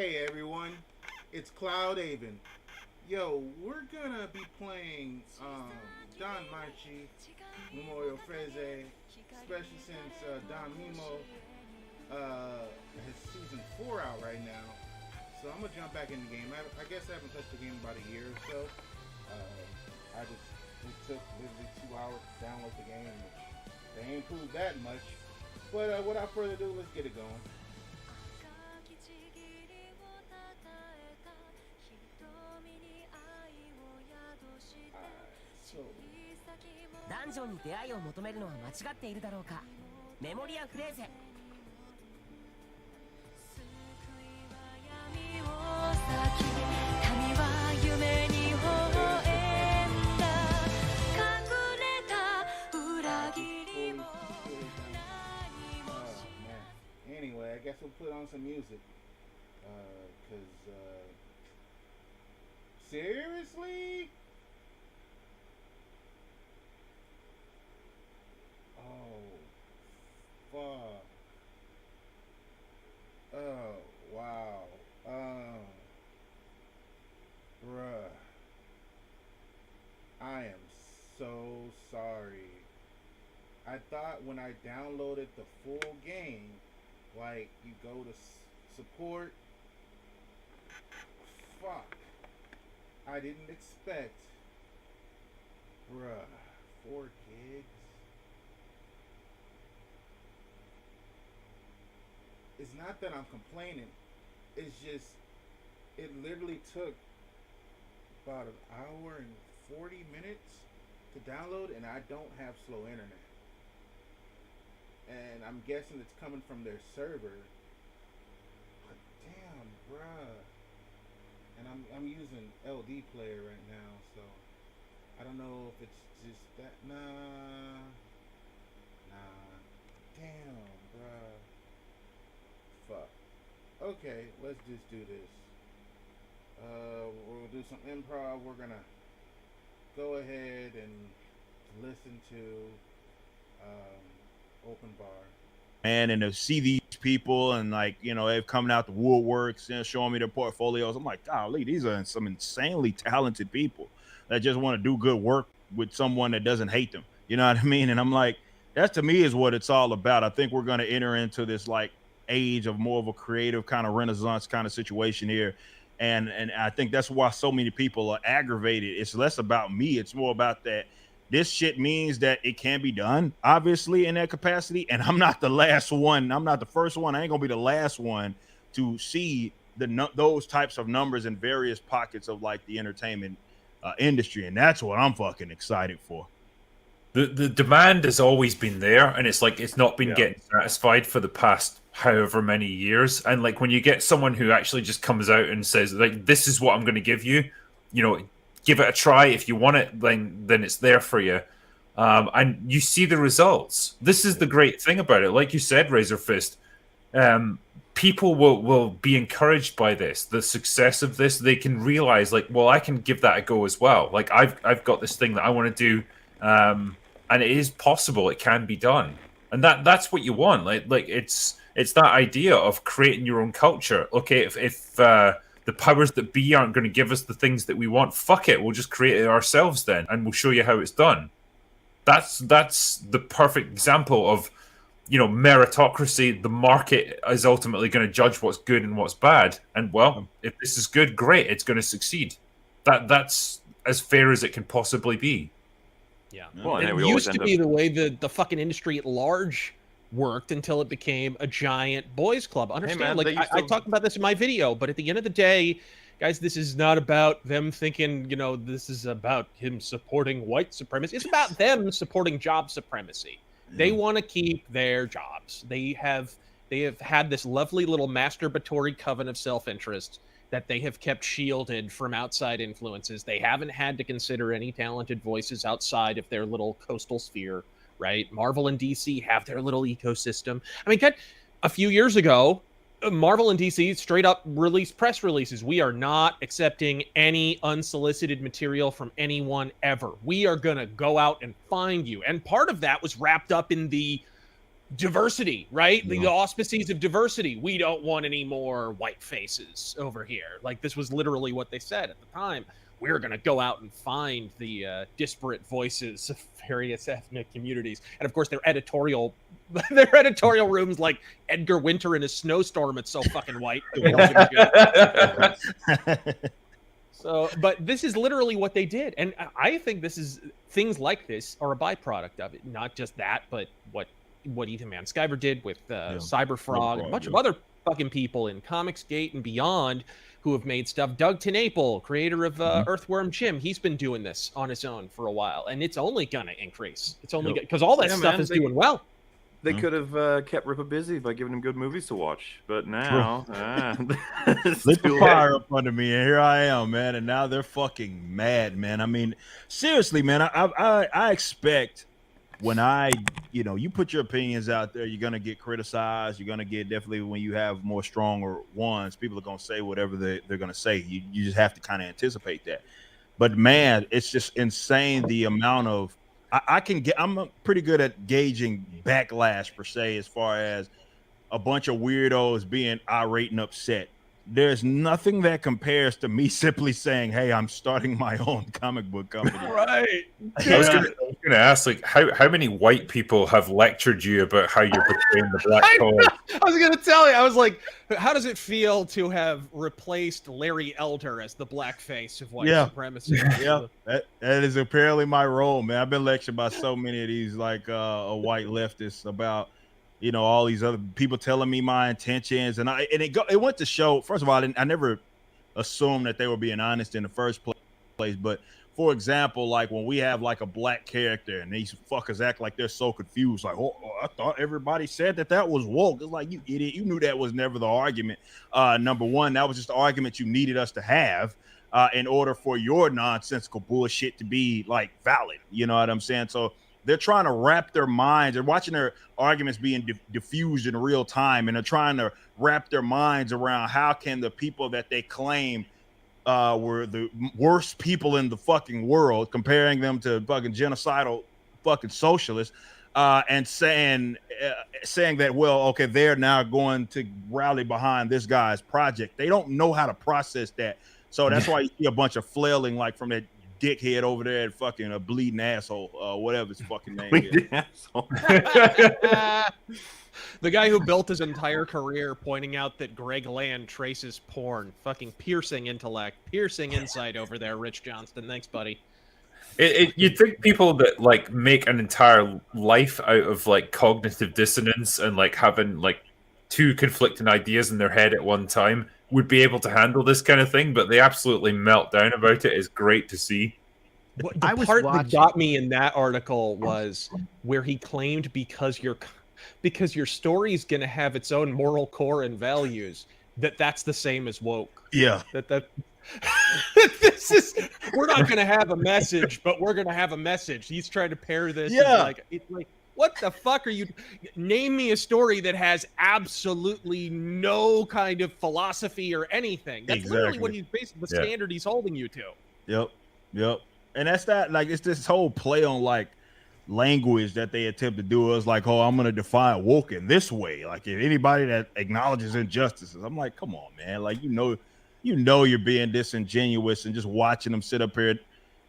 Hey everyone, it's Cloudaven. Yo, we're gonna be playing DANMACHI Memorial Freze, especially since Don Mimo has season 4 out right now. So I'm gonna jump back in the game. I guess I haven't touched the game in about a year or so. It took literally 2 hours to download the game, which they ain't proved that much. But without further ado, let's get it going. So ダンジョンに出会いを求めるのは間違っているだろうか。メモリアフレーゼ。Anyway, I guess we'll put on some music. Seriously? Oh, fuck. Oh, wow. Bruh. I am so sorry. I thought when I downloaded the full game, like, you go to support. Fuck. I didn't expect. Bruh. 4 gigs? It's not that I'm complaining. It's just, it literally took about an hour and 40 minutes to download, and I don't have slow internet. And I'm guessing it's coming from their server. But damn, bruh. And I'm using LD player right now, so I don't know if it's just that. Nah. Damn, bruh. Fuck. Okay, let's just do this. We'll do some improv. We're gonna go ahead and listen to Open Bar. And to see these people and, like, you know, they've coming out the woodworks and showing me their portfolios. I'm like, golly, these are some insanely talented people that just want to do good work with someone that doesn't hate them. You know what I mean? And I'm like, that to me is what it's all about. I think we're going to enter into this like age of more of a creative kind of renaissance kind of situation here. And I think that's why so many people are aggravated. It's less about me. It's more about that. This shit means that it can be done, obviously, in that capacity. And I'm not the last one. I'm not the first one. I ain't going to be the last one to see those types of numbers in various pockets of, like, the entertainment industry. And that's what I'm fucking excited for. The demand has always been there. And it's like it's not been getting satisfied for the past however many years. And, like, when you get someone who actually just comes out and says, like, this is what I'm going to give you, you know, give it a try. If you want it, then it's there for you. And you see the results. This is the great thing about it. Like you said, Razor Fist, people will be encouraged by this, the success of this. They can realize, like, well, I can give that a go as well. Like, I've got this thing that I want to do, and it is possible. It can be done, and that's what you want. Like it's that idea of creating your own culture. Okay, if the powers that be aren't going to give us the things that we want, fuck it, we'll just create it ourselves then, and we'll show you how it's done. That's the perfect example of, you know, meritocracy. The market is ultimately going to judge what's good and what's bad, and, well, if this is good, great, it's going to succeed. That's as fair as it can possibly be. Yeah. Well, it used to be the way the fucking industry at large worked until it became a giant boys club. Understand? Hey man, like I talked about this in my video, but at the end of the day, guys, this is not about them thinking, you know, this is about him supporting white supremacy. It's about them supporting job supremacy. They want to keep their jobs. They have had this lovely little masturbatory coven of self-interest that they have kept shielded from outside influences. They haven't had to consider any talented voices outside of their little coastal sphere. Right? Marvel and DC have their little ecosystem. I mean, a few years ago, Marvel and DC straight up released press releases. We are not accepting any unsolicited material from anyone ever. We are going to go out and find you. And part of that was wrapped up in the diversity, right? The auspices of diversity. We don't want any more white faces over here. Like, this was literally what they said at the time. We're going to go out and find the disparate voices of various ethnic communities. And of course, their editorial rooms, like Edgar Winter in a snowstorm. It's so fucking white. So, but this is literally what they did. And I think things like this are a byproduct of it. Not just that, but what Ethan Van Sciver did with Cyberfrog, and a bunch of other fucking people in Comicsgate and beyond who have made stuff. Doug TenNapel, creator of Earthworm Jim, he's been doing this on his own for a while, and it's only gonna increase. It's only because all that stuff is doing well. They could have kept Ripper busy by giving him good movies to watch, but now lit the fire up under me, and here I am, man. And now they're fucking mad, man. I mean, seriously, man. I expect when you put your opinions out there, you're gonna get criticized. You're gonna get, definitely when you have more stronger ones, people are gonna say whatever they're gonna say. You just have to kind of anticipate that. But man, it's just insane the amount of I'm pretty good at gauging backlash per se, as far as a bunch of weirdos being irate and upset. There's nothing that compares to me simply saying, "Hey, I'm starting my own comic book company." Right. I was gonna ask, like, how many white people have lectured you about how you're portraying the black cause? I was gonna tell you. I was like, how does it feel to have replaced Larry Elder as the black face of white supremacy? Yeah, that is apparently my role, man. I've been lectured by so many of these white leftists about all these other people telling me my intentions, and it went to show. First of all, I never assumed that they were being honest in the first place. But for example, like when we have like a black character and these fuckers act like they're so confused, like, oh, I thought everybody said that was woke. It's like, you idiot, you knew that was never the argument. Number one, that was just the argument you needed us to have in order for your nonsensical bullshit to be like valid. You know what I'm saying? So they're trying to wrap their minds. They're watching their arguments being diffused in real time, and they're trying to wrap their minds around how can the people that they claim were the worst people in the fucking world, comparing them to fucking genocidal fucking socialists, and saying that, well, okay, they're now going to rally behind this guy's project. They don't know how to process that. So that's why you see a bunch of flailing, like from that dickhead over there at fucking a bleeding asshole, whatever his fucking name is. Asshole. The guy who built his entire career pointing out that Greg Land traces porn. Fucking piercing intellect, piercing insight over there, Rich Johnston. Thanks, buddy. You'd think people that like make an entire life out of like cognitive dissonance and like having like two conflicting ideas in their head at one time would be able to handle this kind of thing, but they absolutely melt down about it. Is great to see. The part that got me in that article was where he claimed because your story is going to have its own moral core and values, that's the same as woke. Yeah. We're not going to have a message, but we're going to have a message. He's trying to pair this. Yeah. It's like, what the fuck are you? Name me a story that has absolutely no kind of philosophy or anything. That's literally what he's basically the standard he's holding you to. Yep. And that's that. Like, it's this whole play on like language that they attempt to do. Is like, oh, I'm going to define woke in this way. Like, if anybody that acknowledges injustices, I'm like, come on, man. Like, you're being disingenuous and just watching them sit up here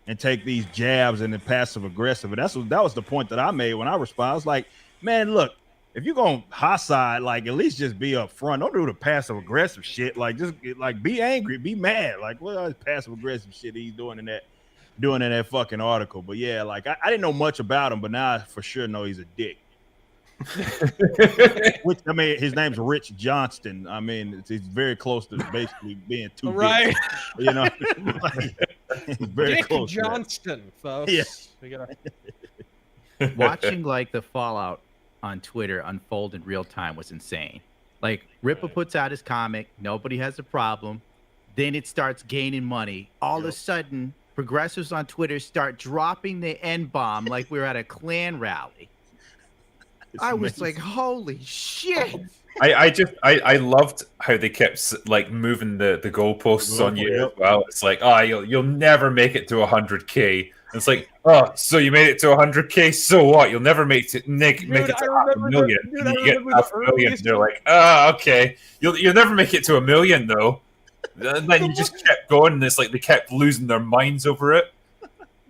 and take these jabs and the passive aggressive. And that was the point that I made when I responded. I was like, man, look, if you're going hostile, like, at least just be upfront. Don't do the passive aggressive shit. Like, just like be angry, be mad. Like, what is passive aggressive shit he's doing in that fucking article? But yeah, like I didn't know much about him, but now I for sure know he's a dick. Which, I mean, his name's Rich Johnston. I mean, he's very close to basically being too right. Dick, like, he's very Dick close Johnston, folks. Yeah. Watching like the fallout on Twitter unfold in real time was insane. Like, Ripper puts out his comic, nobody has a problem. Then it starts gaining money. All of a sudden, progressives on Twitter start dropping the N-bomb like we're at a Klan rally. I was like, holy shit. I loved how they kept like moving the goalposts on you as well. It's like, oh, you'll never make it to 100K. And it's like, Oh, so you made it to 100K? So what? You'll never make it, make it to half a million. Dude, And I you get remember half the a million. earliest They're one. like, okay. You'll never make it to a million though. And then you just kept going, and it's like they kept losing their minds over it.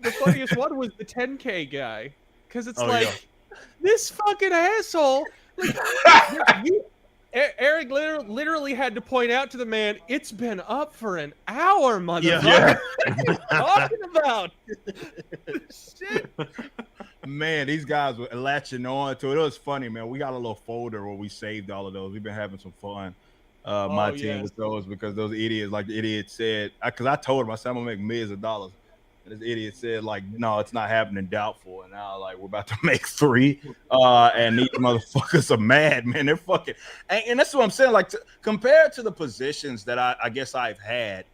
The funniest one was the 10K guy, because it's Oh, like this fucking asshole. Like, Eric literally had to point out to the man, it's been up for an hour, motherfucker. Yeah. What are you talking about? Shit. Man, these guys were latching on to it. It was funny, man. We got a little folder where we saved all of those. We've been having some fun, my team, yes. with those, because those idiots, like the idiot said, because I told him, I said, I'm gonna make millions of dollars. And this idiot said, like, no, it's not happening, doubtful. And now, like, we're about to make 3. And these motherfuckers are mad, man. They're fucking, and that's what I'm saying. Like, compared to the positions that I guess I've had,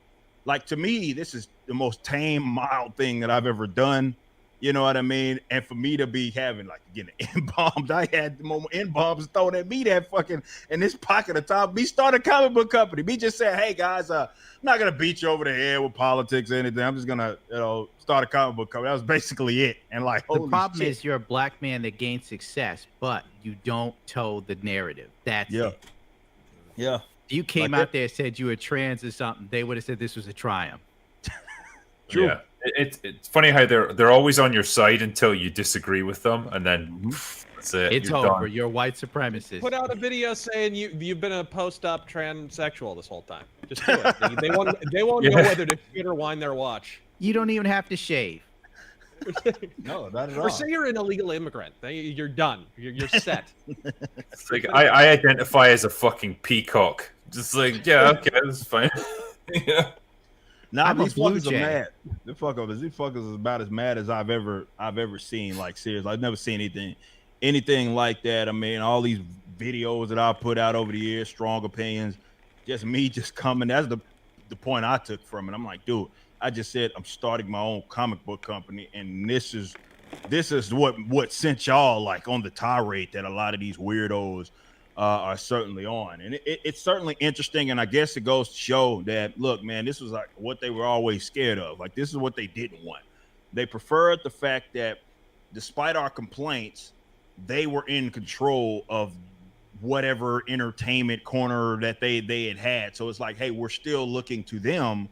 like, to me, this is the most tame, mild thing that I've ever done. You know what I mean? And for me to be having, like, getting N-bombed, I had the moment N-bombs thrown at me that fucking in this pocket of time. Me start a comic book company. Me just said, hey, guys, I'm not going to beat you over the head with politics or anything. I'm just going to, start a comic book company. That was basically it. And, like, The holy problem shit. is you're a black man that gained success, but you don't toe the narrative. That's it. Yeah. If you came Like out there and said you were trans or something, they would have said this was a triumph. True. Yeah. It's funny how they're always on your side until you disagree with them, and then that's it. It's You're over. done. You're a white supremacist. Put out a video saying you've been a post-op transsexual this whole time. Just do it. They won't know whether to shit or wind their watch. You don't even have to shave. No, not at all. Or say you're an illegal immigrant. You're done. You're set. It's like I identify as a fucking peacock. Just like, yeah, okay, that's fine. Yeah. Nah, I'm a these blue fuckers jay. are mad. These fuckers is about as mad as I've ever seen. Like, seriously, I've never seen anything like that. I mean, all these videos that I put out over the years, strong opinions, just me just coming. That's the point I took from it. I'm like, dude, I just said I'm starting my own comic book company, and this is what sent y'all like on the tirade that a lot of these weirdos are certainly on. And it's certainly interesting, and I guess it goes to show that, look, man, this was like what they were always scared of. Like, this is what they didn't want. They preferred the fact that despite our complaints, they were in control of whatever entertainment corner that they had. So it's like, hey, we're still looking to them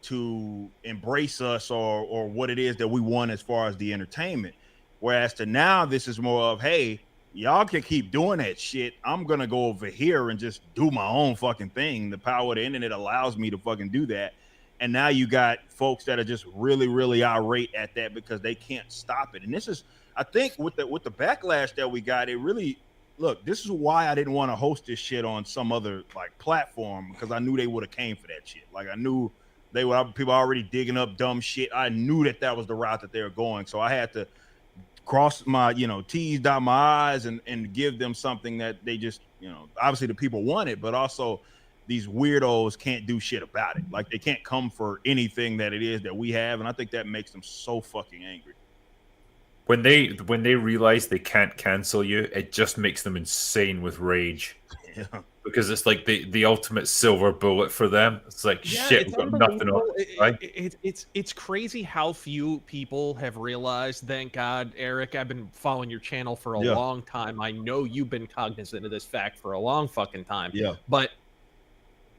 to embrace us or what it is that we want as far as the entertainment. Whereas to now, this is more of, hey, y'all can keep doing that shit. I'm gonna go over here and just do my own fucking thing. The power of the internet allows me to fucking do that. And now you got folks that are just really, really irate at that because they can't stop it. And this is, I think, with the backlash that we got, it really, look, this is why I didn't want to host this shit on some other like platform, because I knew they would have came for that shit. Like, I knew they were people already digging up dumb shit. I knew that was the route that they were going. So I had to cross my, T's, dot my I's, and give them something that they just, obviously the people want it, but also these weirdos can't do shit about it. Like, they can't come for anything that it is that we have. And I think that makes them so fucking angry. When they realize they can't cancel you, it just makes them insane with rage. Yeah. Because it's like the ultimate silver bullet for them. It's like, shit, we've got nothing else. Right? It's crazy how few people have realized. Thank God, Eric, I've been following your channel for a long time. I know you've been cognizant of this fact for a long fucking time. Yeah. But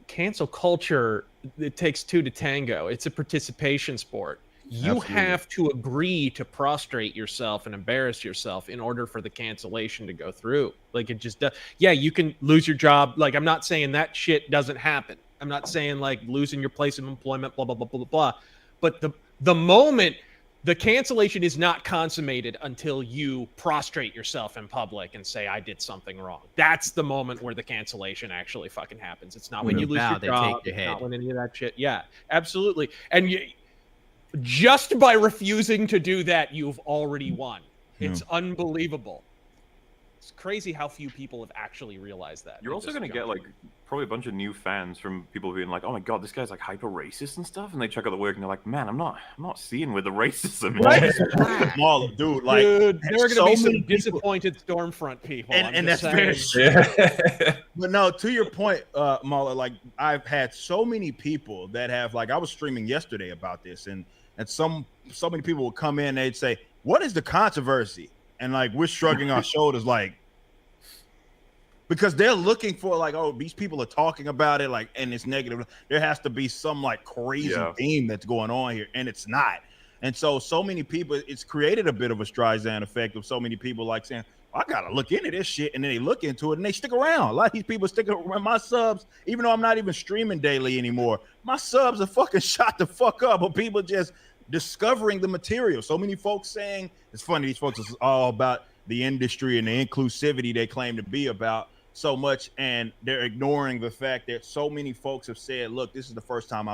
cancel culture, it takes 2 to tango. It's a participation sport. You have to agree to prostrate yourself and embarrass yourself in order for the cancellation to go through. Like, it just does. Yeah, you can lose your job. Like, I'm not saying that shit doesn't happen. I'm not saying like losing your place of employment, blah, blah, blah, blah, blah. But the moment the cancellation is not consummated until you prostrate yourself in public and say, I did something wrong. That's the moment where the cancellation actually fucking happens. It's not when you lose your job. It's not when any of that shit. Yeah, absolutely. And just by refusing to do that, you've already won. It's unbelievable. It's crazy how few people have actually realized that. You're also going to get like probably a bunch of new fans from people being like, "Oh my god, this guy's like hyper racist and stuff," and they check out the work and they're like, "Man, I'm not seeing where the racism is." Small dude, like, dude, there are going to so be some many people- disappointed Stormfront people, and that's saying. fair. But no, to your point, Mala, like, I've had so many people that have, like, I was streaming yesterday about this, and and so many people would come in, they'd say, "What is the controversy?" And like we're shrugging our shoulders, like because they're looking for like, oh, these people are talking about it, like, and it's negative. There has to be some like crazy theme that's going on here, and it's not. And so many people, it's created a bit of a Streisand effect of so many people like saying, I gotta look into this shit, and then they look into it and they stick around. A lot of these people stick around. My subs, even though I'm not even streaming daily anymore, my subs are fucking shot the fuck up of people just discovering the material. So many folks saying, it's funny, these folks is all about the industry and the inclusivity they claim to be about so much, and they're ignoring the fact that so many folks have said, look, this is the first time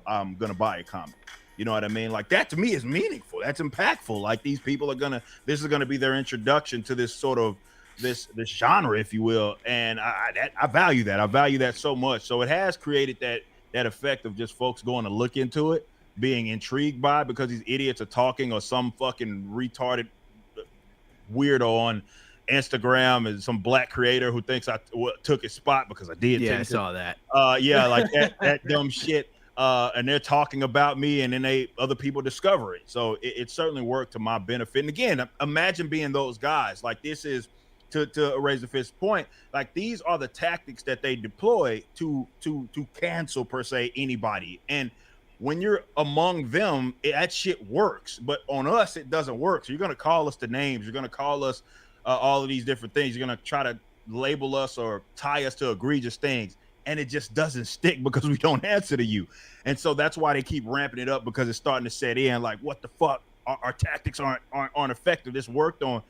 I'm gonna buy a comic. You know what I mean? Like that to me is meaningful. That's impactful. Like these people are this is gonna be their introduction to this sort of this genre, if you will. And I value that. I value that so much. So it has created that effect of just folks going to look into it, being intrigued by it because these idiots are talking, or some fucking retarded weirdo on Instagram and some black creator who thinks I took his spot because I did. Yeah, I saw that. Yeah, like that dumb shit. And they're talking about me, and then other people discover it. So it certainly worked to my benefit. And again, imagine being those guys. Like this is to raise the fist point. Like these are the tactics that they deploy to cancel per se anybody. And when you're among them, that shit works. But on us, it doesn't work. So you're gonna call us the names. You're gonna call us all of these different things. You're gonna try to label us or tie us to egregious things. And it just doesn't stick because we don't answer to you. And so that's why they keep ramping it up, because it's starting to set in like, what the fuck? Our tactics aren't effective. This worked on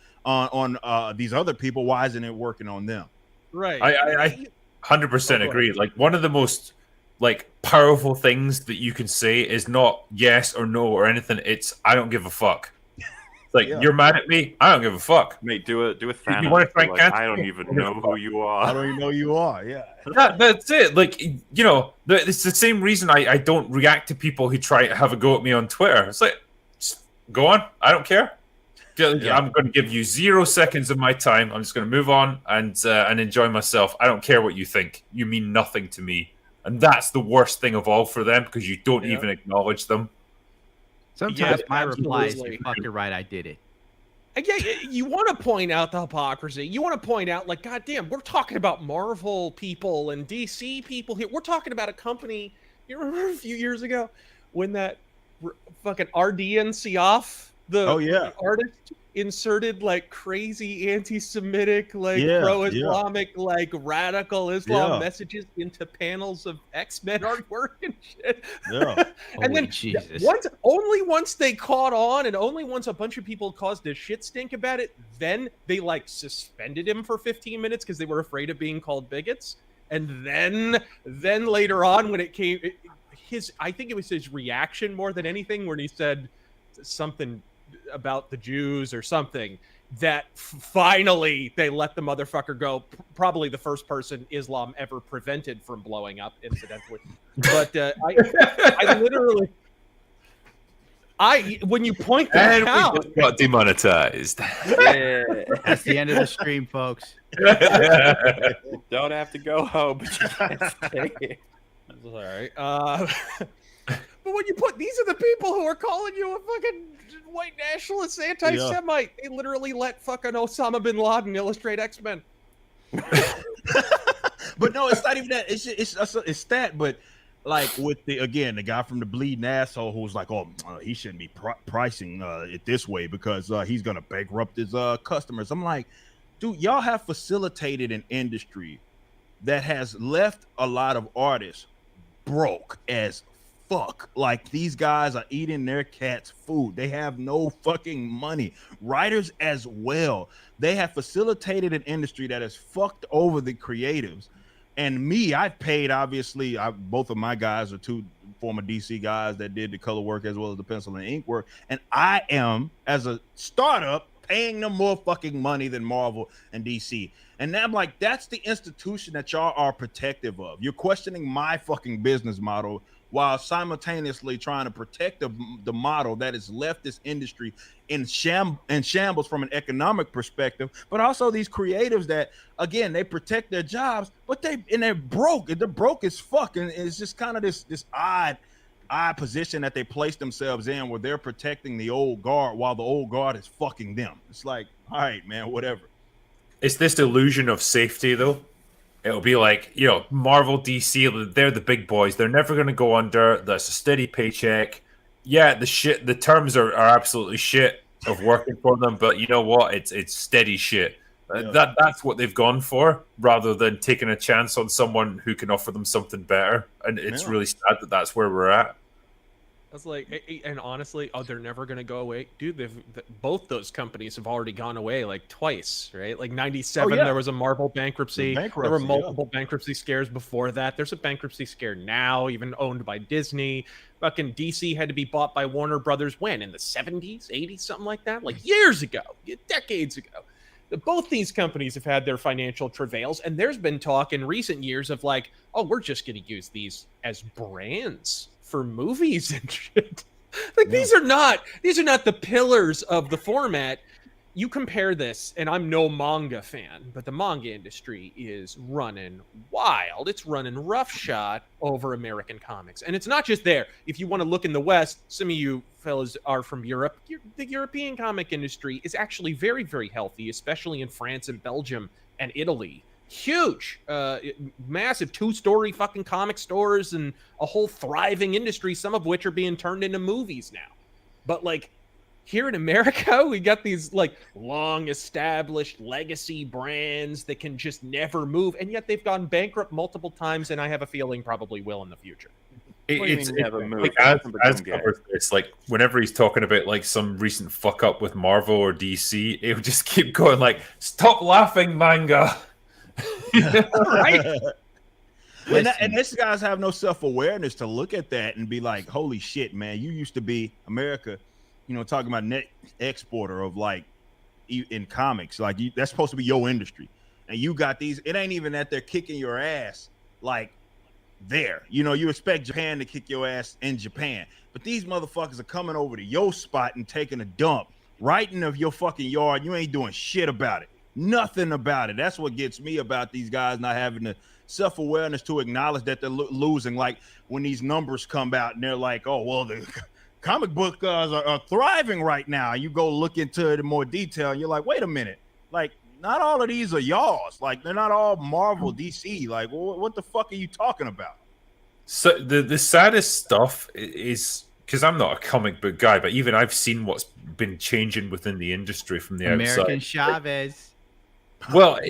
these other people. Why isn't it working on them? Right. I 100% agree. Like one of the most like powerful things that you can say is not yes or no or anything. It's I don't give a fuck. Like you're mad at me, I don't give a fuck, mate. Do a Thanos. You want to try like, I don't even know who you are. I don't even know who you are. Yeah, that's it. Like you know, it's the same reason I don't react to people who try to have a go at me on Twitter. It's like, just go on. I don't care. I'm going to give you 0 seconds of my time. I'm just going to move on and enjoy myself. I don't care what you think. You mean nothing to me, and that's the worst thing of all for them because you don't even acknowledge them. Sometimes my reply is, "You fucking right, I did it." Yeah, you want to point out the hypocrisy. You want to point out, like, goddamn, we're talking about Marvel people and DC people here. We're talking about a company. You remember a few years ago when that fucking RDN Siaf, the artist, inserted like crazy anti-Semitic, like pro-Islamic, like radical Islam messages into panels of X-Men artwork and shit. Yeah. And then once they caught on, and only once a bunch of people caused a shit stink about it, then they like suspended him for 15 minutes because they were afraid of being called bigots. And then later on, when it came, I think it was his reaction more than anything, when he said something about the Jews or something, that finally they let the motherfucker go. Probably the first person Islam ever prevented from blowing up, incidentally. But I literally, when you point that out, we just got demonetized. Yeah. That's the end of the stream, folks. Don't have to go home, but you can't stay. All right. But when you these are the people who are calling you a fucking white nationalist, anti-Semite. They literally let fucking Osama bin Laden illustrate X-Men. But no, it's not even that. It's that. But like with the guy from the bleeding asshole who's like, oh, he shouldn't be pricing it this way because he's gonna bankrupt his customers. I'm like, dude, y'all have facilitated an industry that has left a lot of artists broke as fuck. Like these guys are eating their cat's food. They have no fucking money. Writers as well. They have facilitated an industry that has fucked over the creatives. And me, I've paid, obviously, both of my guys are two former DC guys that did the color work as well as the pencil and ink work. And I am, as a startup, paying them more fucking money than Marvel and DC. And I'm like, that's the institution that y'all are protective of. You're questioning my fucking business model while simultaneously trying to protect the model that has left this industry in shambles from an economic perspective, but also these creatives that, again, they protect their jobs, but they're broke. They're broke as fuck, and it's just kind of this odd odd position that they place themselves in, where they're protecting the old guard while the old guard is fucking them. It's like, all right, man, whatever. It's this illusion of safety, though. It'll be like, you know, Marvel, DC, they're the big boys. They're never going to go under. That's a steady paycheck. Yeah, the terms are absolutely shit of working for them, but you know what? It's steady shit. That's what they've gone for, rather than taking a chance on someone who can offer them something better. And it's really sad that that's where we're at. That's like, and honestly, they're never gonna go away, dude. Both those companies have already gone away like twice, right? Like '97, there was a Marvel bankruptcy. There were multiple bankruptcy scares before that. There's a bankruptcy scare now, even owned by Disney. Fucking DC had to be bought by Warner Brothers when, in the '70s, '80s, something like that, like years ago, decades ago. Both these companies have had their financial travails, and there's been talk in recent years of like, oh, we're just going to use these as brands for movies and shit. Like these are not the pillars of the format. You compare this, and I'm no manga fan, but the manga industry is running wild. It's running roughshod over American comics. And it's not just there. If you want to look in the West, some of you fellas are from Europe. The European comic industry is actually very, very healthy, especially in France and Belgium and Italy. Huge, massive 2-story fucking comic stores and a whole thriving industry, some of which are being turned into movies now. But like here in America, we got these like long established legacy brands that can just never move. And yet they've gone bankrupt multiple times. And I have a feeling probably will in the future. It's never moved. Like, as covers this, like whenever he's talking about like some recent fuck up with Marvel or DC, it would just keep going like, stop laughing, manga. Right. And these guys have no self-awareness to look at that and be like, holy shit, man, you used to be America, you know, talking about net exporter of like in comics, like that's supposed to be your industry, and you got these. It ain't even that they're kicking your ass like there, you know, you expect Japan to kick your ass in Japan, but these motherfuckers are coming over to your spot and taking a dump right in your fucking yard. You ain't doing shit about it. Nothing about it. That's what gets me about these guys not having the self-awareness to acknowledge that they're losing. Like when these numbers come out and they're like, oh, well, the comic book are thriving right now. You go look into it in more detail and you're like, wait a minute. Like, not all of these are yours. Like, they're not all Marvel, DC. Like, what the fuck are you talking about? So the saddest stuff is, because I'm not a comic book guy, but even I've seen what's been changing within the industry from the outside. American Chavez. Well,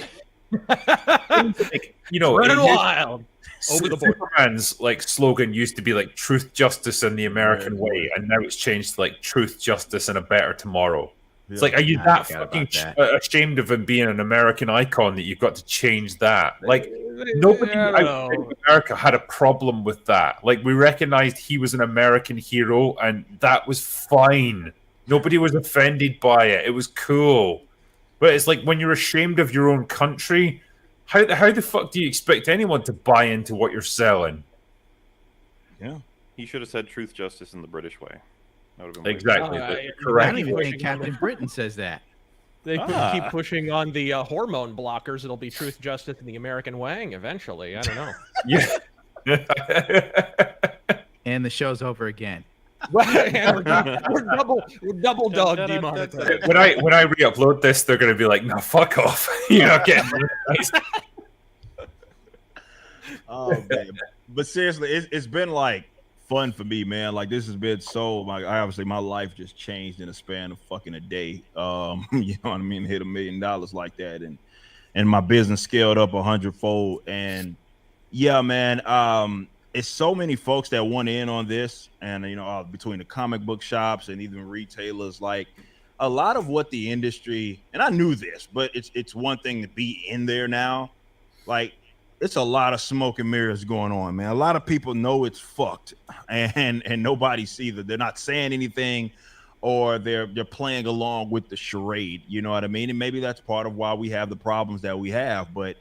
you know, running wild over the board. Superman's like slogan used to be like truth, justice, and the American way, and now it's changed to like truth, justice, and a better tomorrow. Yeah. It's like, are you that fucking ashamed of him being an American icon that you've got to change that? Like, nobody outside of America had a problem with that. Like, we recognized he was an American hero, and that was fine. Nobody was offended by it. It was cool. But it's like when you're ashamed of your own country, how the fuck do you expect anyone to buy into what you're selling? Yeah, he should have said truth, justice, in the British way. That would have been exactly. Correct. I don't even think Captain Britain says that. They keep pushing on the hormone blockers. It'll be truth, justice, and the American Wang eventually. I don't know. Yeah. And the show's over again. we're double dog demonetized. When I re-upload this, they're going to be like, "No, fuck off." You're not getting it. Oh man, but seriously, it's been like fun for me, man. Like this has been so. Obviously, my life just changed in a span of fucking a day. You know what I mean? Hit $1 million like that, and my business scaled up 100-fold. And yeah, man. It's so many folks that want in on this, and you know, between the comic book shops and even retailers, like a lot of what the industry, and I knew this, but it's one thing to be in there now. Like it's a lot of smoke and mirrors going on, man. A lot of people know it's fucked, and nobody sees it. They're not saying anything, or they're playing along with the charade. You know what I mean? And maybe that's part of why we have the problems that we have, but.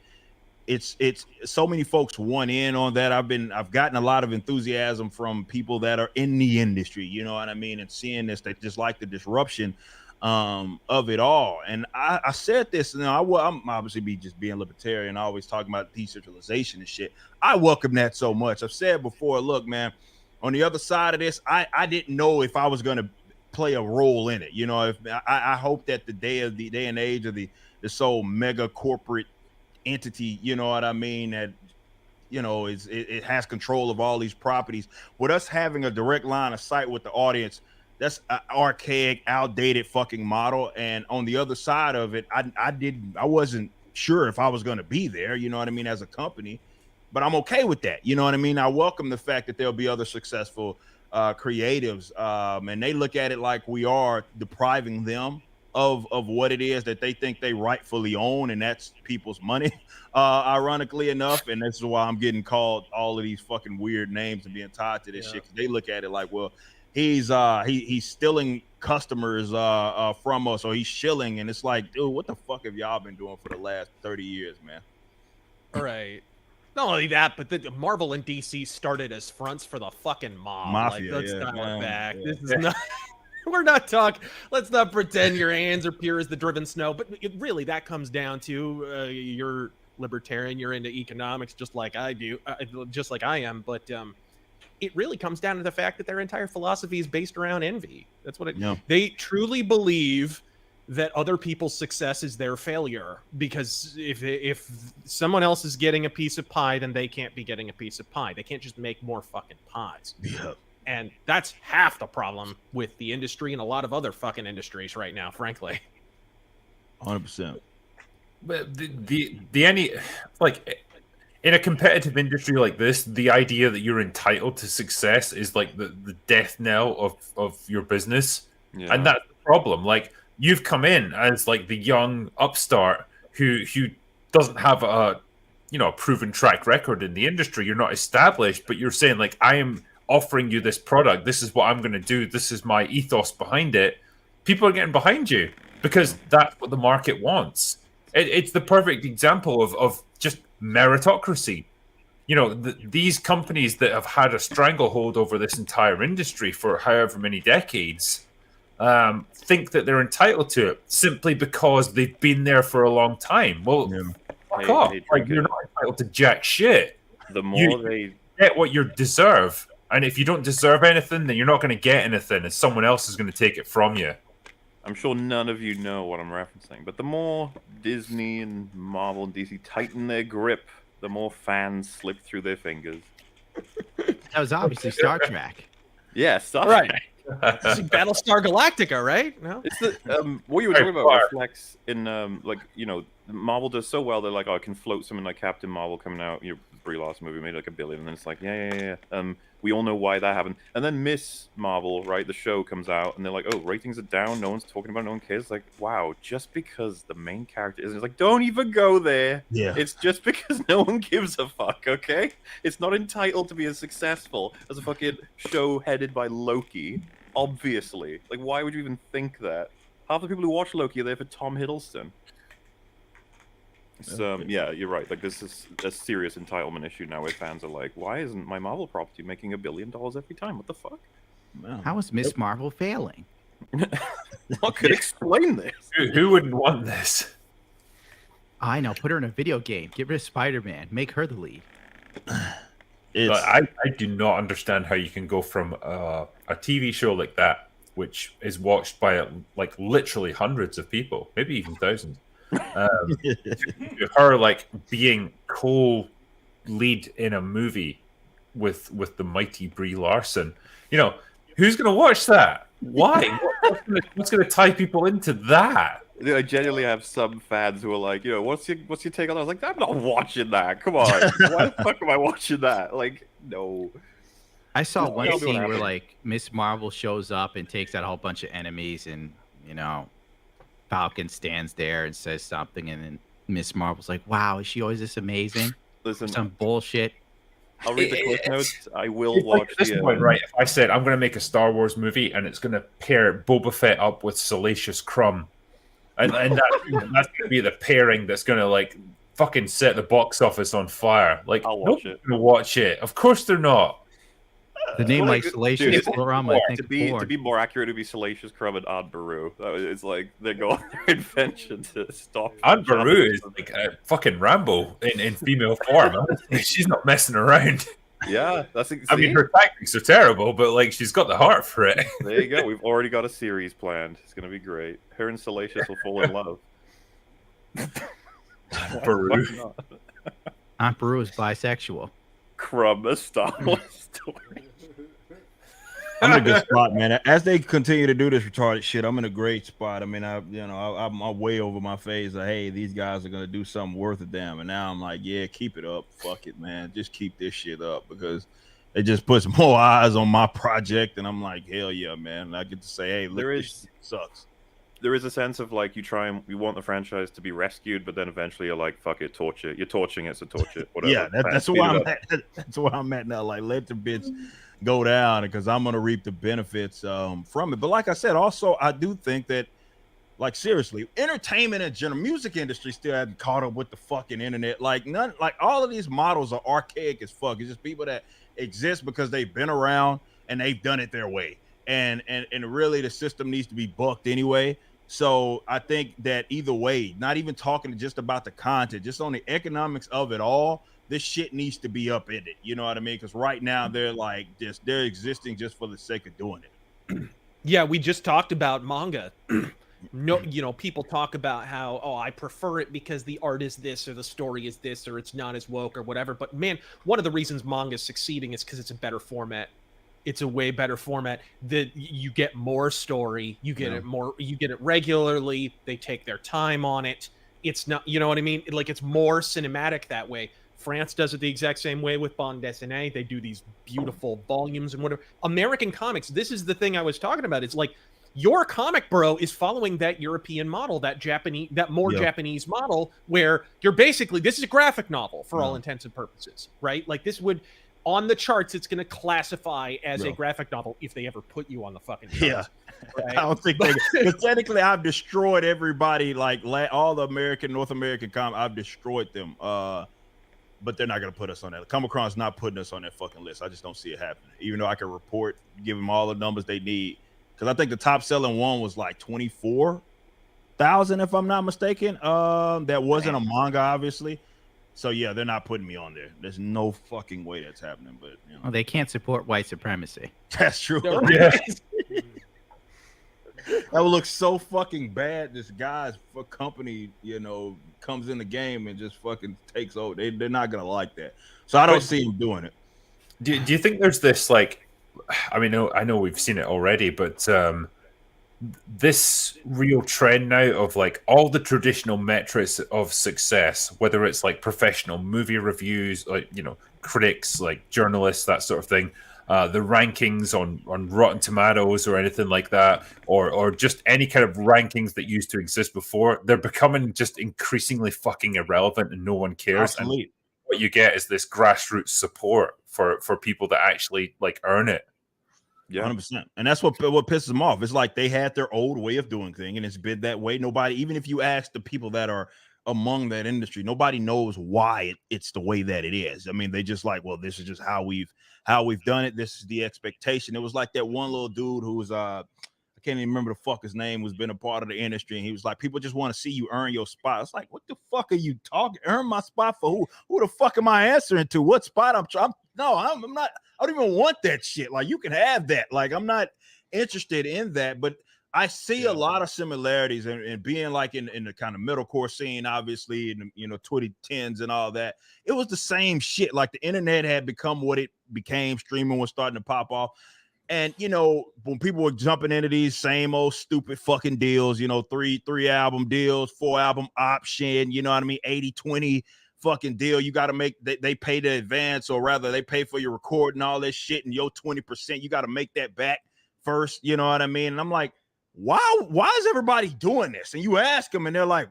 It's so many folks want in on that. I've gotten a lot of enthusiasm from people that are in the industry, you know what I mean, and seeing this, they just like the disruption of it all. And I said this, you know, I'm obviously just being libertarian, always talking about decentralization and shit. I welcome that so much. I've said before, look, man, On the other side of this, I didn't know if I was going to play a role in it. You know, if I hope that the day and age of the so mega corporate entity, you know what I mean, that you know it has control of all these properties. With us having a direct line of sight with the audience, that's an archaic, outdated fucking model. And on the other side of it, I wasn't sure if I was going to be there, you know what I mean, as a company, but I'm okay with that. You know what I mean? I welcome the fact that there'll be other successful creatives, and they look at it like we are depriving them of what it is that they think they rightfully own, and that's people's money, ironically enough. And this is why I'm getting called all of these fucking weird names and being tied to this shit, because they look at it like, well, he's stealing customers from us, or he's shilling, and it's like, dude, what the fuck have y'all been doing for the last 30 years, man? All right. Not only that, but the Marvel and DC started as fronts for the fucking mob. Mafia, like, let's not look back. Yeah. This is not. We're not talking. Let's not pretend your hands are pure as the driven snow. But really, that comes down to you're libertarian. You're into economics, just like I do, just like I am. But it really comes down to the fact that their entire philosophy is based around envy. That's what it. Yeah. They truly believe that other people's success is their failure, because if someone else is getting a piece of pie, then they can't be getting a piece of pie. They can't just make more fucking pies. Yeah. And that's half the problem with the industry and a lot of other fucking industries right now, frankly. 100%. But like in a competitive industry like this, the idea that you're entitled to success is like the death knell of your business. Yeah. And that's the problem. Like, you've come in as like the young upstart who doesn't have a proven track record in the industry. You're not established, but you're saying like, I am offering you this product. This is what I'm going to do. This is my ethos behind it. People are getting behind you because that's what the market wants. It's the perfect example of just meritocracy. You know, these companies that have had a stranglehold over this entire industry for however many decades think that they're entitled to it simply because they've been there for a long time. Well, fuck off. Like, you're not entitled to jack shit. The more they get what you deserve, and if you don't deserve anything, then you're not going to get anything, and someone else is going to take it from you. I'm sure none of you know what I'm referencing, but the more Disney and Marvel and DC tighten their grip, the more fans slip through their fingers. That was obviously Star Trek. Yeah, Star Right. Trek. See, Battlestar Galactica, right? No. It's the what you were talking about reflects in Marvel does so well. They're like, oh, I can float something like Captain Marvel coming out. Brie Larson movie made like $1 billion, and then it's like, yeah. We all know why that happened. And then Miss Marvel, right, the show comes out, and they're like, oh, ratings are down. No one's talking about it. No one cares. Like, wow, just because the main character isn't, it's like, don't even go there. Yeah. It's just because no one gives a fuck, okay? It's not entitled to be as successful as a fucking show headed by Loki, obviously. Like, why would you even think that? Half the people who watch Loki are there for Tom Hiddleston. So, yeah, you're right. Like, this is a serious entitlement issue now where fans are like, why isn't my Marvel property making $1 billion every time? What the fuck? Wow. How is Miss Marvel failing? What could explain this? Who wouldn't want this? I know. Put her in a video game. Get rid of Spider-Man. Make her the lead. I do not understand how you can go from a TV show like that, which is watched by like literally hundreds of people, maybe even thousands, to her like being co-lead in a movie with the mighty Brie Larson. You know, who's going to watch that? Why? What's going to tie people into that? I genuinely have some fans who are like, what's your take on that? I was like, I'm not watching that. Come on. Why the fuck am I watching that? Like, no. I saw one scene where like Miss Marvel shows up and takes out a whole bunch of enemies, and Falcon stands there and says something, and then Miss Marvel's like, wow, is she always this amazing? Listen, some bullshit. I'll read the clip notes. I will watch like this point, right? If I said I'm going to make a Star Wars movie and it's going to pair Boba Fett up with Salacious Crumb, and that's going to be the pairing that's going to like fucking set the box office on fire. Like, nobody's going to watch it. Of course they're not. The name like Salacious Crumb, I think to be more accurate, to be Salacious Crumb and Aunt Beru. It's like they're going their invention to stop. Aunt Beru is like a fucking Rambo in female form. She's not messing around. Yeah, that's. I mean, her tactics are terrible, but like she's got the heart for it. There you go. We've already got a series planned. It's gonna be great. Her and Salacious will fall in love. Peru. Aunt Peru is bisexual. Crumb a Star Wars story. I'm in a good spot, man. As they continue to do this retarded shit, I'm in a great spot. I mean, I'm way over my phase of, hey, these guys are gonna do something worth a damn, and now I'm like, yeah, keep it up. Fuck it, man. Just keep this shit up because it just puts more eyes on my project, and I'm like, hell yeah, man. And I get to say, hey, look, this shit sucks. There is a sense of like you want the franchise to be rescued, but then eventually you're like, fuck it, torture. You're torching it, so torture it. Whatever. Yeah, that's where I'm at. That's where I'm at now. Like, let the bitch go down because I'm gonna reap the benefits from it. But like I said, also I do think that, like, seriously, entertainment and general music industry still hasn't caught up with the fucking internet. Like all of these models are archaic as fuck. It's just people that exist because they've been around and they've done it their way. And really the system needs to be bucked anyway. So I think that either way, not even talking just about the content, just on the economics of it all, this shit needs to be upended. You know what I mean? Because right now they're like they're existing just for the sake of doing it. Yeah, we just talked about manga. No, you know, people talk about how, oh, I prefer it because the art is this or the story is this or it's not as woke or whatever. But man, one of the reasons manga is succeeding is because it's a better format. It's a way better format that you get more story. You get it more. You get it regularly. They take their time on it. It's not, you know what I mean? Like, it's more cinematic that way. France does it the exact same way with bande dessinée. They do these beautiful volumes and whatever. American comics, this is the thing I was talking about. It's like your comic, bro, is following that European model, that Japanese, that more Japanese model, where you're basically, this is a graphic novel for all intents and purposes, right? Like, this would, on the charts, it's going to classify as a graphic novel if they ever put you on the fucking charts. Yeah. Right? I don't think they, because technically I've destroyed everybody, like all the North American comics, I've destroyed them. But they're not going to put us on that. Comic-Con's not putting us on that fucking list. I just don't see it happening. Even though I can report, give them all the numbers they need. Because I think the top selling one was like 24,000, if I'm not mistaken. That wasn't a manga, obviously. So yeah, they're not putting me on there. There's no fucking way that's happening. But you know. Well, they can't support white supremacy. That's true. Yeah. That would look so fucking bad. This guy's company, you know, comes in the game and just fucking takes over. They're not gonna like that. So I don't see him doing it. Do you think there's this, like, I mean, I know we've seen it already, but this real trend now of like all the traditional metrics of success, whether it's like professional movie reviews, like, you know, critics, like journalists, that sort of thing, the rankings on Rotten Tomatoes or anything like that, or just any kind of rankings that used to exist before, they're becoming just increasingly fucking irrelevant and no one cares. Absolutely. And what you get is this grassroots support for people that actually like earn it. Yeah, 100%. And that's what pisses them off. It's like they had their old way of doing things, and it's been that way. Nobody, even if you ask the people that are among that industry, nobody knows why it's the way that it is. I mean, they just like, well, this is just how we've done it. This is the expectation. It was like that one little dude who was I can't even remember the fuck his name, who's been a part of the industry, and he was like, people just want to see you earn your spot. It's like, what the fuck are you talking? Earn my spot for who? Who the fuck am I answering to? What spot I'm trying? No, I'm not. I don't even want that shit. Like, you can have that. Like, I'm not interested in that. But I see a lot of similarities in being like in the kind of metalcore scene, obviously, in the, you know, 2010s and all that. It was the same shit. Like, the internet had become what it became. Streaming was starting to pop off. And, you know, when people were jumping into these same old stupid fucking deals, you know, three album deals, 4 album option, you know what I mean? 80-20 fucking deal. You got to make, they pay the advance, or rather they pay for your recording, all this shit, and your 20%, you got to make that back first. You know what I mean? And I'm like, why is everybody doing this? And you ask them and they're like,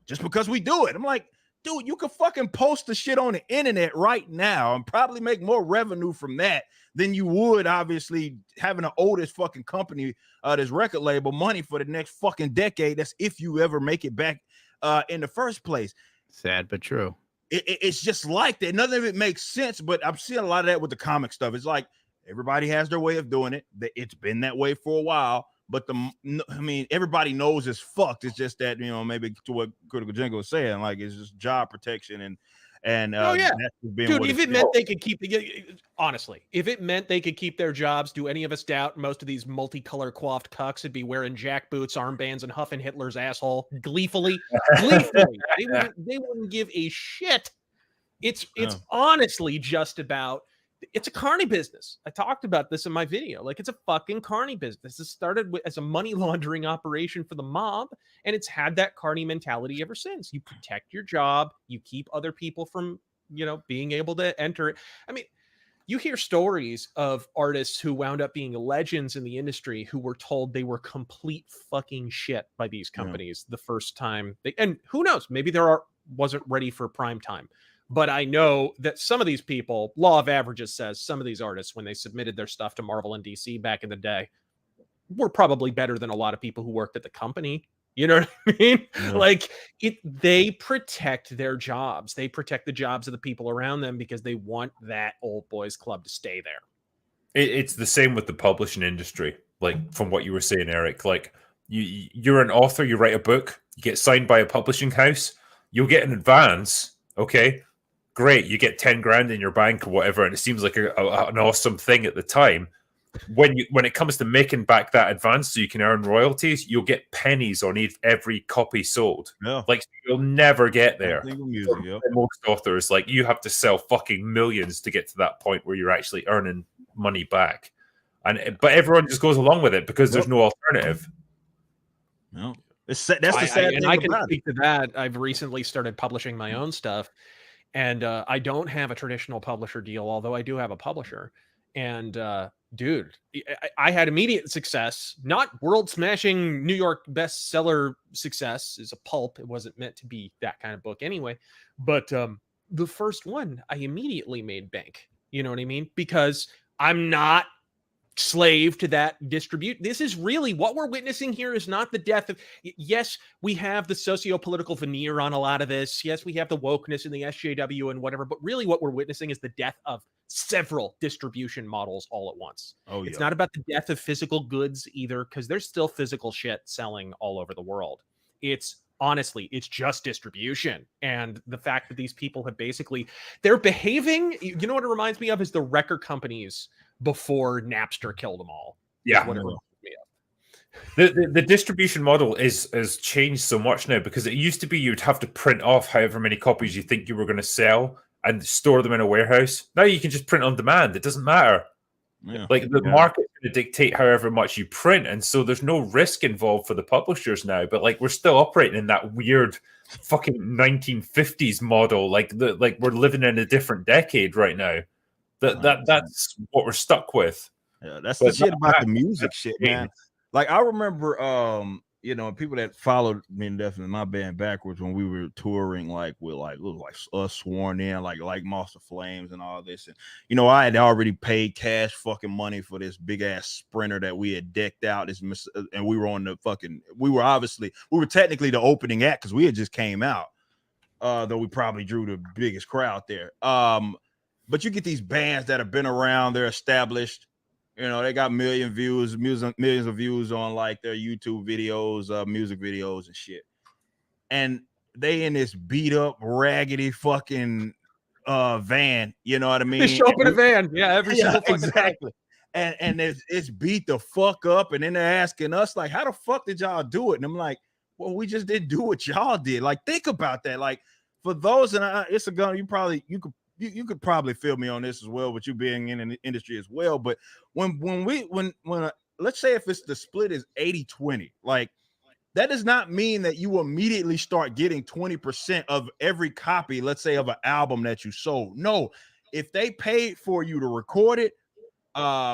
just because we do it. I'm like, dude, you could fucking post the shit on the internet right now and probably make more revenue from that than you would, obviously, having the oldest fucking company, this record label, money for the next fucking decade. That's if you ever make it back in the first place. Sad but true. It's just like that. None of it makes sense, but I'm seeing a lot of that with the comic stuff. It's like everybody has their way of doing it. It's been that way for a while. but I mean, everybody knows it's fucked. It's just that, you know, maybe to what Critical Jingle was saying, like it's just job protection and oh yeah, that's been dude. what If it meant they could keep, honestly, if it meant they could keep their jobs, do any of us doubt most of these multicolor coiffed cucks would be wearing jack boots, armbands, and huffing Hitler's asshole gleefully? Gleefully, they wouldn't give a shit. It's honestly just about. It's a carny business. I talked about this in my video. Like, it's a fucking carny business. It started as a money laundering operation for the mob, and it's had that carny mentality ever since. You protect your job. You keep other people from, you know, being able to enter it. I mean, you hear stories of artists who wound up being legends in the industry who were told they were complete fucking shit by these companies the first time. And who knows? Maybe wasn't ready for prime time. But I know that some of these people, law of averages says some of these artists, when they submitted their stuff to Marvel and DC back in the day, were probably better than a lot of people who worked at the company. You know what I mean? Yeah. Like, they protect their jobs. They protect the jobs of the people around them because they want that old boys club to stay there. It's the same with the publishing industry. Like, from what you were saying, Eric, like you're an author, you write a book, you get signed by a publishing house, you'll get an advance. Okay. Great, you get 10 grand in your bank or whatever, and it seems like an awesome thing at the time. When it comes to making back that advance so you can earn royalties, you'll get pennies on every copy sold. Yeah. Like, you'll never get there. Most authors, like, you have to sell fucking millions to get to that point where you're actually earning money back. But everyone just goes along with it because there's no alternative. No. That's the sad thing. And I can speak to that. I've recently started publishing my own stuff. And I don't have a traditional publisher deal, although I do have a publisher. And dude, I had immediate success, not world smashing New York bestseller success. Is a pulp. It wasn't meant to be that kind of book anyway. But the first one, I immediately made bank. You know what I mean? Because I'm not slave to that distribute. This is really what we're witnessing here is not the death of, yes, we have the socio-political veneer on a lot of this. Yes, we have the wokeness in the SJW and whatever, but really what we're witnessing is the death of several distribution models all at once. Oh, yeah. It's not about the death of physical goods either, because there's still physical shit selling all over the world. Honestly, it's just distribution. And the fact that these people have they're behaving, you know what it reminds me of is the record companies before Napster killed them all. Yeah. The distribution model has changed so much now, because it used to be you'd have to print off however many copies you think you were going to sell and store them in a warehouse. Now you can just print on demand. It doesn't matter. Yeah. Like, the market's going to dictate however much you print, and so there's no risk involved for the publishers now. But like, we're still operating in that weird fucking 1950s model. Like we're living in a different decade right now. That's what we're stuck with. Yeah, that's the shit about the music shit, man. Like, I remember, you know, people that followed me and definitely my band backwards when we were touring, like with like us Sworn In, like Monster Flames and all this. And, you know, I had already paid cash fucking money for this big ass Sprinter that we had decked out. And we were on the fucking, we were technically the opening act because we had just came out, though we probably drew the biggest crowd there. But you get these bands that have been around, they're established. You know, they got millions of views on like their YouTube videos, music videos and shit. And they in this beat up, raggedy fucking van. You know what I mean? They show up in a van. Yeah, every single fucking exactly. And it's beat the fuck up. And then they're asking us, like, how the fuck did y'all do it? And I'm like, well, we just didn't do what y'all did. Like, think about that. Like, for those, and it's a gun, you could probably feel me on this as well, with you being in the industry as well. But when let's say if it's the split is 80-20, like, that does not mean that you immediately start getting 20% of every copy, let's say, of an album that you sold. No, if they paid for you to record it,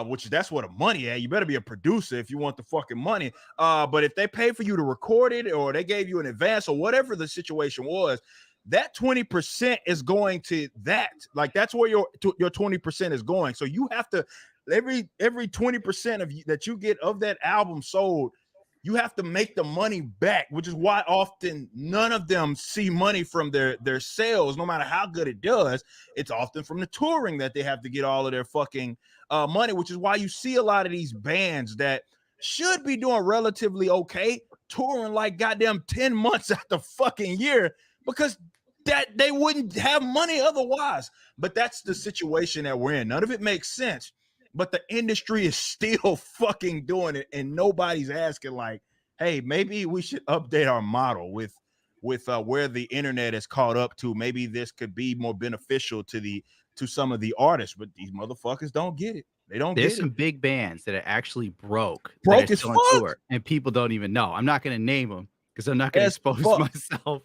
which that's where the money at, you better be a producer if you want the fucking money. But if they pay for you to record it, or they gave you an advance, or whatever the situation was, that 20% is going to that. Like, that's where your 20% is going. So you have to, every 20% of that you get of that album sold, you have to make the money back, which is why often none of them see money from their sales, no matter how good it does. It's often from the touring that they have to get all of their fucking money, which is why you see a lot of these bands that should be doing relatively okay, touring like goddamn 10 months out the fucking year because that they wouldn't have money otherwise. But that's the situation that we're in. None of it makes sense, but the industry is still fucking doing it, and nobody's asking like, hey, maybe we should update our model with where the internet is caught up to. Maybe this could be more beneficial to some of the artists, but these motherfuckers don't get it. They don't There's get some it. big bands that are actually broke As still on fuck. tour, and people don't even know. I'm not going to name them because I'm not going to As expose fuck. myself.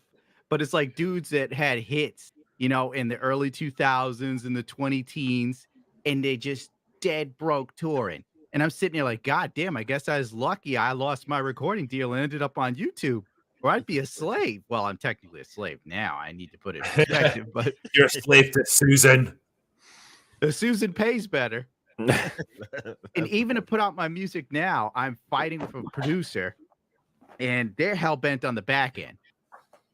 But it's like dudes that had hits, you know, in the early 2000s and the 20 teens, and they just dead broke touring. And I'm sitting there like, God damn, I guess I was lucky. I lost my recording deal and ended up on YouTube, or I'd be a slave. Well, I'm technically a slave now. I need to put it in perspective, but You're a slave to Susan. Susan pays better. And even to put out my music now, I'm fighting with a producer, and they're hell bent on the back end.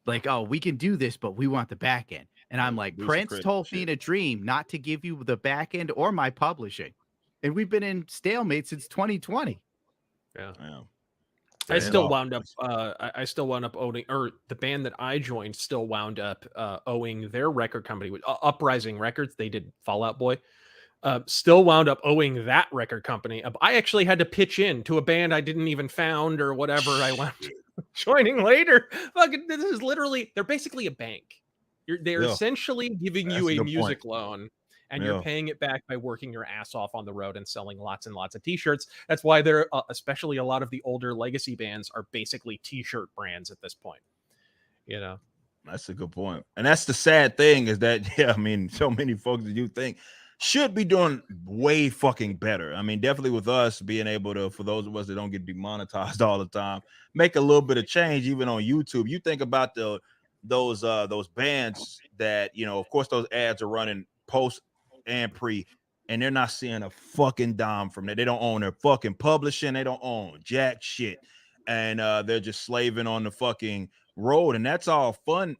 Like, oh, we can do this, but we want the back end. And I'm like, Prince told me in a dream not to give you the back end or my publishing. And we've been in stalemate since 2020. Yeah. Yeah. I still wound up I still wound up owning, or the band that I joined still wound up owing their record company with Uprising Records. They did Fall Out Boy. Still wound up owing that record company. I actually had to pitch in to a band I didn't even found or whatever. I wound up joining later. Fucking, this is literally, they're basically a bank. They're essentially giving you a music loan, and you're paying it back by working your ass off on the road and selling lots and lots of t-shirts. That's why they're especially a lot of the older legacy bands are basically t-shirt brands at this point. You know, that's a good point. And that's the sad thing is that, yeah, I mean, so many folks that you think should be doing way fucking better. I mean, definitely with us being able to, for those of us that don't get demonetized all the time, make a little bit of change even on YouTube. You think about those bands that, you know, of course those ads are running post and pre, and they're not seeing a fucking dime from that. They don't own their fucking publishing. They don't own jack shit. And they're just slaving on the fucking road. And that's all fun,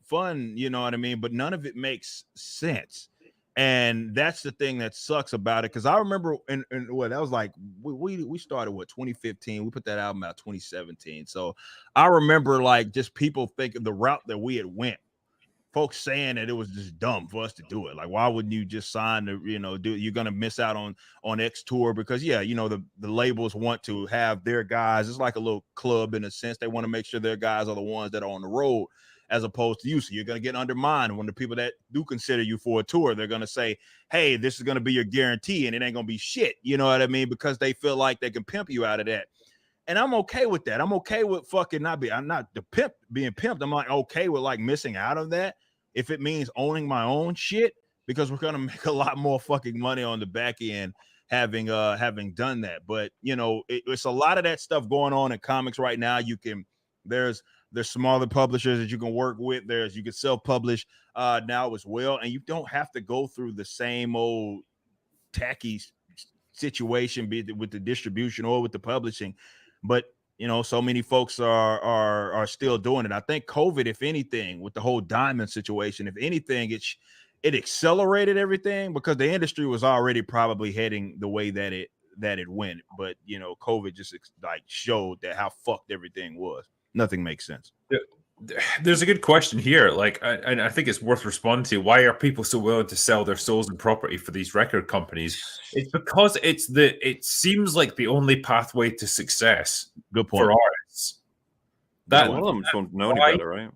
you know what I mean? But none of it makes sense. And that's the thing that sucks about it. Because I remember in what that was like, we started 2015. We put that album out 2017. So I remember like just people thinking the route that we had went, folks saying that it was just dumb for us to do it. Like, why wouldn't you just sign to, you know, you're gonna miss out on X tour because yeah, you know, the labels want to have their guys. It's like a little club in a sense. They want to make sure their guys are the ones that are on the road, as opposed to you. So you're going to get undermined when the people that do consider you for a tour, they're going to say, hey, this is going to be your guarantee and it ain't going to be shit. You know what I mean? Because they feel like they can pimp you out of that. And I'm okay with that. I'm okay with fucking I'm not the pimp being pimped. I'm like okay with like missing out of that if it means owning my own shit, because we're going to make a lot more fucking money on the back end having done that. But you know, it's a lot of that stuff going on in comics right now. There's smaller publishers that you can work with. You can self-publish now as well, and you don't have to go through the same old tacky situation, be it with the distribution or with the publishing. But you know, so many folks are still doing it. I think COVID, if anything, with the whole diamond situation, if anything, it accelerated everything because the industry was already probably heading the way that it went. But you know, COVID just like showed that how fucked everything was. Nothing makes sense. There's a good question here, like, and I think it's worth responding to. Why are people so willing to sell their souls and property for these record companies? It's because it seems like the only pathway to success. Good point. For artists. That one of them don't know any better, right?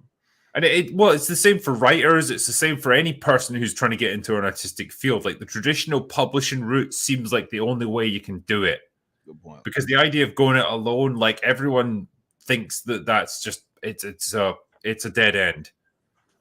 And it's the same for writers. It's the same for any person who's trying to get into an artistic field. Like the traditional publishing route seems like the only way you can do it. Good point. Because the idea of going it alone, like everyone thinks that's just it's a dead end,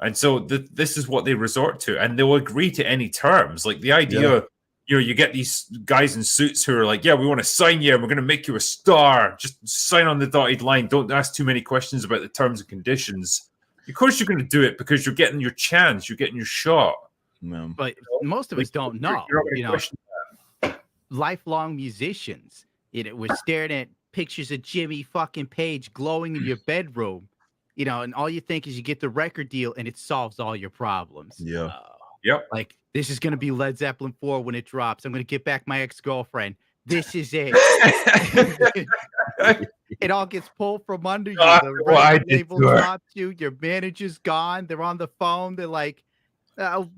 and so this is what they resort to, and they'll agree to any terms. Like the idea, you know, you get these guys in suits who are like, yeah, we want to sign you, and we're going to make you a star. Just sign on the dotted line. Don't ask too many questions about the terms and conditions. Of course, you're going to do it because you're getting your chance, you're getting your shot. But most of us don't know. You know, lifelong musicians, we're staring at pictures of Jimmy fucking Page glowing in your bedroom, you know, and all you think is you get the record deal and it solves all your problems. Yeah. Yep. Like, this is going to be Led Zeppelin 4 when it drops. I'm going to get back my ex-girlfriend. This is it. It all gets pulled from under you. Ah, The well, I record did label to her. drops you. Your manager's gone. They're on the phone. They're like,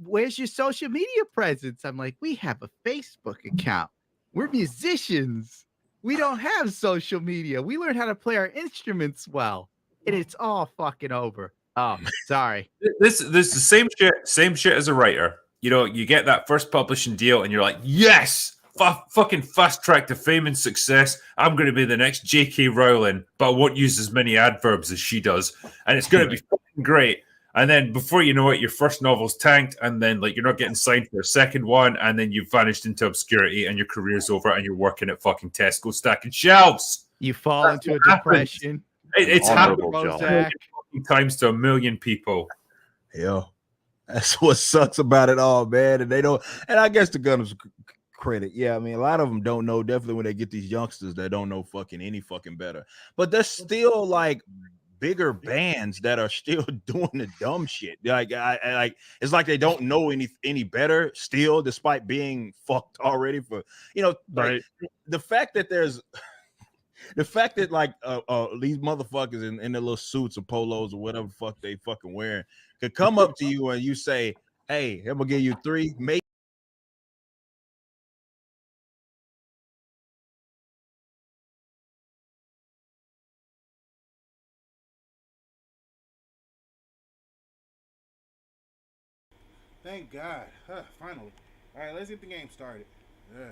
where's your social media presence? I'm like, we have a Facebook account. We're musicians. We don't have social media. We learned how to play our instruments well. And it's all fucking over. Oh, sorry. This is the same shit as a writer. You know, you get that first publishing deal, and you're like, yes, fucking fast track to fame and success. I'm going to be the next J.K. Rowling, but I won't use as many adverbs as she does, and it's going to be fucking great. And then before you know it, your first novel's tanked, and then like you're not getting signed for a second one, and then you've vanished into obscurity, and your career's over, and you're working at fucking Tesco stacking shelves. You fall That's into a what happens. depression. It's happened Honorable Prozac. times to a million people. Yeah, that's what sucks about it all, man. And they don't. And I guess to Gunners credit, yeah, I mean, a lot of them don't know. Definitely when they get these youngsters that don't know fucking any fucking better. But there's still like bigger bands that are still doing the dumb shit. Like I like it's like they don't know any better still, despite being fucked already for Right. the fact that there's. The fact that like these motherfuckers in their little suits or polos or whatever the fuck they fucking wearing could come up to you and you say, "Hey, I'm gonna give you 3, maybe." Thank God. Finally. All right, let's get the game started. Yeah.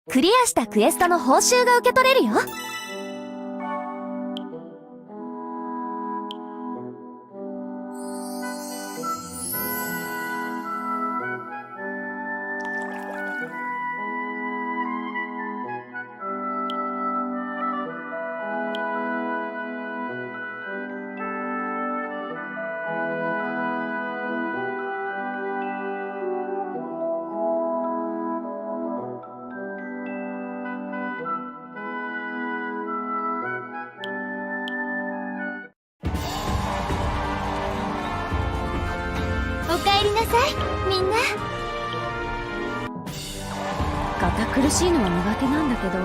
クリアしたクエストの報酬が受け取れるよ。おかえりなさい、みんな。堅苦しいのは苦手なんだけど。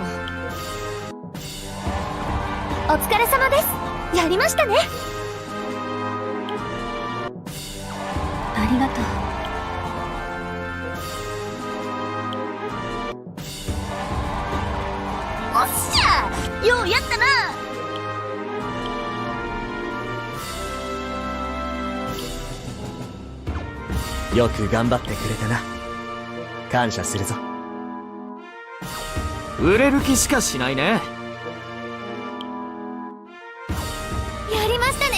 お疲れ様です。やりましたね。ありがとう。おっしゃ、ようやったな。よく頑張ってくれたな。感謝するぞ。売れる気しかしないね。やりましたね。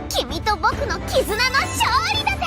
君と僕の絆の勝利だぜ。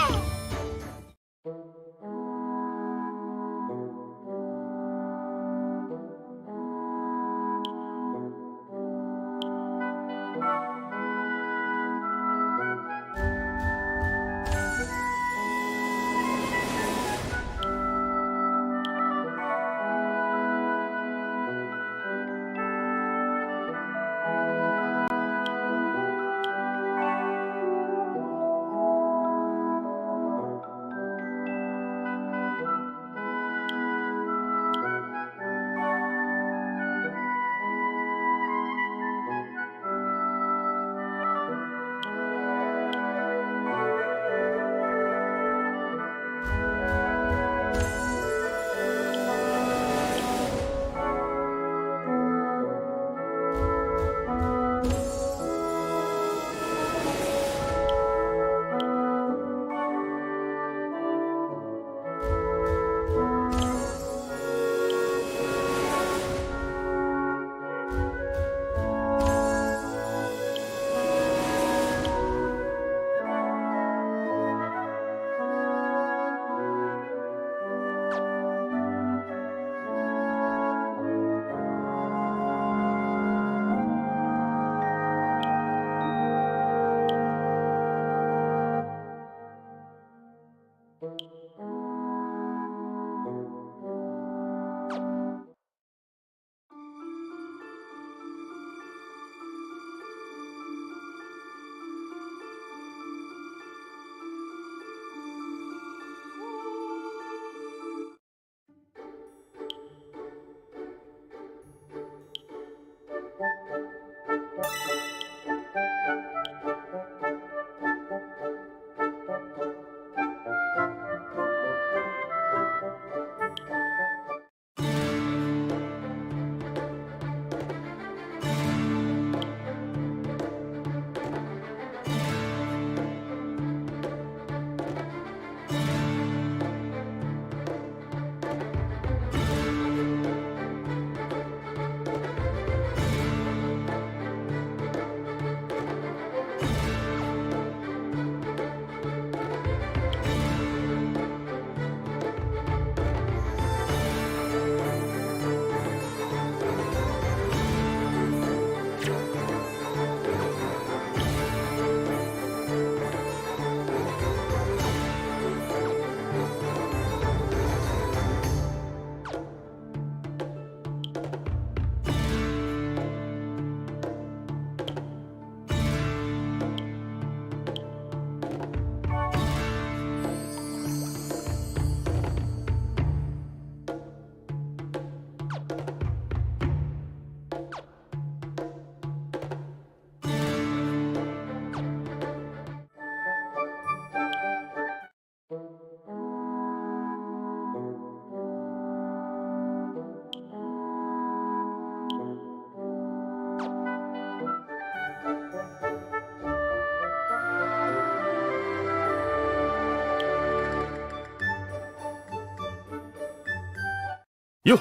よっ。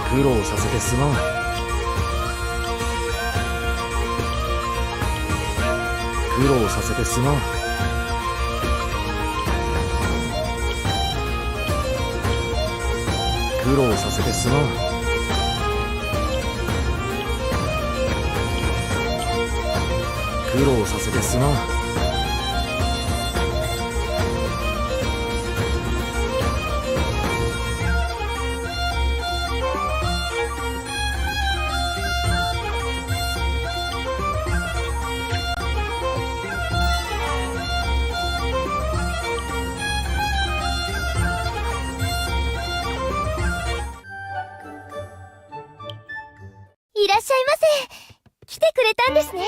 苦労させてすまん。苦労させてすまん。苦労させてすまん。苦労させてすまん。いらっしゃいませ。来てくれたんですね。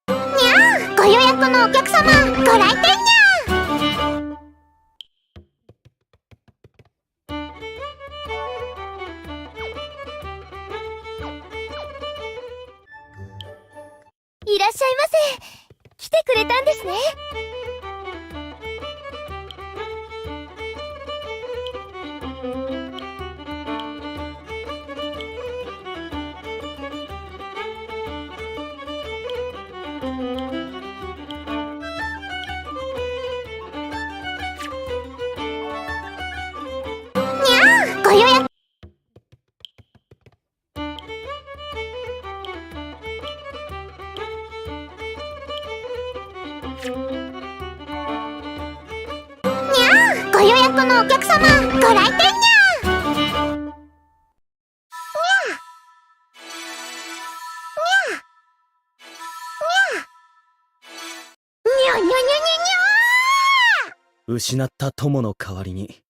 にゃあ、ご予約のお客様、ご来店にゃいらっしゃいませ。来てくれたんですね。ご予約。にゃあ、ご予約のお客様、ご来店にゃ失った友の代わりに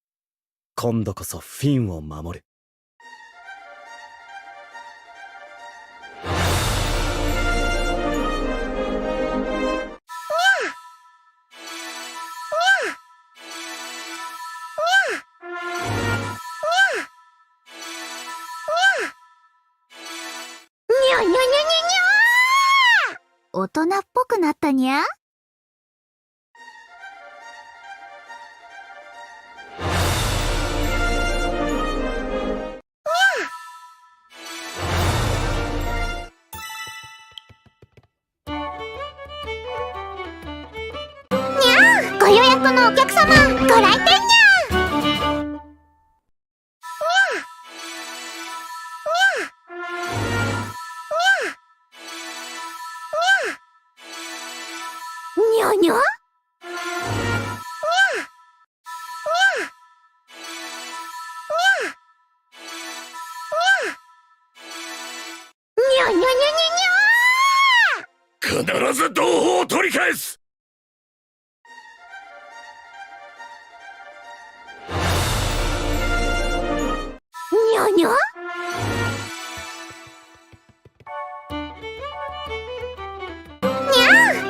今度こそフィンを守る。大人っぽくなったにゃ。ご予約のお客様、ご来店にゃ。にゃにゃ。必ず同胞を取り返す。にゃにゃ。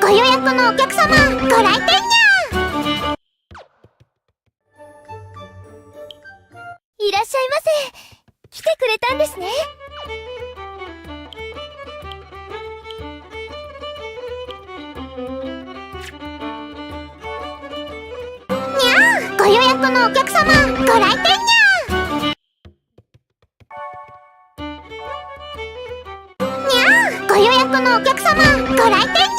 ご予約のお客様、ご来店にゃ。いらっしゃいませ。来てくれたんですね。ご予約のお客様、ご来店にゃ。ご予約のお客様、ご来店にゃ。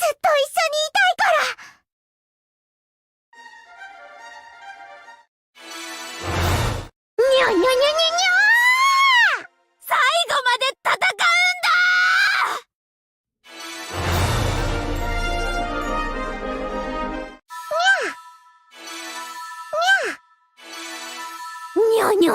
ずっと一緒にいたいから。にゃにゃにゃにゃにゃー、最後まで戦うんだ。にゃにゃ。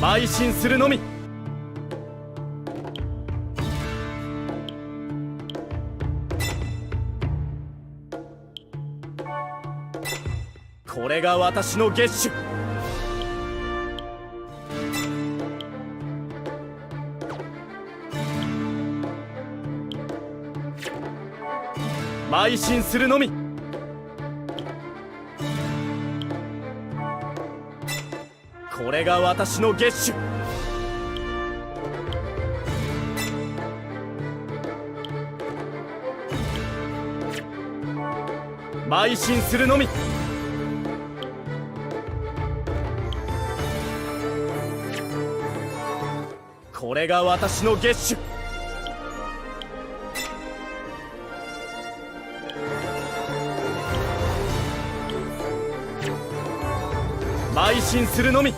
邁進するのみ。これが私の月種。邁進するのみ。これが私の月種。邁進するのみ。これが私の月種。邁進するのみ。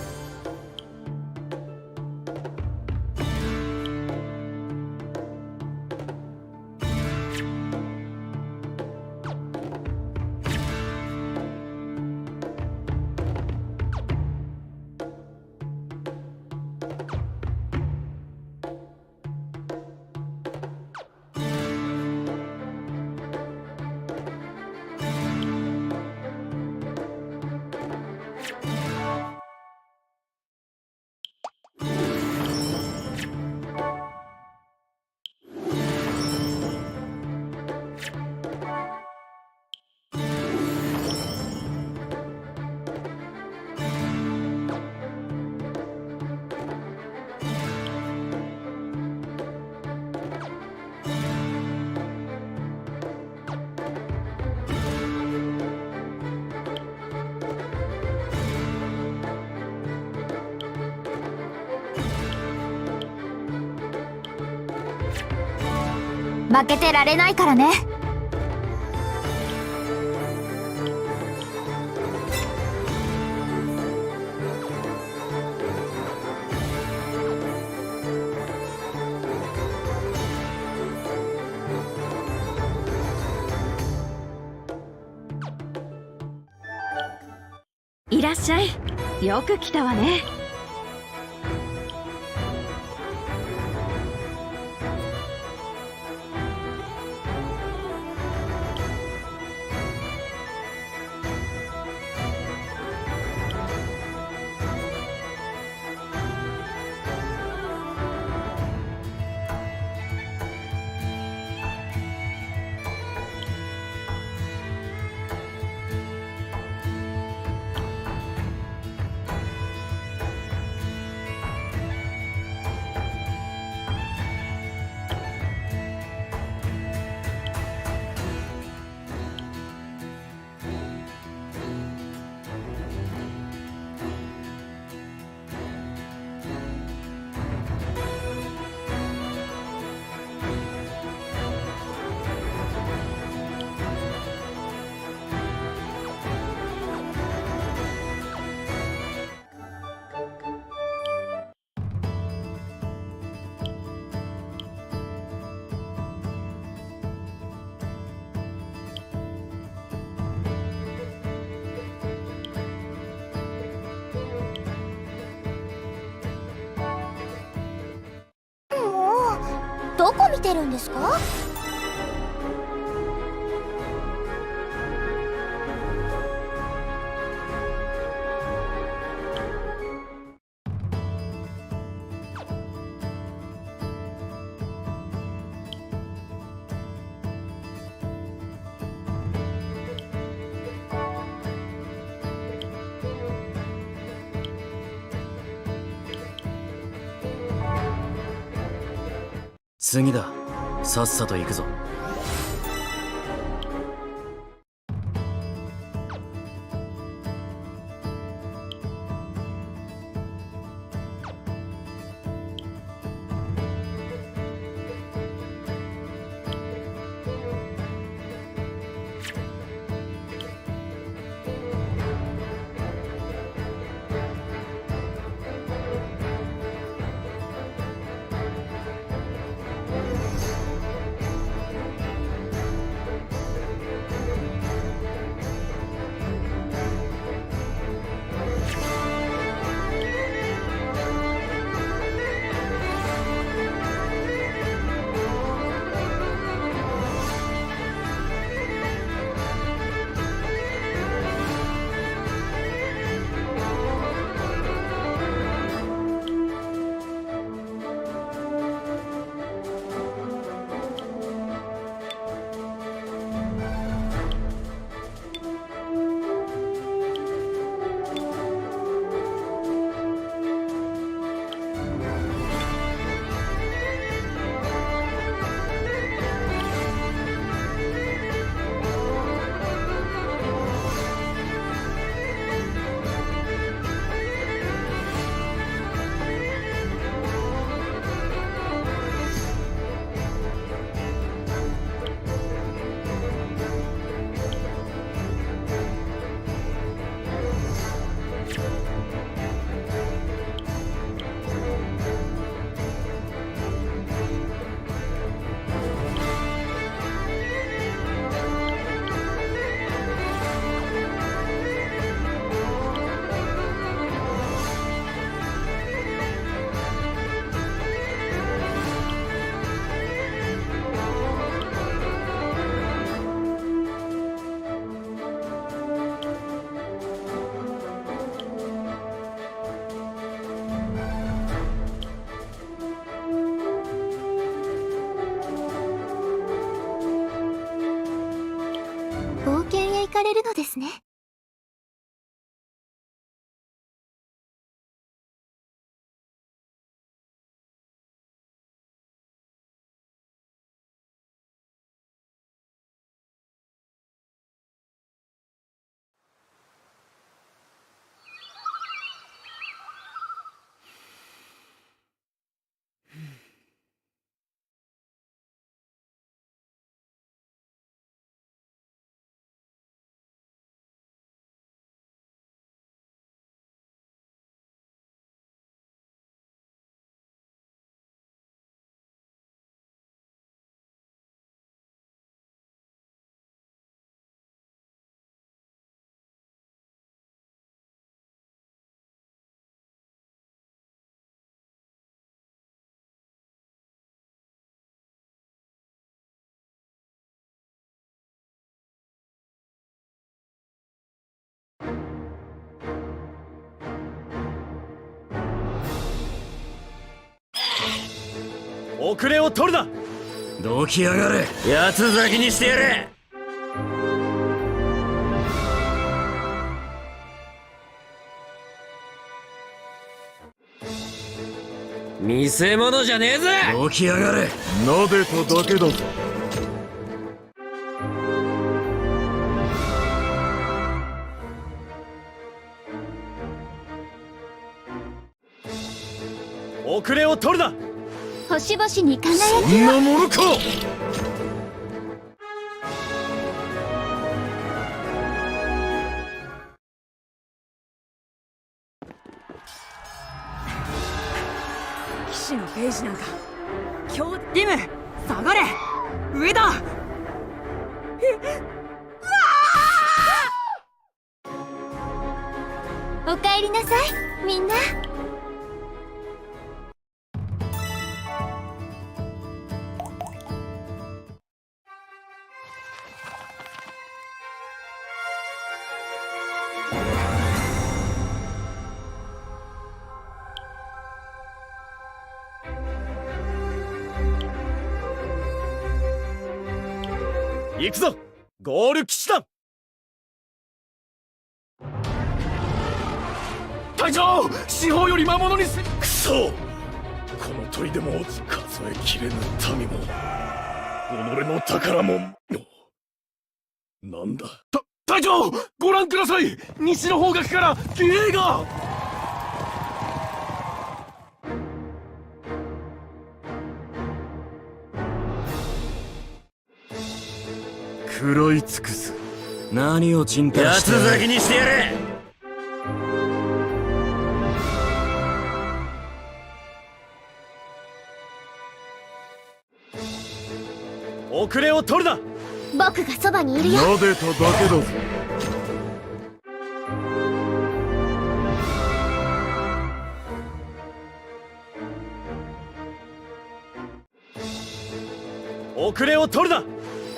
負けてられないからね。いらっしゃい。よく来たわね。どこ見てるんですか？次だ。さっさと行くぞ。冒険へ行かれるのですね。遅れを取るな。どきやがれ。八つ咲きにしてやれ。見せ物じゃねえぜ。どきやがれ。なでただけだぞ。遅れを取るな。星々に輝きそんなものか。騎士のページなんか今日リム下がれ。上だ。おかえりなさいみんな。行くぞゴール騎士団。隊長、四方より魔物にせ。くそ、この砦も数えきれぬ民も己の宝も。なんだ。隊長、ご覧ください。西の方角から騎兵が。食らい尽くす。何をちんたらして。八つ咲きにしてやれ。遅れを取るな。僕がそばにいるよ。撫でただけだぞ。遅れを取るな。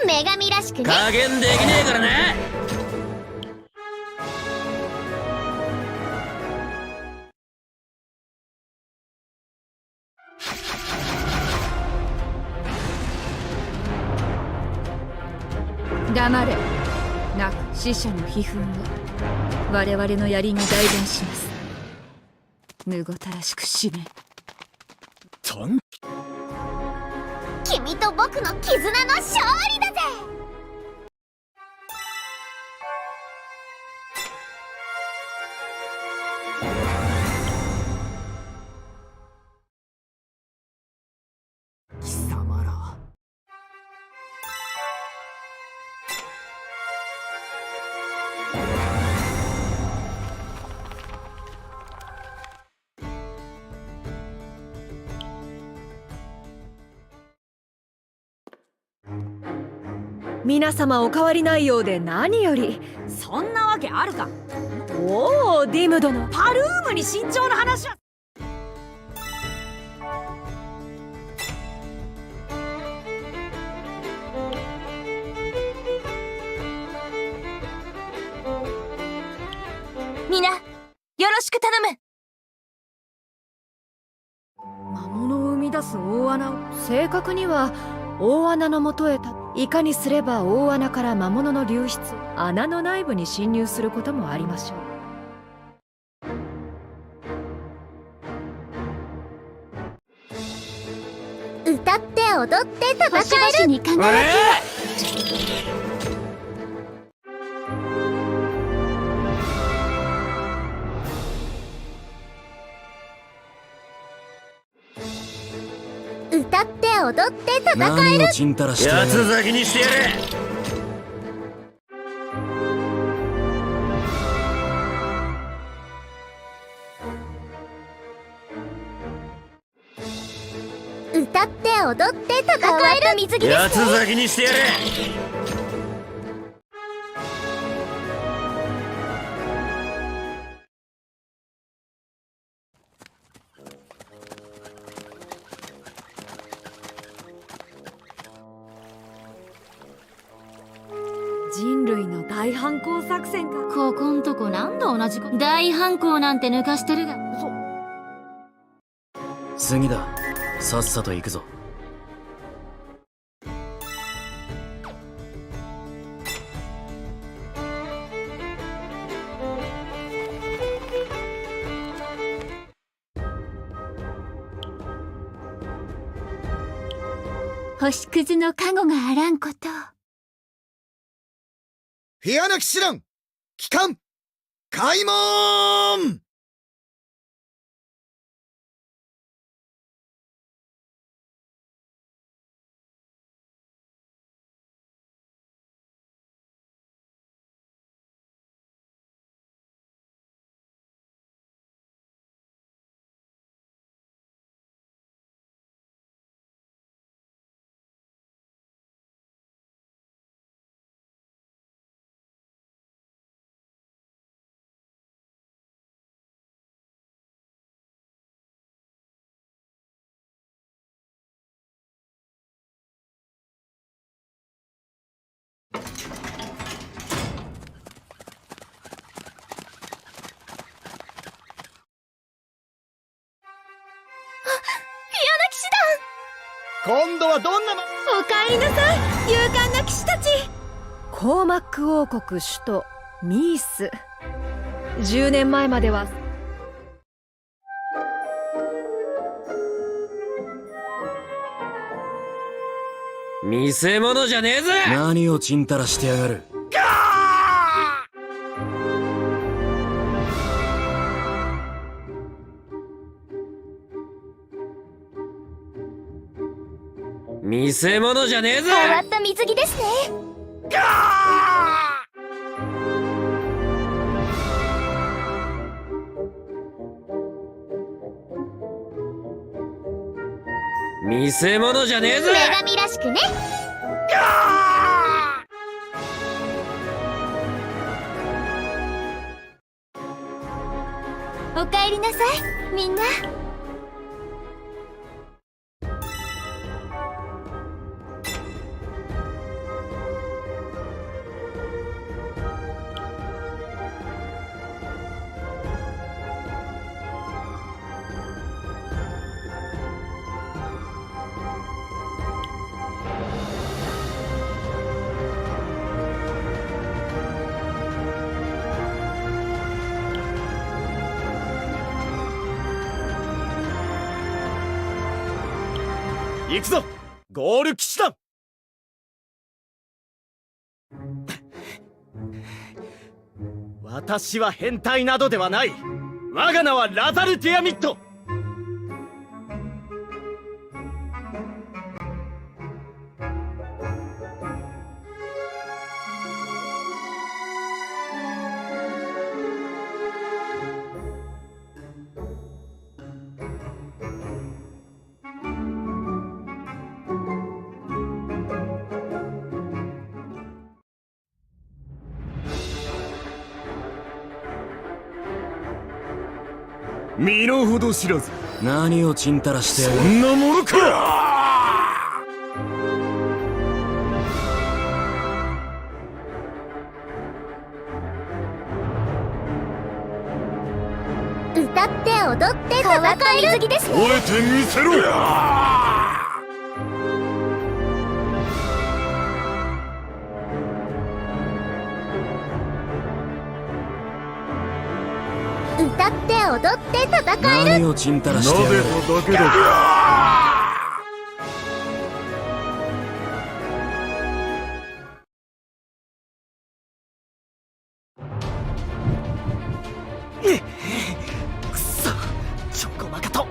女神らしくね。加減できねえからな。黙れ。なく死者の悲憤は我々の槍が代弁します。むごたらしく死ね。君と僕の絆の勝利だぜ。貴様ら。皆様お変わりないようで何より。そんなわけあるか。おお、ディム殿。パルームに慎重な話は。みんなよろしく頼む。魔物を生み出す大穴を。正確には大穴のもとへいかにすれば大穴から魔物の流出、穴の内部に侵入することもありましょう。歌って踊って戦える。に輝き。歌って踊って戦える。何をちんたらして。八つ咲きにしてやれ。歌って踊って戦える。水着ですね。八つ咲きにしてやれ。人類の大反抗作戦か。ここんとこ何度同じこと。大反抗なんて抜かしてるが。次だ。さっさと行くぞ。星屑の加護があらんこと。フェアな騎士団帰還開門。今度はどんなおかえりなさい、勇敢な騎士たち。コーマック王国首都ミース。10年前までは見せ物じゃねえぜ。何をちんたらしてやがる。見せ物じゃねえぜ。変わった水着ですね。見せ物じゃねえぜ。女神らしくね。おかえりなさい、みんな。行くぞゴール騎士団。私は変態などではない。我が名はラザル・ティアミット。身の程知らず。何をちんたらしてやがる。そんなものか。歌って踊って戦える。水着ですね。吠えてみせろ。歌って踊って戦える。何をちんたらしてやがる。なでただけだ。くそ、ちょこまかと。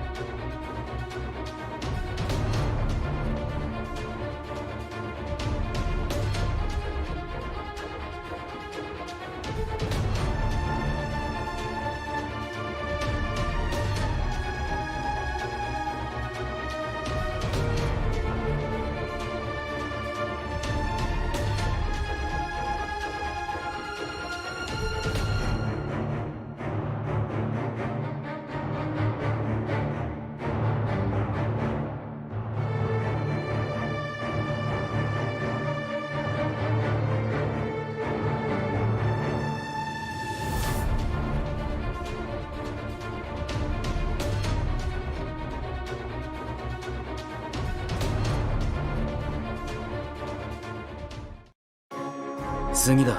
次だ。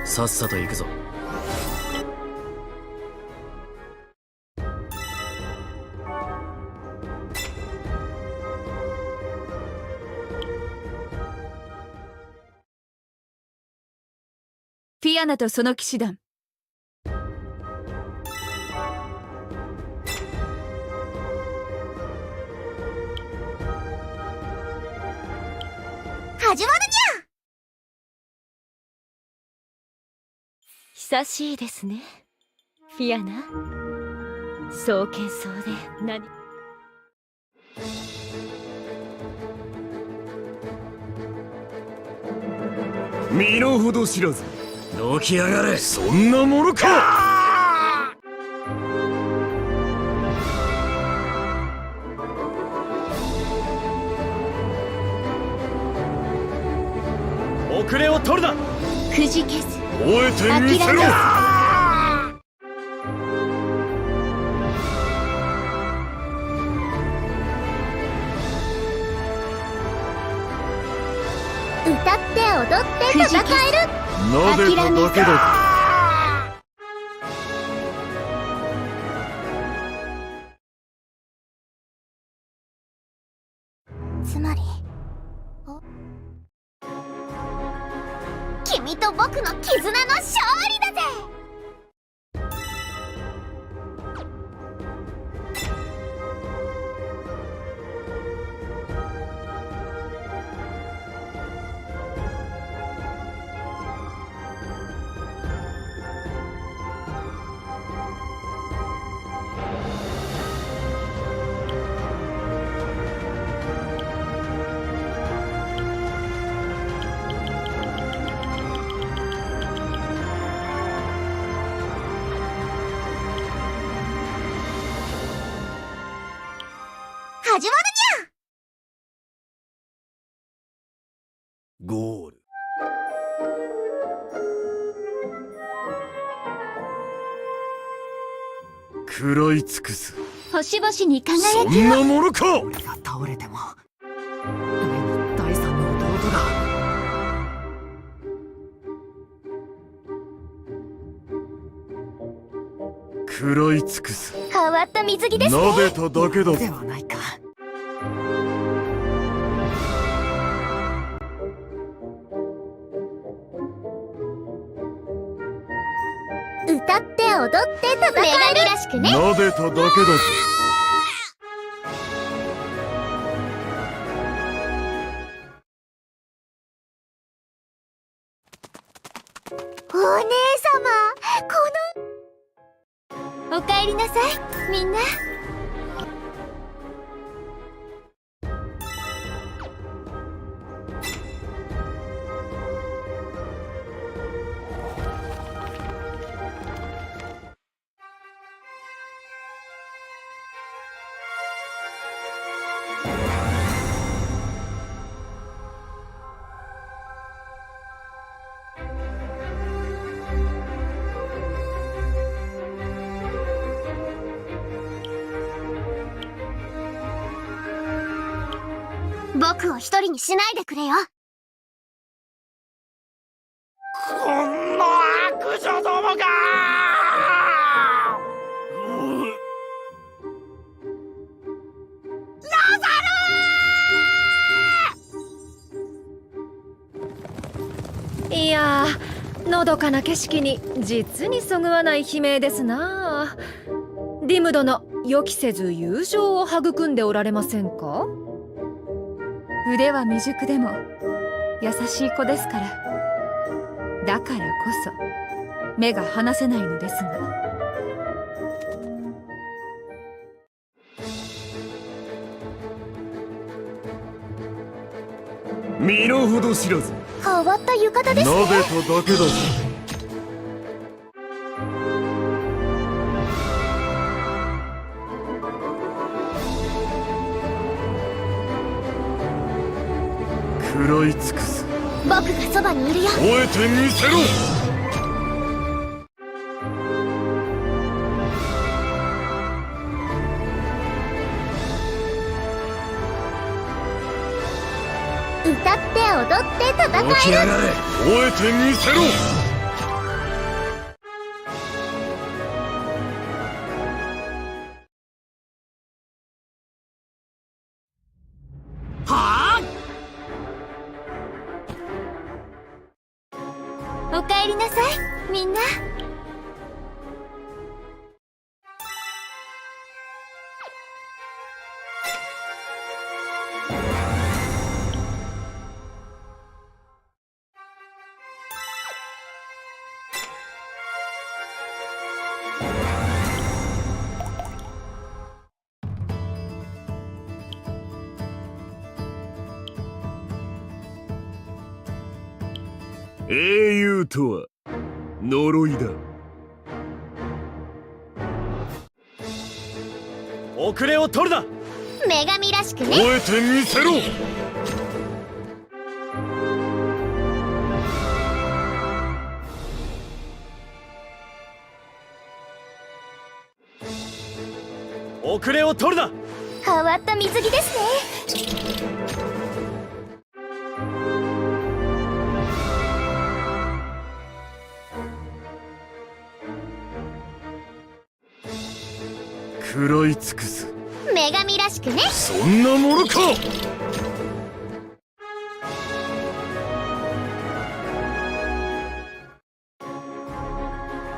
さっさと行くぞ。アナとその騎士団。始まるにゃ。久しいですね、フィアナ。そうけんそうで何。身の程知らずどきやがれ。そんなものか。遅れを取るな。くじけず終えてみせろ。歌って踊って戦える。なでただけだ。つまり君と僕の絆の勝利だぜ。始まるにゃ。ゴール。食らい尽くす。星々に輝そきを。んなものか。俺が倒れても上に第三の弟が。食らい尽くす。変わった水着ですね。なでただけだ。ではないか。歌って踊って戦える。女神らしくね。なでただけだぜ。お姉様、おかえりなさい、みんな。僕を一人にしないでくれよ。こんな悪女どもが。いやー、のどかな景色に実にそぐわない悲鳴ですなあ。リム殿、予期せず友情を育んでおられませんか？腕は未熟でも優しい子ですから。だからこそ目が離せないのですが。身の程知らず。変わった浴衣ですね。なでただけだぜ。食らい尽くす。僕がそばにいるよ。終えてみせろ。歌って踊って戦える。起き上がれ。終えてみせろ。おかかえりなさいみんな。英雄とは呪いだ。遅れを取るな。女神らしくね。覚えてみせろ。遅れを取るな。変わった水着ですね。食らい尽くす。女神らしくね。そんなものか。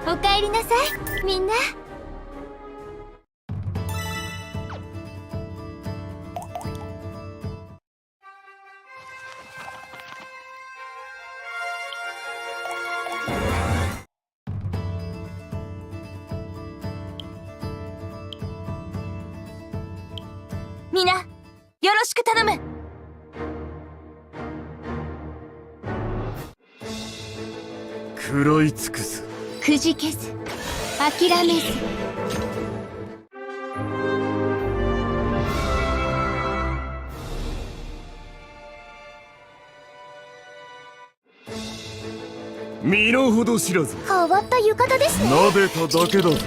おかえりなさいみんな。みんなよろしく頼む。食らい尽くす。くじけず諦めず。身の程知らず。変わった浴衣ですね。撫でただけだぞ。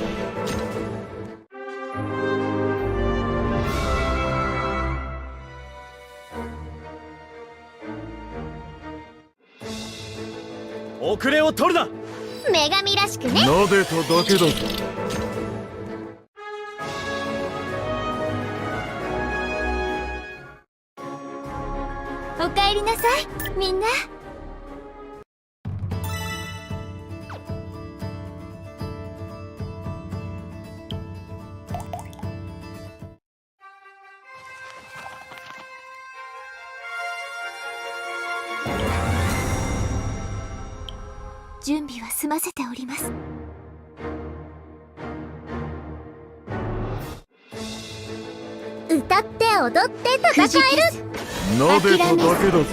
遅れを取るな。女神らしくね。撫でただけだぞ。おかえりなさいみんな。準備は済ませております。歌って踊って戦える。撫でただけだぞ。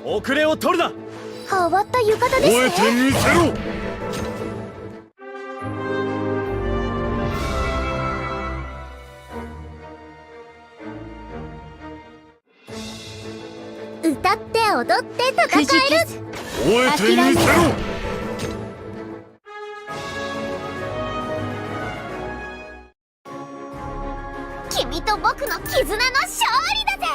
遅れを取るな。変わった浴衣ですね。覚えてみせろ。歌って踊って戦える。覚えてみせろ。君と僕の絆の勝利だぜ。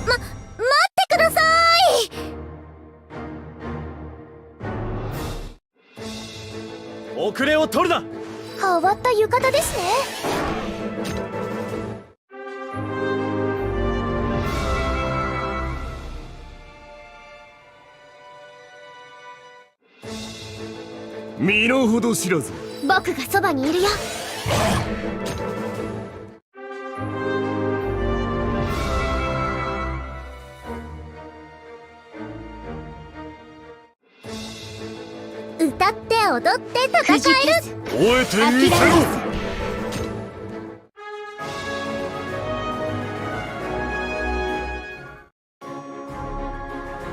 待ってください。遅れを取るな。変わった浴衣ですね。身の程知らず。僕がそばにいるよ。歌って踊って戦える。覚えてみせろ。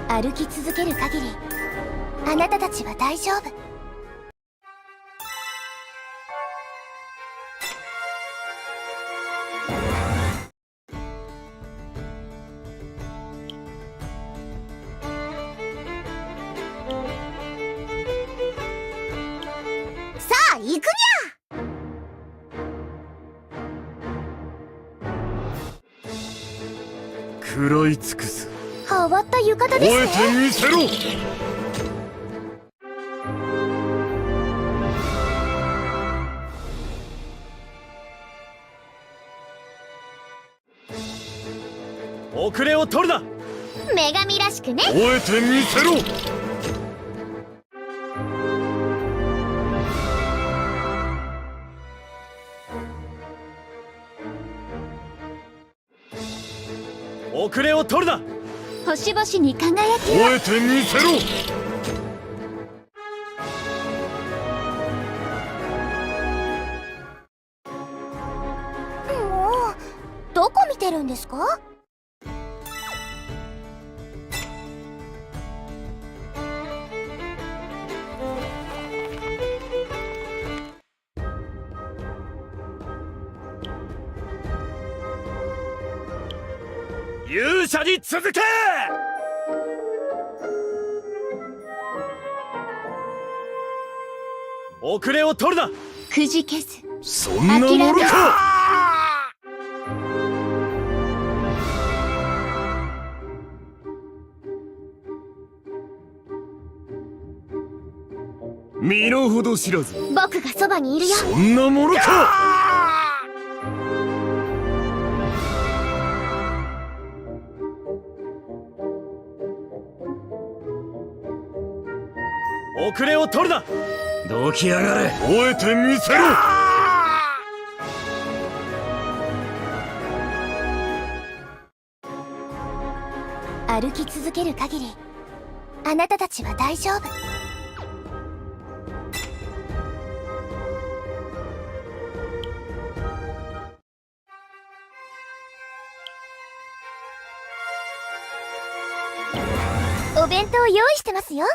歩き続ける限りあなたたちは大丈夫。さあ行くにゃ。食らい尽くす。変わった浴衣ですね。吠えてみせろ。遅れを取るな。女神らしくね。吠えてみせろ。遅れを取るな。星々に輝き吠えてみせろ。もうどこ見てるんですか？勇者に続け。遅れを取るな。くじけずそんなものか。身の程知らず。僕がそばにいるよ。そんなものか。遅れを取るな。どきやがれ。吠えてみせろ。歩き続ける限りあなたたちは大丈夫。お弁当用意してますよ。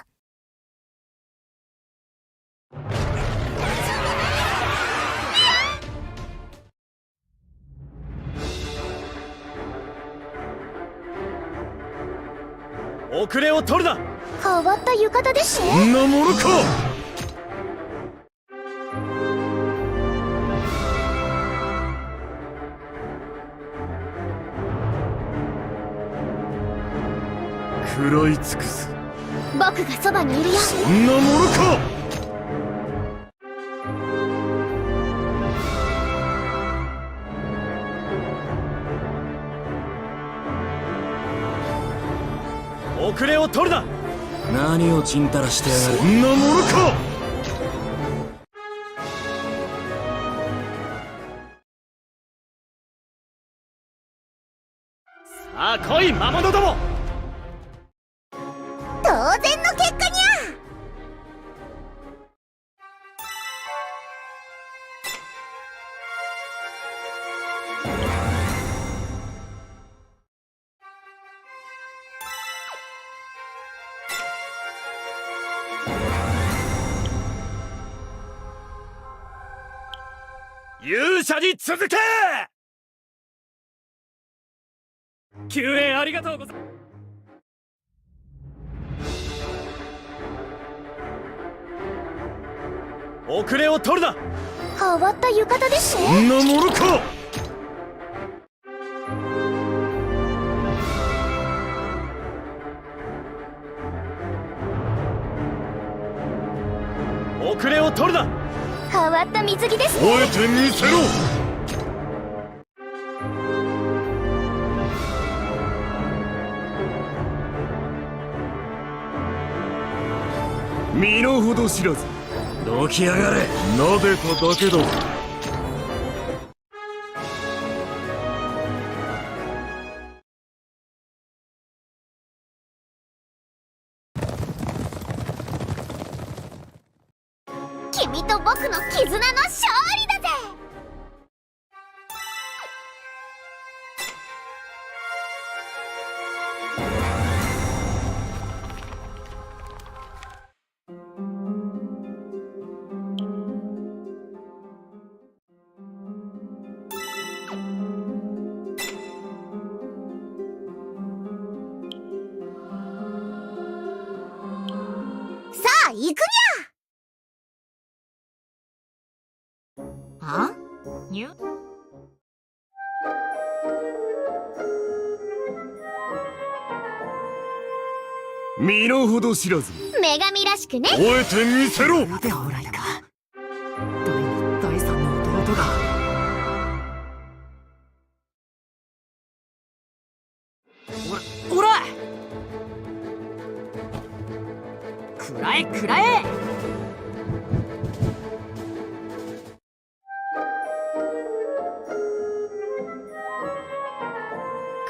遅れを取るな。変わった浴衣ですね。そんなものか。食らい尽くす。僕がそばにいるよ。そんなものか。遅れを取るな。何をちんたらしてやがる。そんなものか。さあ来い魔物ども。当然の結果にゃ。勇者に続け。救援ありがとうございます。遅れを取るな。変わった浴衣ですね。そんなものか。遅れを取るな。変わった水着ですね。吠えてみせろ。身の程知らず。どきやがれ。なでただけだ。君と僕の絆の勝利だぜ。さあ行くにゃ。あ？にゅ？身の程知らず女神らしくね。覚えてみせろ。ではおらいか。第三の弟が。おら食らえ食らえ。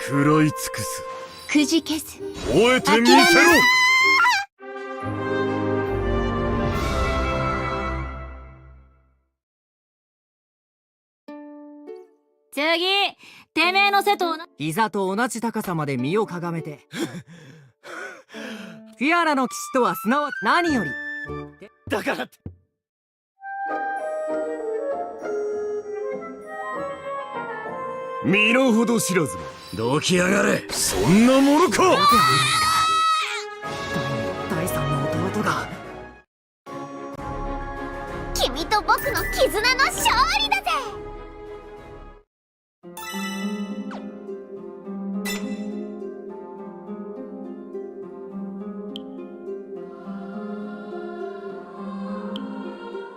食らい尽くす。くじけず。覚えてみせろ。次、てめえの背と膝と同じ高さまで身をかがめてフィアラの騎士とはすなわち何よりだからって身の程知らずどきやがれ。そんなものか。第三の弟が。君と僕の絆の勝利だぜ。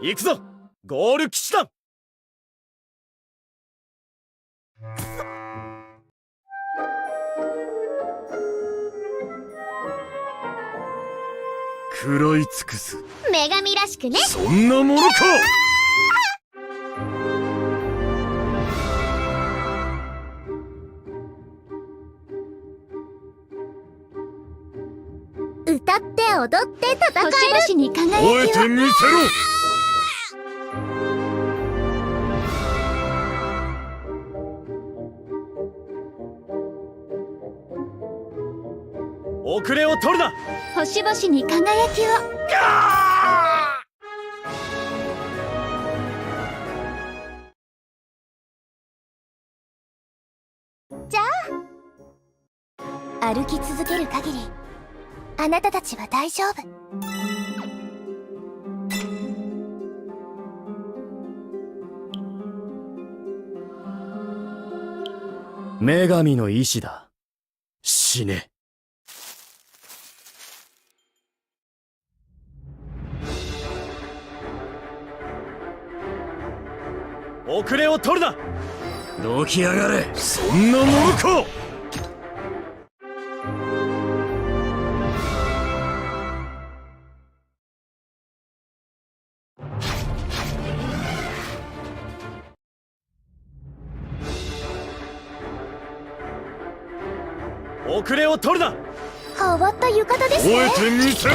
行くぞゴール騎士団。食らい尽くす。女神らしくね。そんなものか。歌って踊って戦える。星々に輝覚えきを。てみせろ。遅れを取るな。星々に輝きを。じゃあ歩き続ける限りあなたたちは大丈夫。女神の意志だ。死ね。遅れを取るな。どきやがれ。そんなものか。遅れを取るな。変わった浴衣ですね。覚えてみせろ。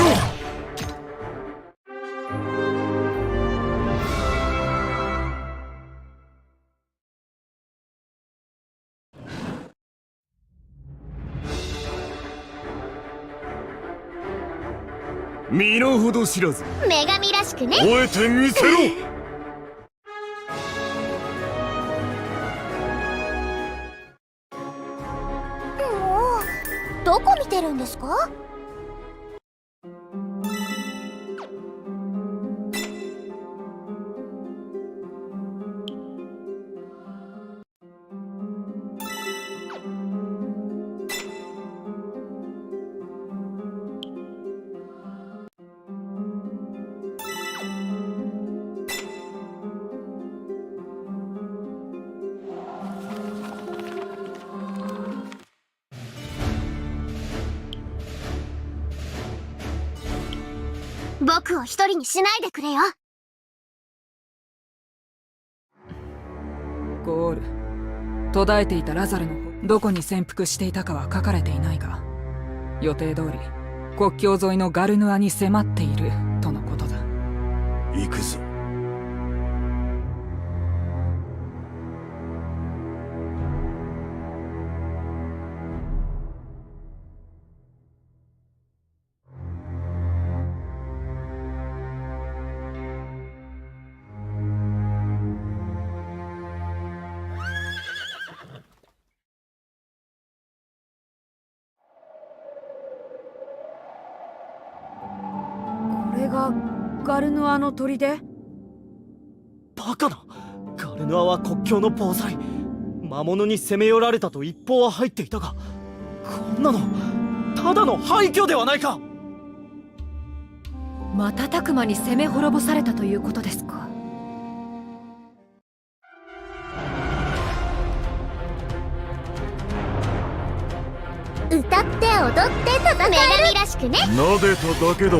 身の程知らず女神らしくね。覚えてみせろ。もうどこ見てるんですか。僕を一人にしないでくれよ。ゴール。途絶えていたラザルの方、どこに潜伏していたかは書かれていないが、予定通り国境沿いのガルヌアに迫っているとのことだ。行くぞ。これがガルヌアの砦？バカな。ガルヌアは国境の防災。魔物に攻め寄られたと一報は入っていたが、こんなのただの廃墟ではないか。瞬く間に攻め滅ぼされたということですか。歌って踊って戦える。女神らしくね。撫でただけだぞ。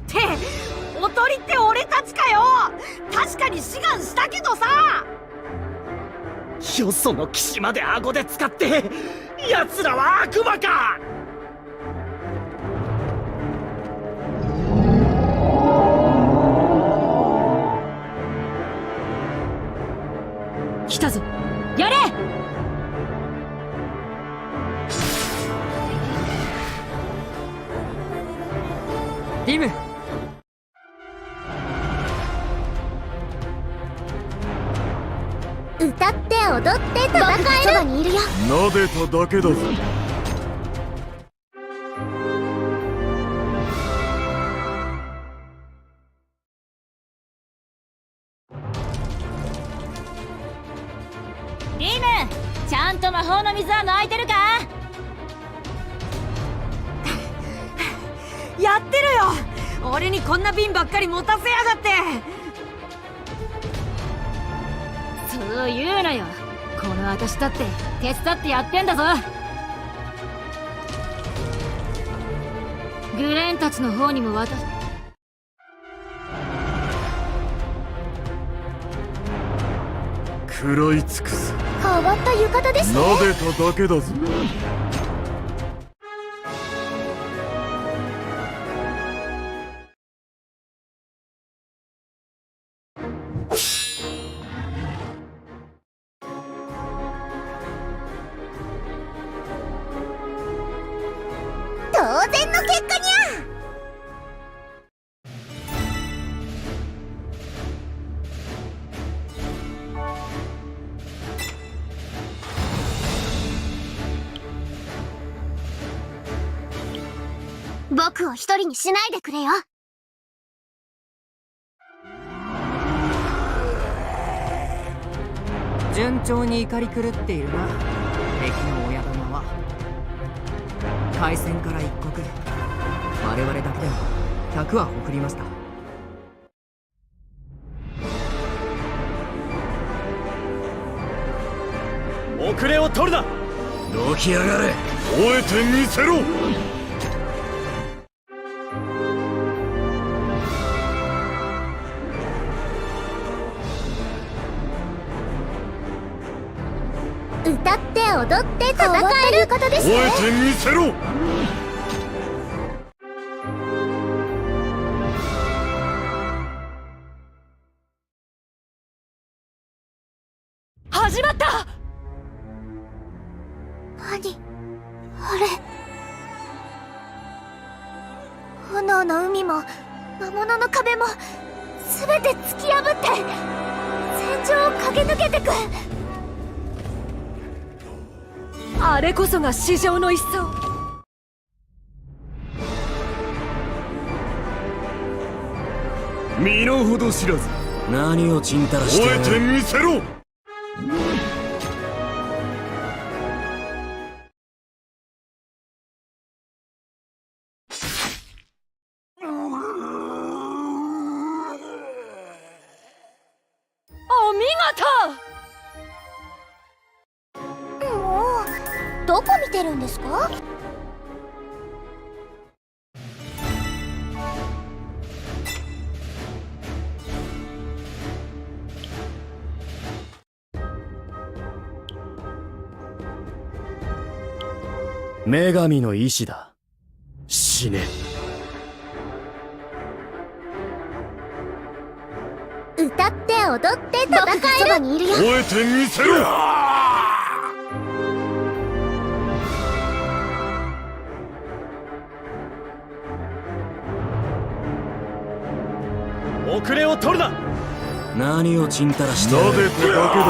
っておとりって俺たちかよ。確かに志願したけどさ。よその騎士まで顎で使って奴らは悪魔か。来たぞ、やれ。リム、歌って踊って戦える。僕そばにいるよ。撫でただけだぞ。リム、ちゃんと魔法の水は巻いてるか。やってるよ。俺にこんな瓶ばっかり持たせやがって。そう言うなよ。この私だって手伝ってやってんだぞ。グレンたちの方にも渡し。食らい尽くす。変わった浴衣ですね。撫でただけだぞ。当然の結果にゃ。僕を一人にしないでくれよ。順調に怒り狂っているな、敵の親玉は。開戦から一刻、我々だけでも100は送りました。遅れを取るな。どきやがれ。吠えてみせろ。歌って踊って戦えることですね。吠えてみせろ。始まった。何あれ。炎の海も魔物の壁も全て突き破って戦場を駆け抜けてく。あれこそが史上の一層。身の程知らず。何をちんたらして。吠えてみせろ。お見事。もうどこ見てるんですか。女神の意志だ。死ね。歌って踊って戦える。僕そばにいるよ。吠えてみせろ。遅れを取るな。何をちんたらして。撫でただけだぞ。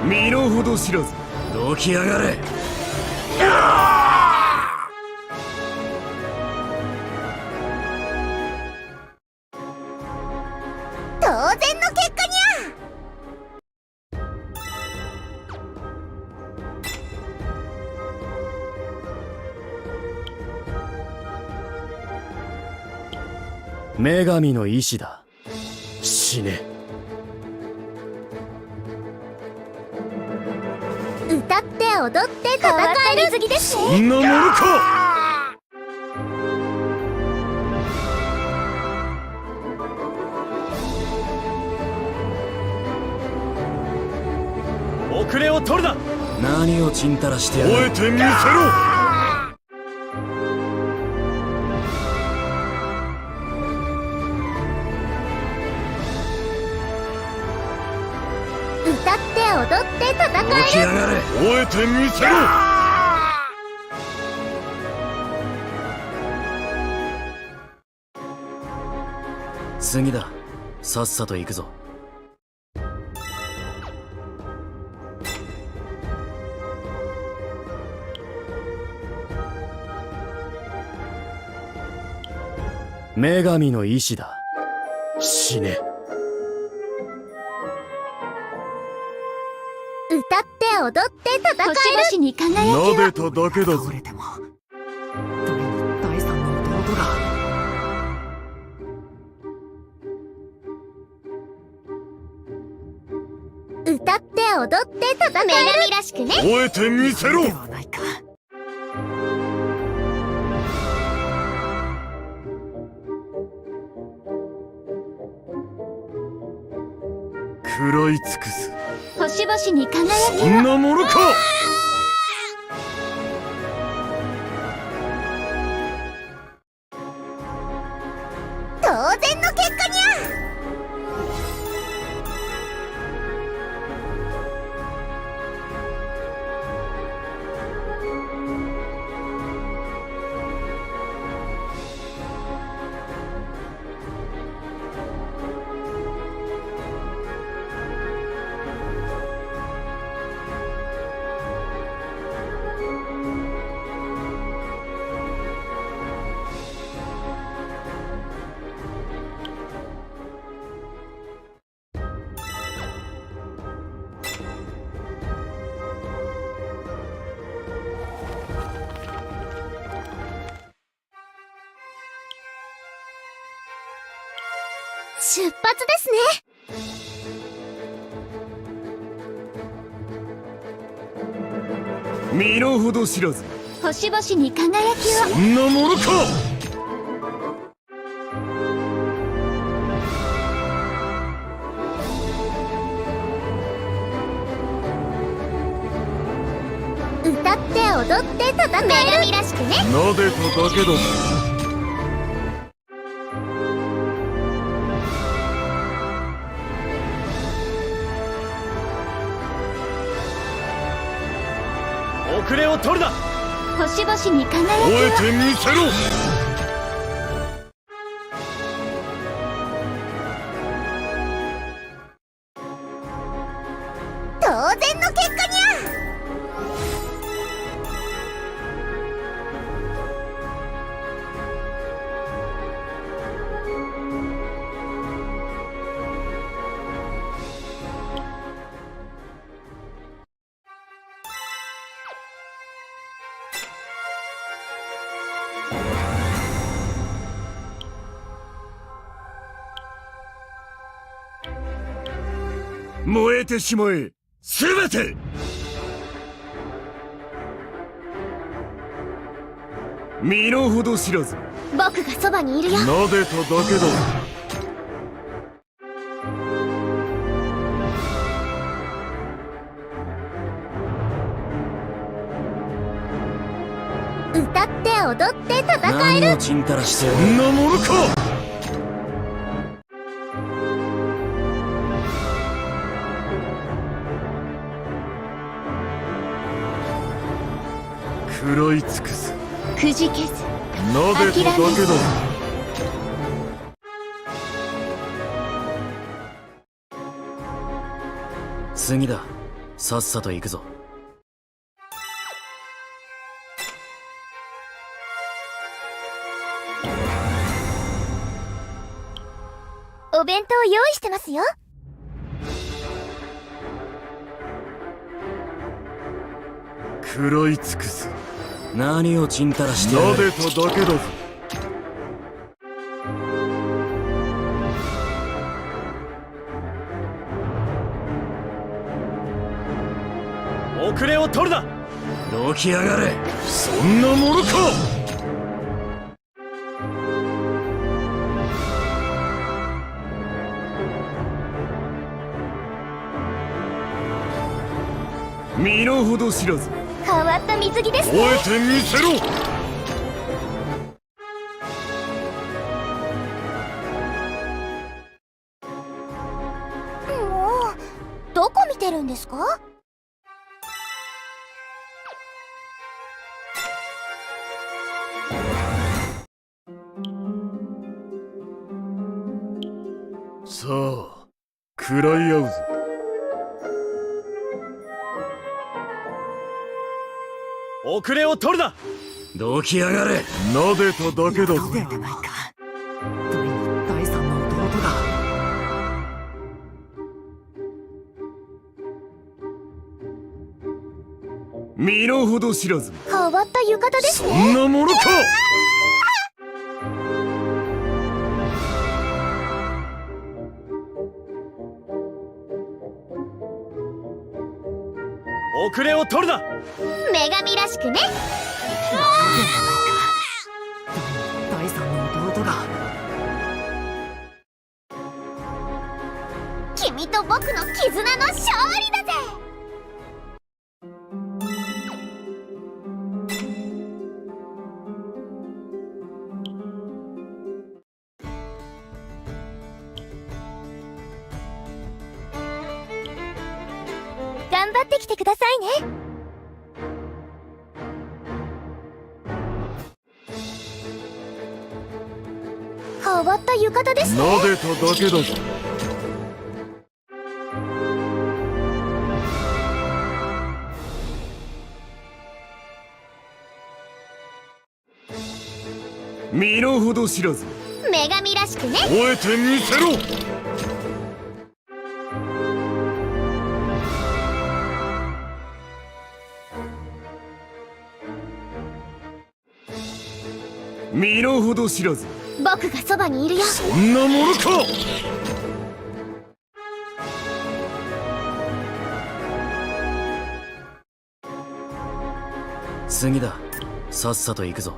身の程知らず。どきやがれ。女神の意志だ。死ね。歌って踊って戦える水着ですね。そんなものか。遅れを取るな。何をちんたらしてやる。吠えてみせろ。歌って踊って戦起き上がれ。吠えてみせろ。次だ。さっさと行くぞ。女神の意志だ。死ね。歌って踊って戦える。星々に輝きを。撫でただけだぞ。倒れても誰に第三の弟が。歌って踊って戦える。女神らしくね。吠えてみせろ。ではないか。食らい尽くす。星々に輝きを。そんなものか。当然の結果にゃ。出発ですね。身の程知らず。星々に輝きを。そんなものか。歌って踊って戦える。女神らしくね。撫でただけだぞ。遅れを取るな。星々に輝きを。吠えてみせろ。当然の結果にゃ。燃えてしまえ。すべて。身の程知らず。僕がそばにいるよ。撫でただけだ。歌って踊って戦える。何をちんたらして。そんなものか。食らい尽くす。くじけず。撫でただけだ。次だ。さっさと行くぞ。お弁当用意してますよ。食らい尽くす。何をちんたらして。撫でただけだぞ。遅れを取るな。どきやがれ。そんなものか。身の程知らず。変わった水着ですね。吠えてみせろ。もうどこ見てるんですか？さあ食らい合うぞ。遅れを取るな。どきやがれ。撫でただけだぞ。出てないか。第三の弟が。身の程知らず。変わった浴衣ですね。そんなものか。遅れを取るな。女神らしくね。第三の弟が。君と僕の絆の勝利だぜ。頑張ってきてくださいね。変わった浴衣ですね。撫でただけだぞ。身の程知らず。女神らしくね。吠えてみせろ。身の程知らず。僕がそばにいるよ。そんなものか。次だ。さっさと行くぞ。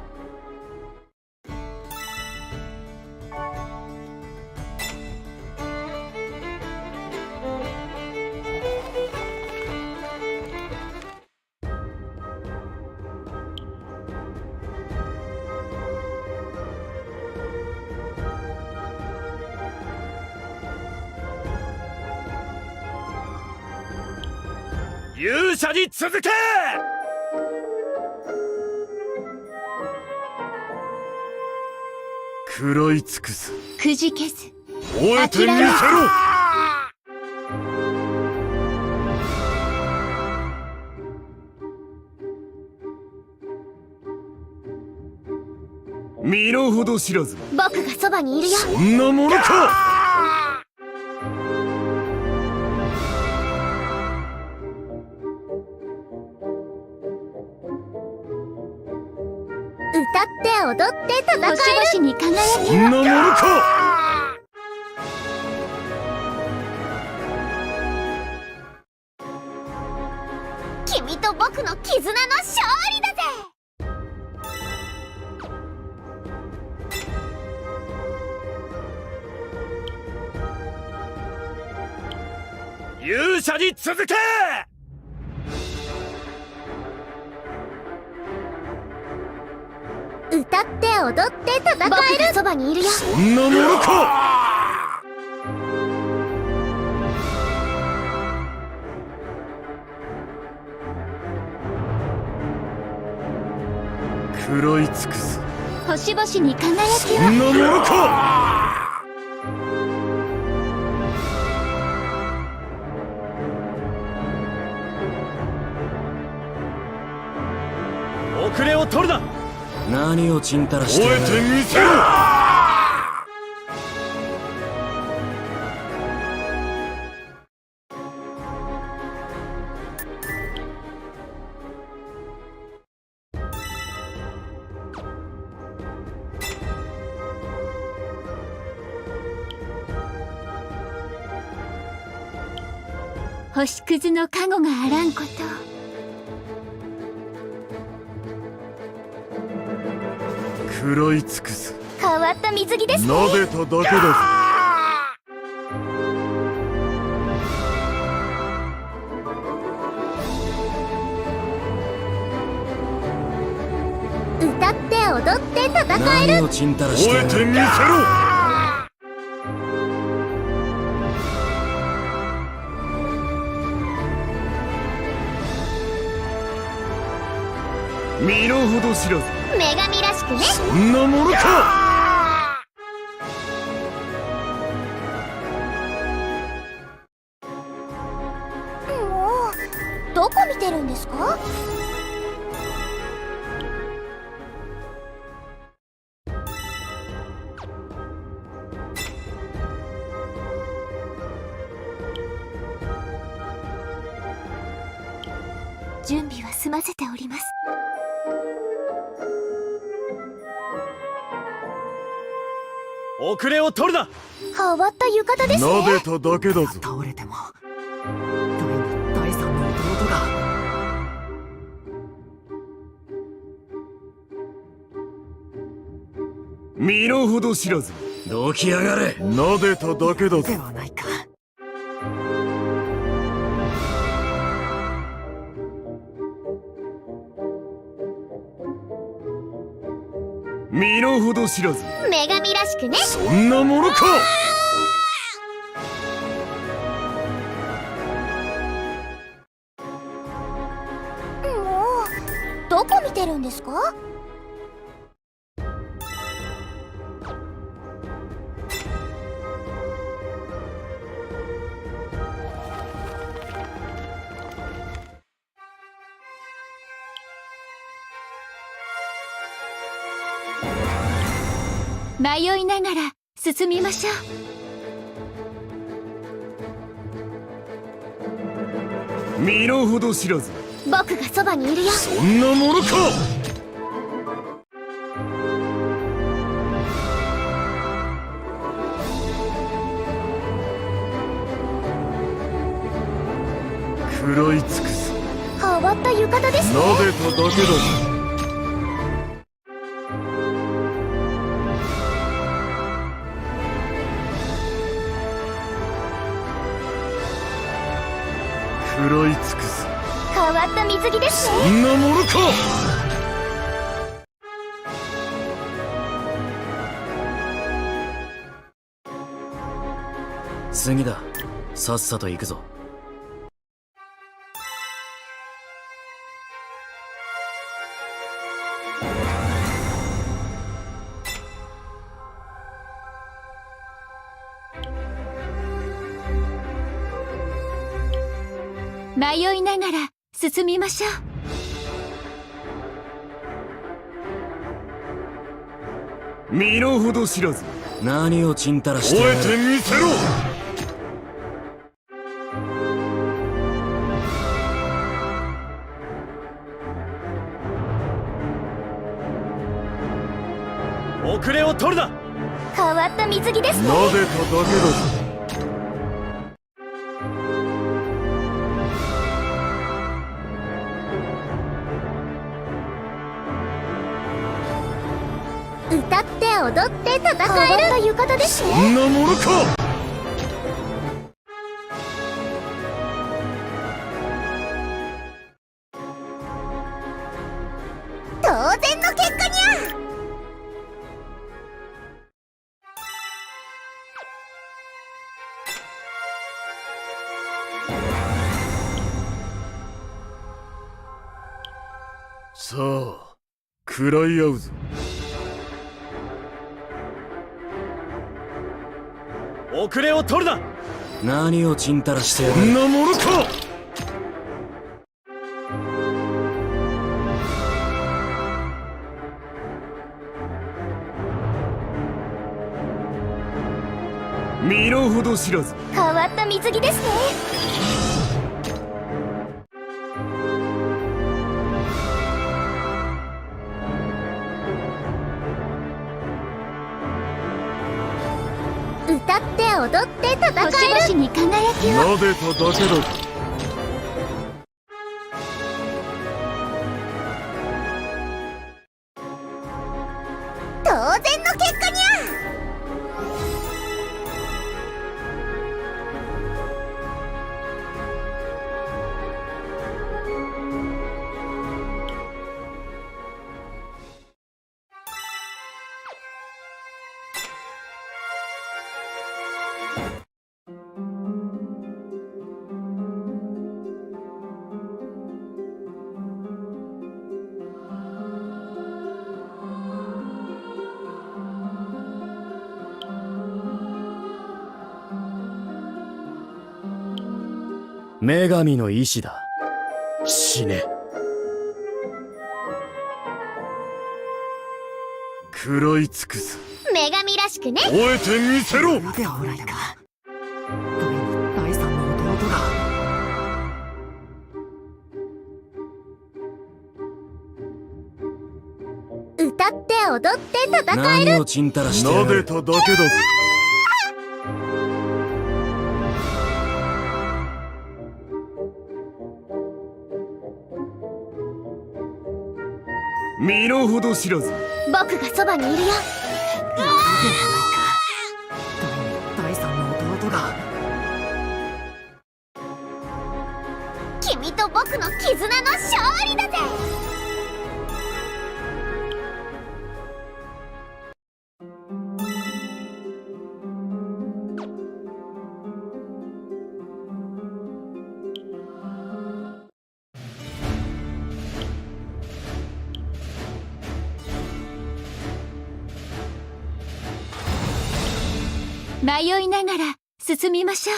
勇者に続け。食らい尽くす。くじけず吠えてみせろ。身の程知らず。僕がそばにいるよ。そんなものか。歌って踊って戦える。星々に輝きを。そんなものか。君と僕の絆の勝利だぜ。勇者に続け。歌って踊って戦える。僕がそばにいるよ。そんなものか。食らい尽くす。星々に輝きを。そんなものか。遅れを取るな。何をちんたらして。吠えてみせろ。星屑の加護があらんこと。食らい尽くす。変わった水着ですね。撫でただけだぞ。歌って踊って戦える。何をちんたらしてんだ。吠えてみせろ。身の程知らず。女神らしくね。そんなものか。もうどこ見てるんですか？準備は済ませております。遅れを取るな。変わった浴衣ですね。撫でただけだぞ。倒れても第三の弟が。身の程知らず。どきやがれ。撫でただけだぞ。ではないか。身の程知らず。女神らしくね。そんなものか。もうどこ見てるんですか？迷いながら進みましょう。身の程知らず。僕がそばにいるよ。そんなものか。食らい尽くす。変わった浴衣ですね。撫でただけだぞ。食らい尽くす。変わった水着ですね。そんなものか。次だ。さっさと行くぞ。迷いながら進みましょう。身の程知らず。何をちんたらして吠えてみせろ。遅れを取るな。変わった水着ですね。撫でただけだぞ。歌って踊って戦える。変わった浴衣ですね。そんなものか。当然の結果にゃ。さあ食らい合うぞ。遅れを取るな。何をちんたらしてやる。そんなものか。身の程知らず。変わった水着ですね。歌って踊って戦える。星々に輝きを。撫でただけだぞ。然の結果にゃ。女神の意志だ。死ね。食らい尽くす。女神らしくね。終えてみせろ。見ておらいか。第三の弟が。歌って踊って戦える。何をちんたらして撫でただけだ。身の程知らず。僕がそばにいるよ。第三の弟が。君と僕の絆の勝利だぜ。迷いながら進みましょう。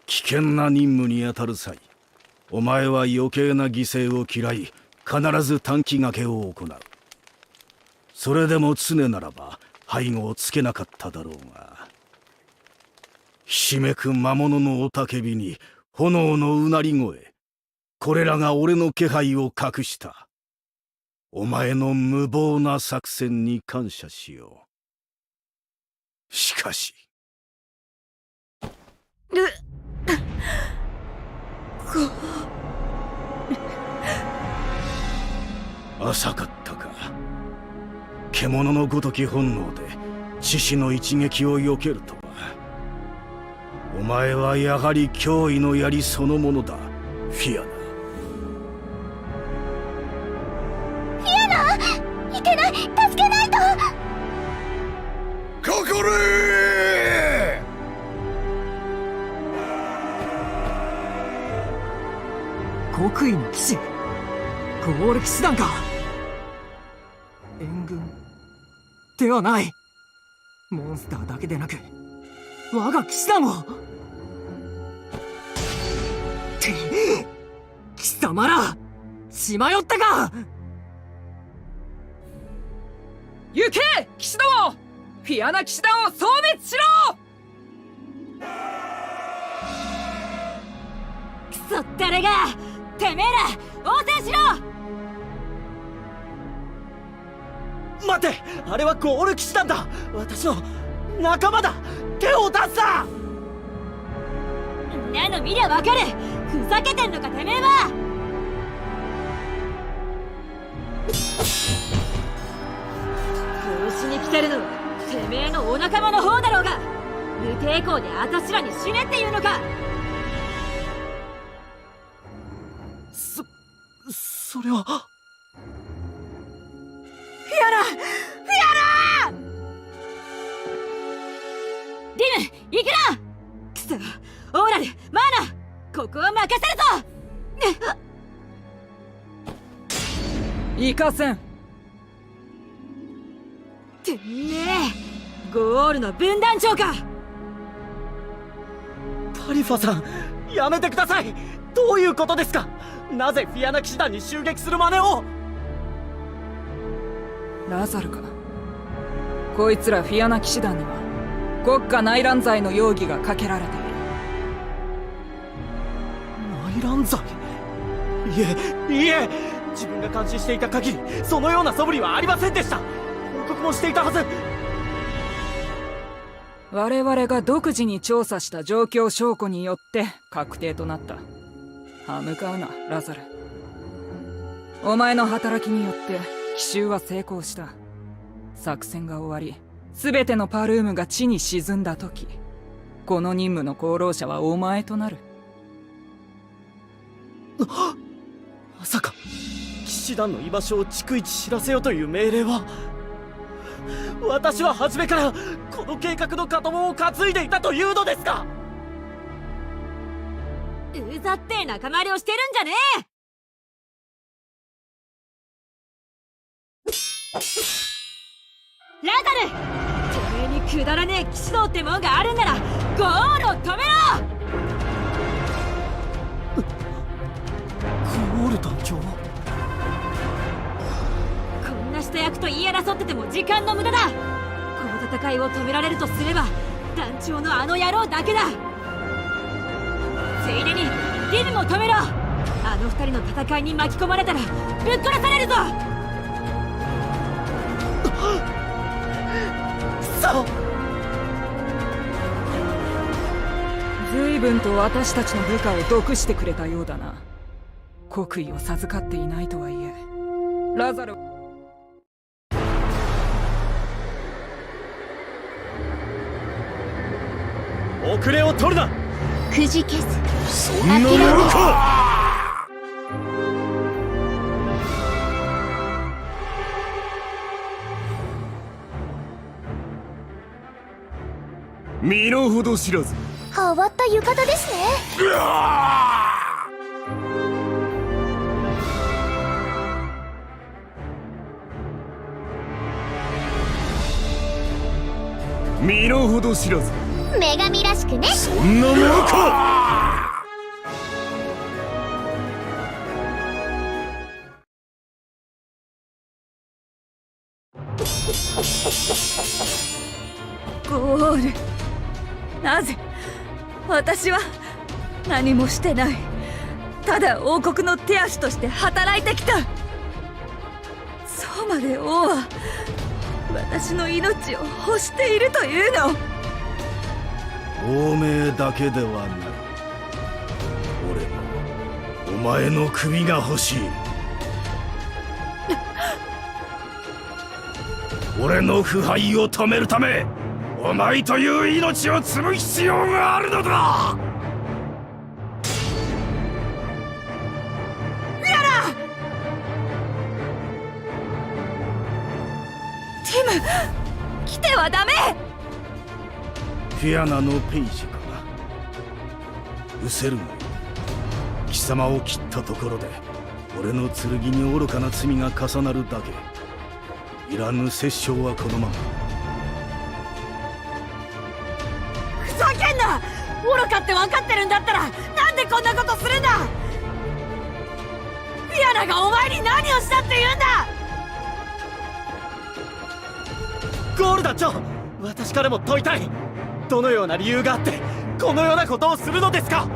危険な任務に当たる際、お前は余計な犠牲を嫌い、必ず短期掛けを行う。それでも常ならば背後をつけなかっただろうが、ひしめく魔物の雄たけびに炎のうなり声、これらが俺の気配を隠した。お前の無謀な作戦に感謝しよう。しかし浅かったか。獣のごとき本能で獅子の一撃を避けるとは。お前はやはり脅威の槍そのものだ、フィアナ。いけない、助けないと。かかれー！国威の騎士、ゴール騎士団か。援軍ではない。モンスターだけでなく我が騎士団を。貴様ら血迷ったか。行け騎士ども、フィアナ騎士団を消滅しろ。クソったれが、てめえら応戦しろ。待て、あれはゴール騎士団だ。私の仲間だ。手を出すな。んなの見りゃわかる。ふざけてんのかてめえは。殺しに来てるのはてめえのお仲間の方だろうが、無抵抗であたしらに死ねっていうのか。それはフィアナ、フィアナ。リム、行くな。くそ、オーラル、マーナ、ここは任せるぞ。行かせん。てめえ、ゴールの分団長か。パリファさん、やめてください。どういうことですか。なぜフィアナ騎士団に襲撃する真似を。ラザルか。こいつらフィアナ騎士団には国家内乱罪の容疑がかけられている。内乱罪？いえ、自分が監視していた限りそのような素振りはありませんでした。報告もしていたはず。我々が独自に調査した状況証拠によって確定となった。歯向かうな、ラザル。お前の働きによって奇襲は成功した。作戦が終わり、全てのパルームが地に沈んだ時、この任務の功労者はお前となる。まさか騎士団の居場所を逐一知らせよという命令は。私は初めからこの計画の片棒を担いでいたというのですか。うざってえ仲間割りをしてるんじゃねえ。ラザル、てめえにくだらねえ騎士道ってもんがあるんならゴールを止めろ。ゴール団長、こんな下役と言い争ってても時間の無駄だ。この戦いを止められるとすれば団長のあの野郎だけだ。ついでにリムも止めろ。あの二人の戦いに巻き込まれたらぶっ殺されるぞ。そう。随分と私たちの部下を毒してくれたようだな。国威を授かっていないとはいえ、ラザル。遅れを取るな。くじけずそんなものか。身の程知らず。変わった浴衣ですね。身の程知らず。女神らしくね。そんなものか。ゴール。なぜ私は何もしてない。ただ王国の手足として働いてきた。そうまで王は私の命を欲しているというの。亡命だけではない。俺もお前の首が欲しい。俺の腐敗を止めるため、お前という命を摘む必要があるのだ。ティム、来てはダメ。フィアナのペイジか。失せるがいい。貴様を切ったところで俺の剣に愚かな罪が重なるだけ。いらぬ殺生はこのまま。ふざけんな。愚かって分かってるんだったらなんでこんなことするんだ。フィアナがお前に何をしたって言うんだ。ゴール団長、私からも問いたい。どのような理由があってこのようなことをするのですか。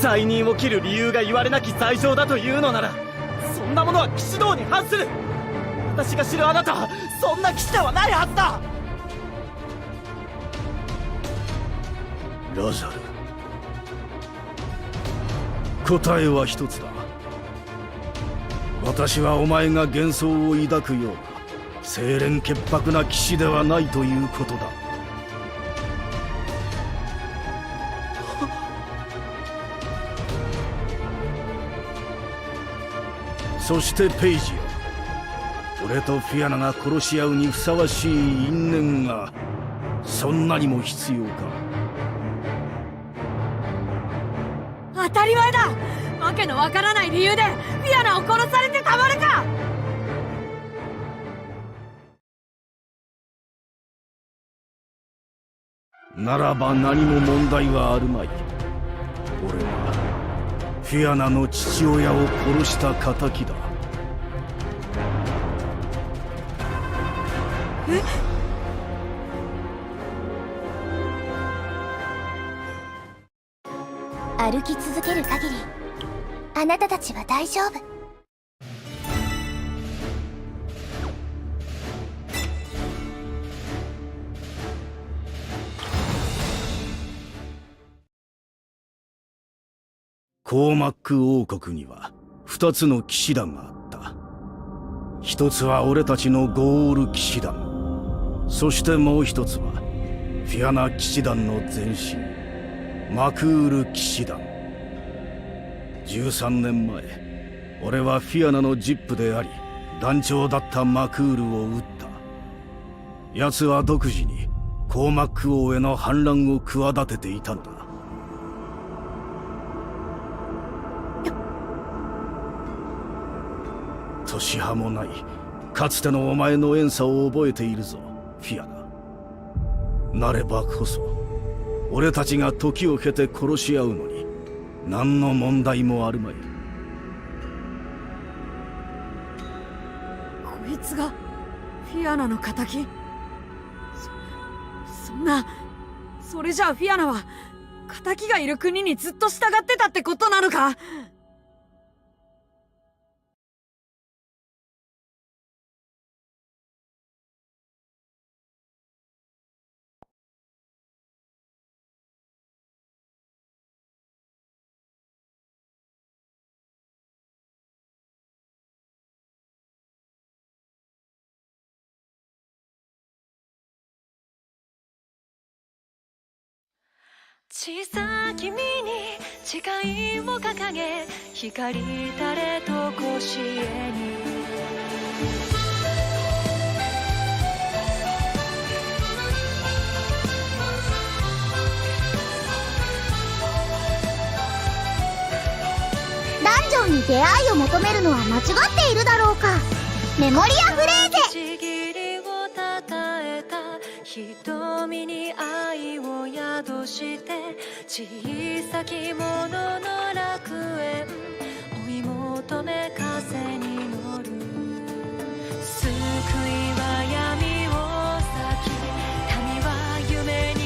罪人を切る理由が言われなき罪状だというのなら、そんなものは騎士道に反する。私が知るあなたはそんな騎士ではないはずだ。ラザル、答えは一つだ。私はお前が幻想を抱くような清廉潔白な騎士ではないということだ。そしてペイジよ、俺とフィアナが殺し合うにふさわしい因縁がそんなにも必要か。当たり前だ。わけのわからない理由でフィアナを殺されてたまるか。ならば何も問題はあるまい。俺はフィアナの父親を殺した仇だ。歩き続ける限りあなたたちは大丈夫。コーマック王国には2つの騎士団があった。一つは俺たちのゴール騎士団、そしてもう一つはフィアナ騎士団の前身マクール騎士団。13年前、俺はフィアナのジップであり団長だったマクールを撃った。奴は独自にコーマック王への反乱を企てていたんだ。年派もないかつてのお前の怨嗟を覚えているぞ、フィアナ。なればこそ俺たちが時を経て殺し合うのに何の問題もあるまい。こいつがフィアナの仇？そんな、それじゃあフィアナは仇がいる国にずっと従ってたってことなのか？小さき身に誓いを掲げ光垂れとこしえにダンジョンに出会いを求めるのは間違っているだろうか。メモリアフレーゼ。ちぎりをたたえた瞳に愛を宿して小さきものの楽園追い求め風に乗る。救いは闇を裂き神は夢に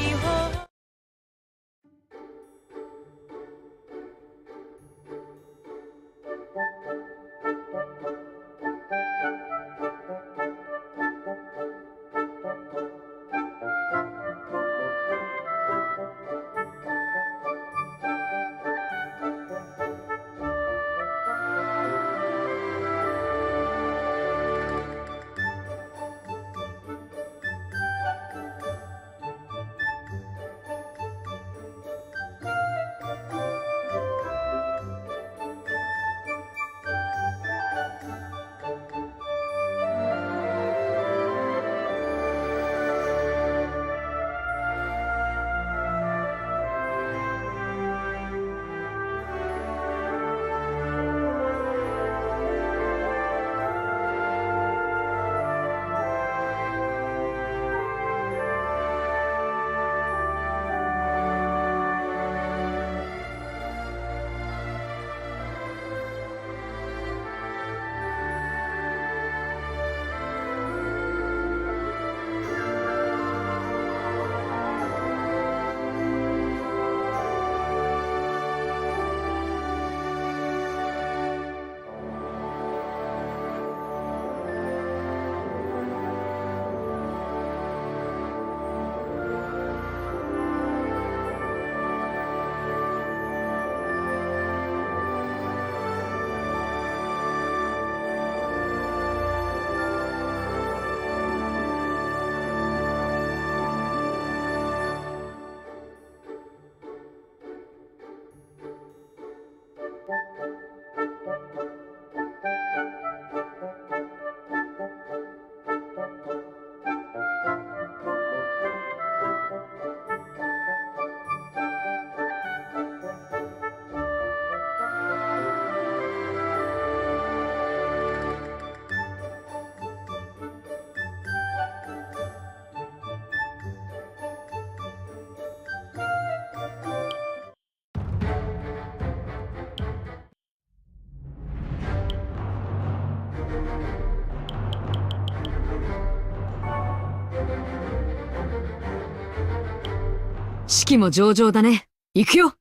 式も上々だね。行くよ。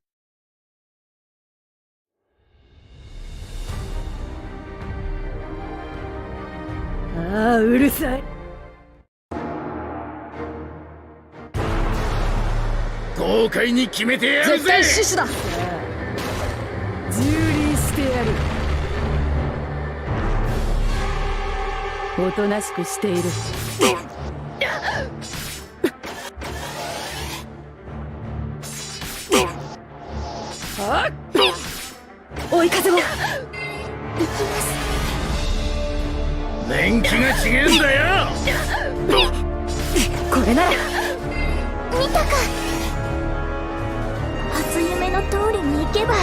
ああ、うるさい。豪快に決めてやるぜ。絶対死守だ。してやる。おとなしくしている。追い風を。行きます。年季が違えんだよ。これなら見たか。初夢の通りに行けば。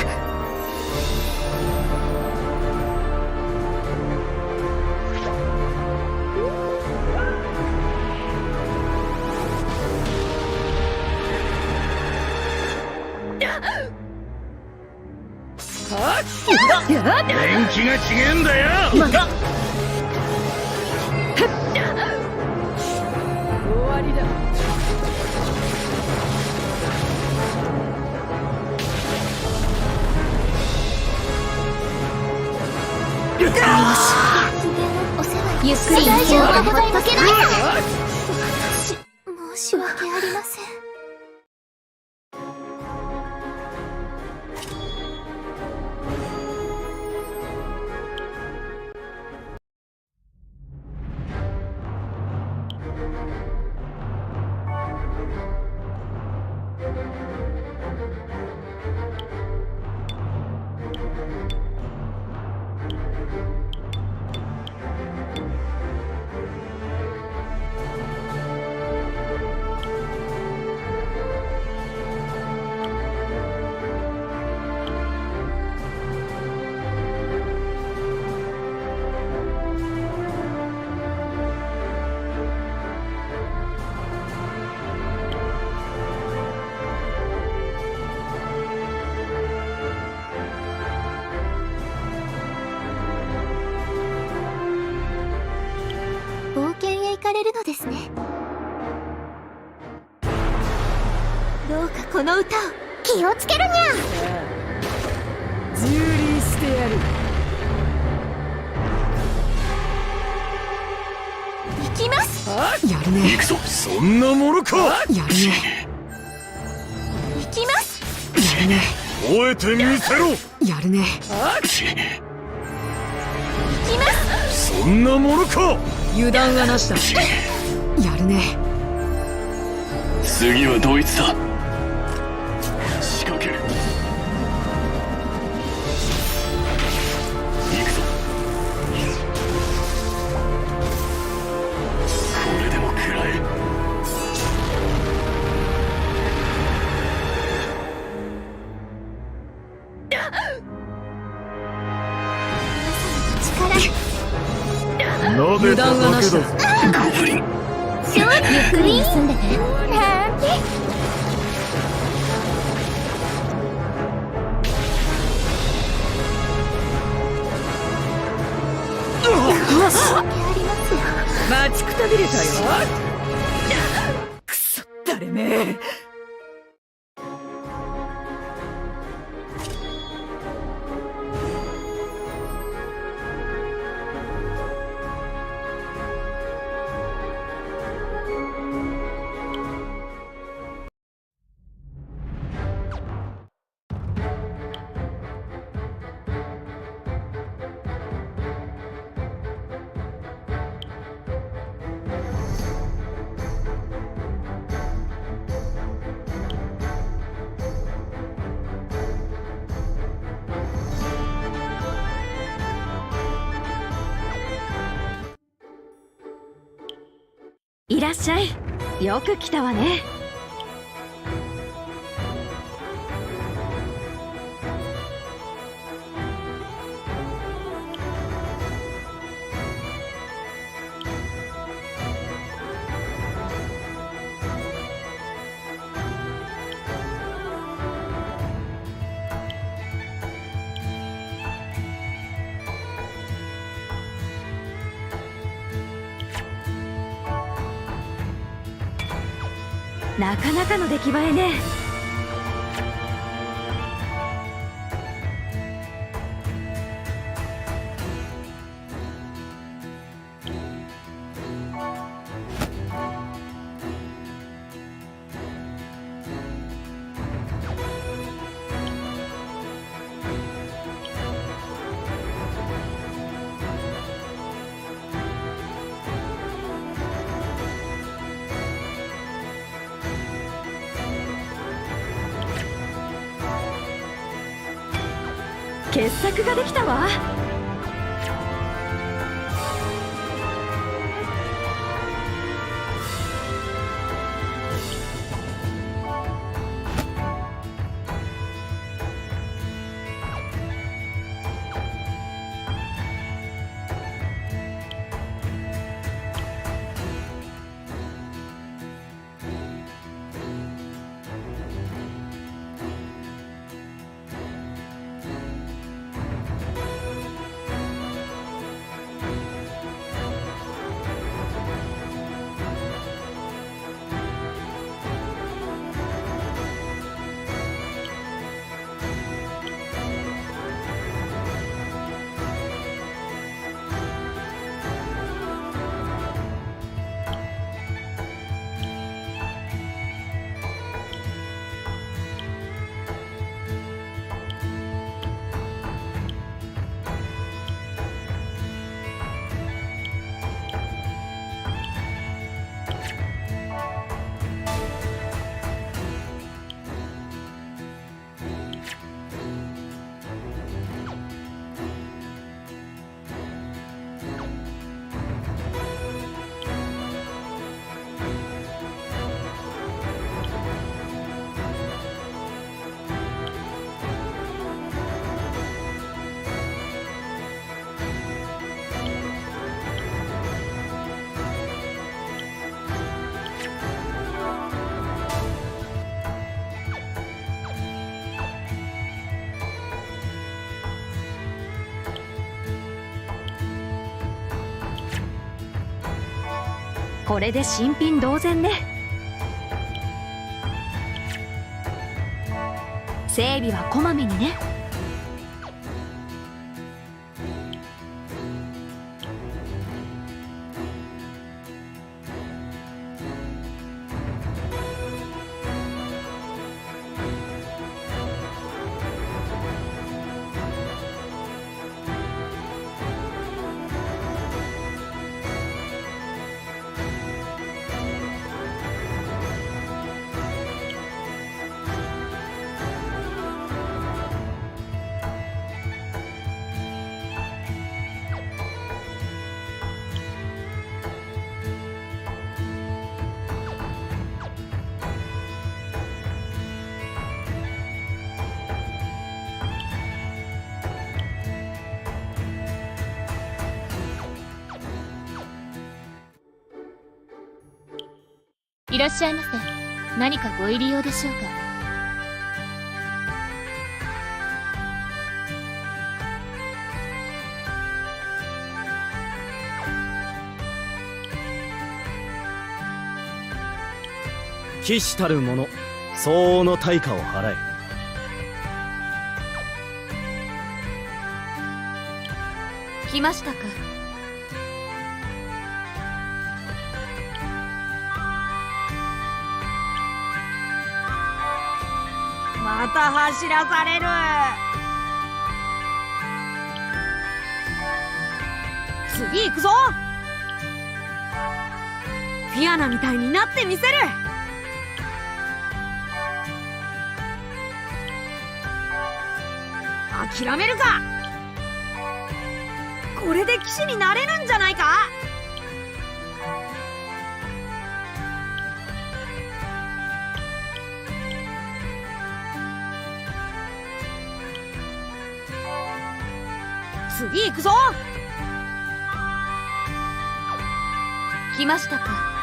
年季が違えんだよ。終わりだ。ゆっくり大丈夫。ほっとけない。私申し訳ありません。冒険へ行かれるのですね。どうかこの歌を気をつけるにゃ。蹂躙してやる。行きます。やるね。行くぞ。そんなものか。やるね。行きます。やるね。吠えてみせろ。やるね。行きます。そんなものか。油断はなしだ。やるね。次はドイツだ。仕掛ける。行くぞ。これでも食らえ。なでただけだ。ゴブリン。ゆっくり休んでね。なんて。待ちくたびれたよ。くそ誰め。いらっしゃい。よく来たわね。なかなかの出来栄えね。傑作ができたわ。これで新品同然ね。整備はこまめにね。いらっしゃいませ。何かご入り用でしょうか。騎士たる者、相応の対価を払え。来ましたか。また走らされる。次行くぞ。フィアナみたいになってみせる。諦めるか。これで騎士になれるんじゃないか。次行くぞ。来ましたか。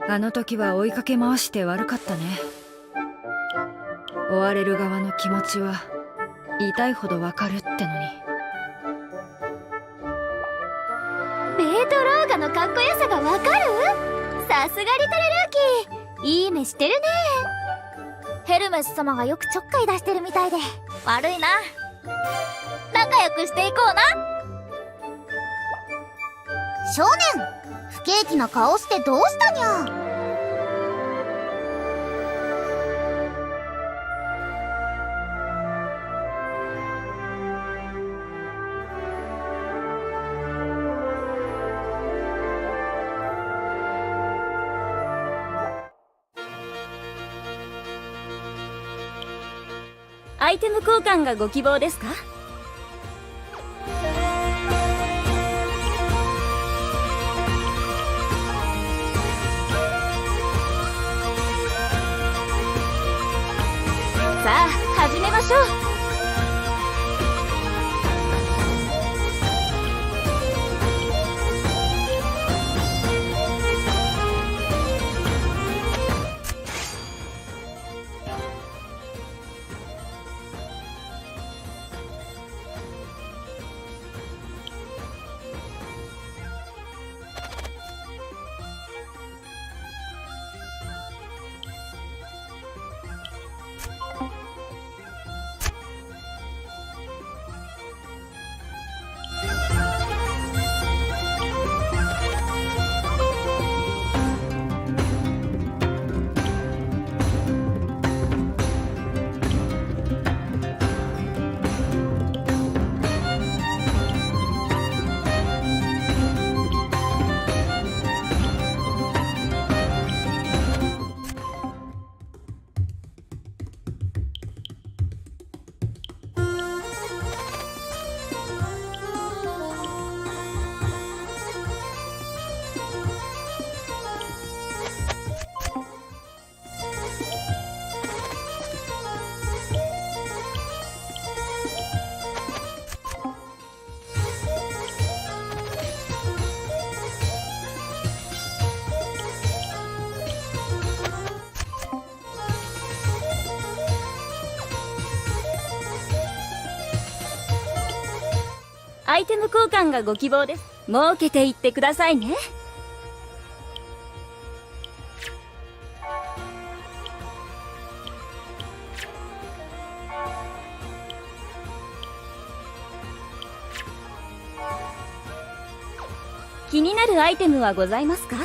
あの時は追いかけ回して悪かったね。追われる側の気持ちは痛いほどわかるってのに。ベートローガのかっこよさがわかる？さすがリトルルーキー、いい目してるね。ヘルメス様がよくちょっかい出してるみたいで悪いな。仲良くしていこうな。少年、不景気な顔してどうしたにゃ。アイテム交換がご希望ですか？さあ始めましょう。アイテム交換がご希望です。設けていってくださいね。気になるアイテムはございますか？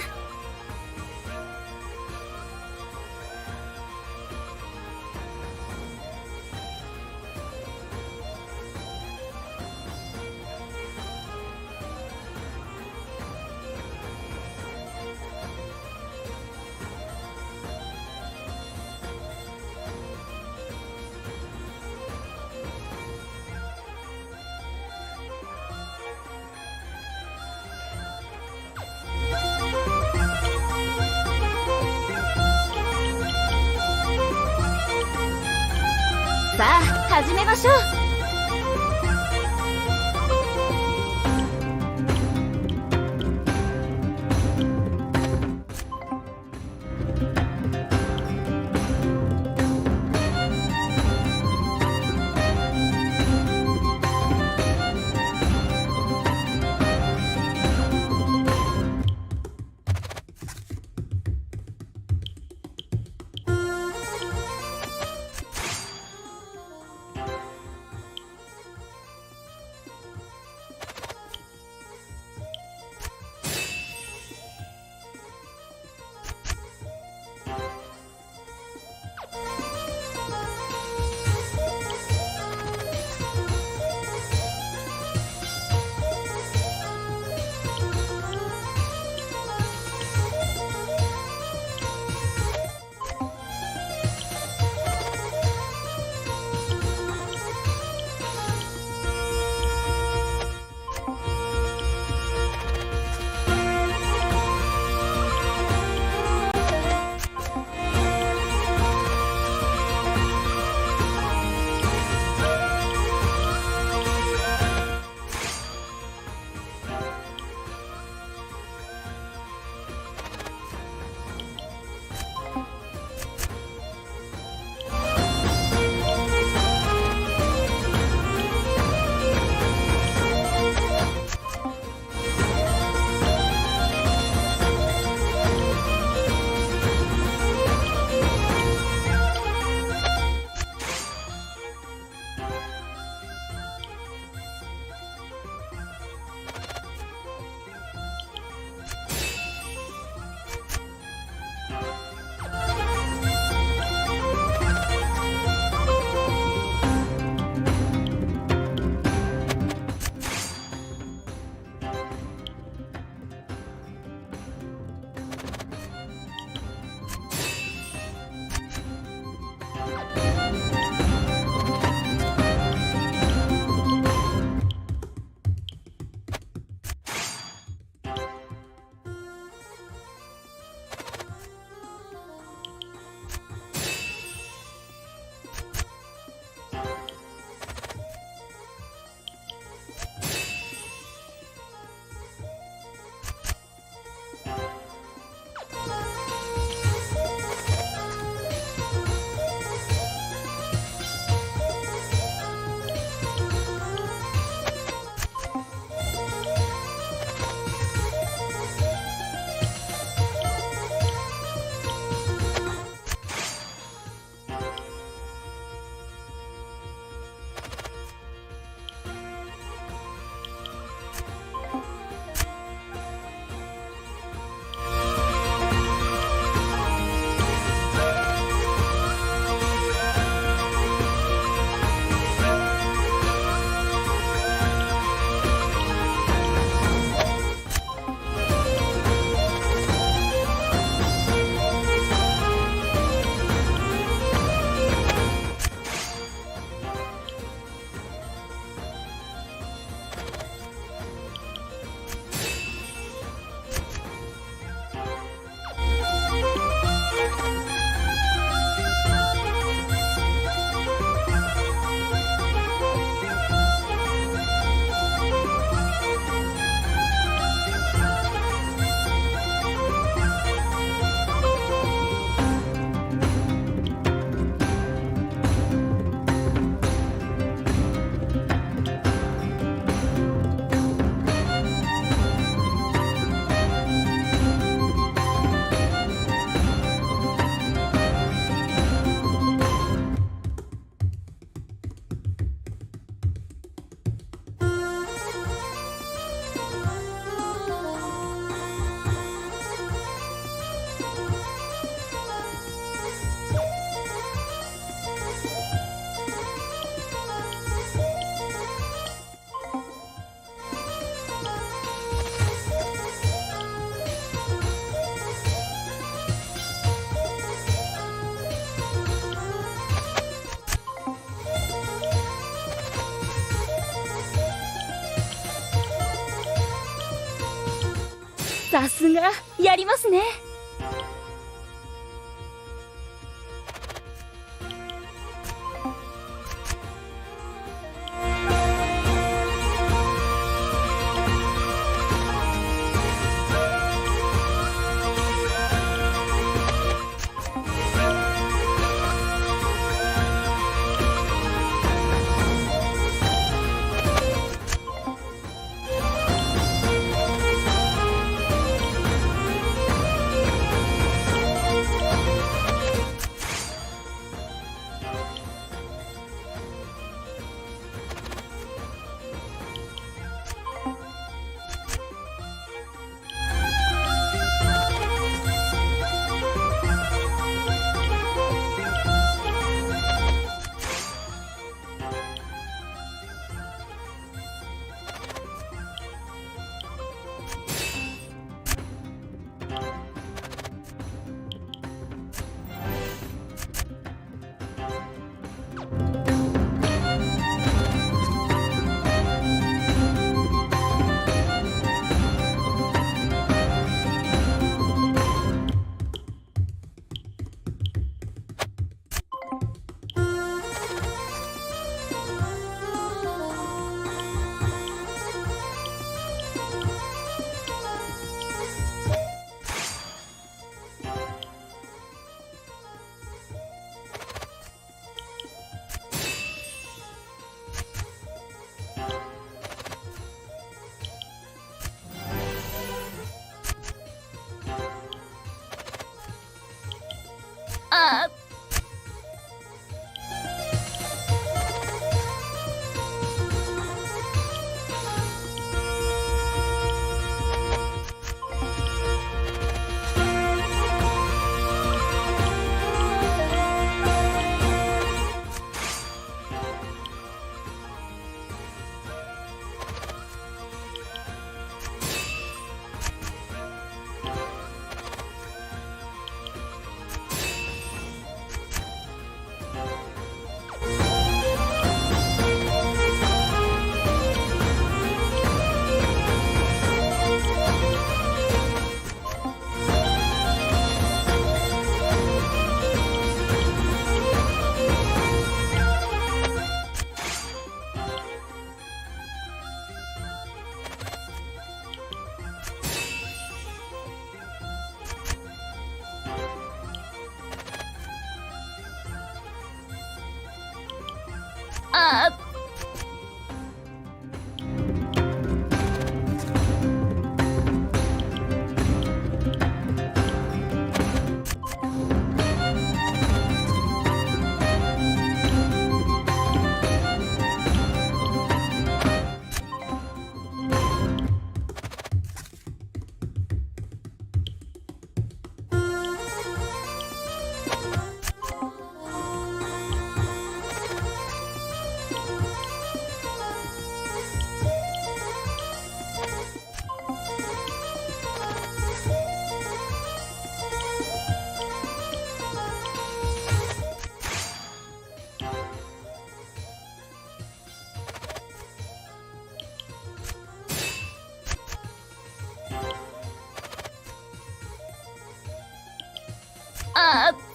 さあ始めましょう。さすがやりますね。あああ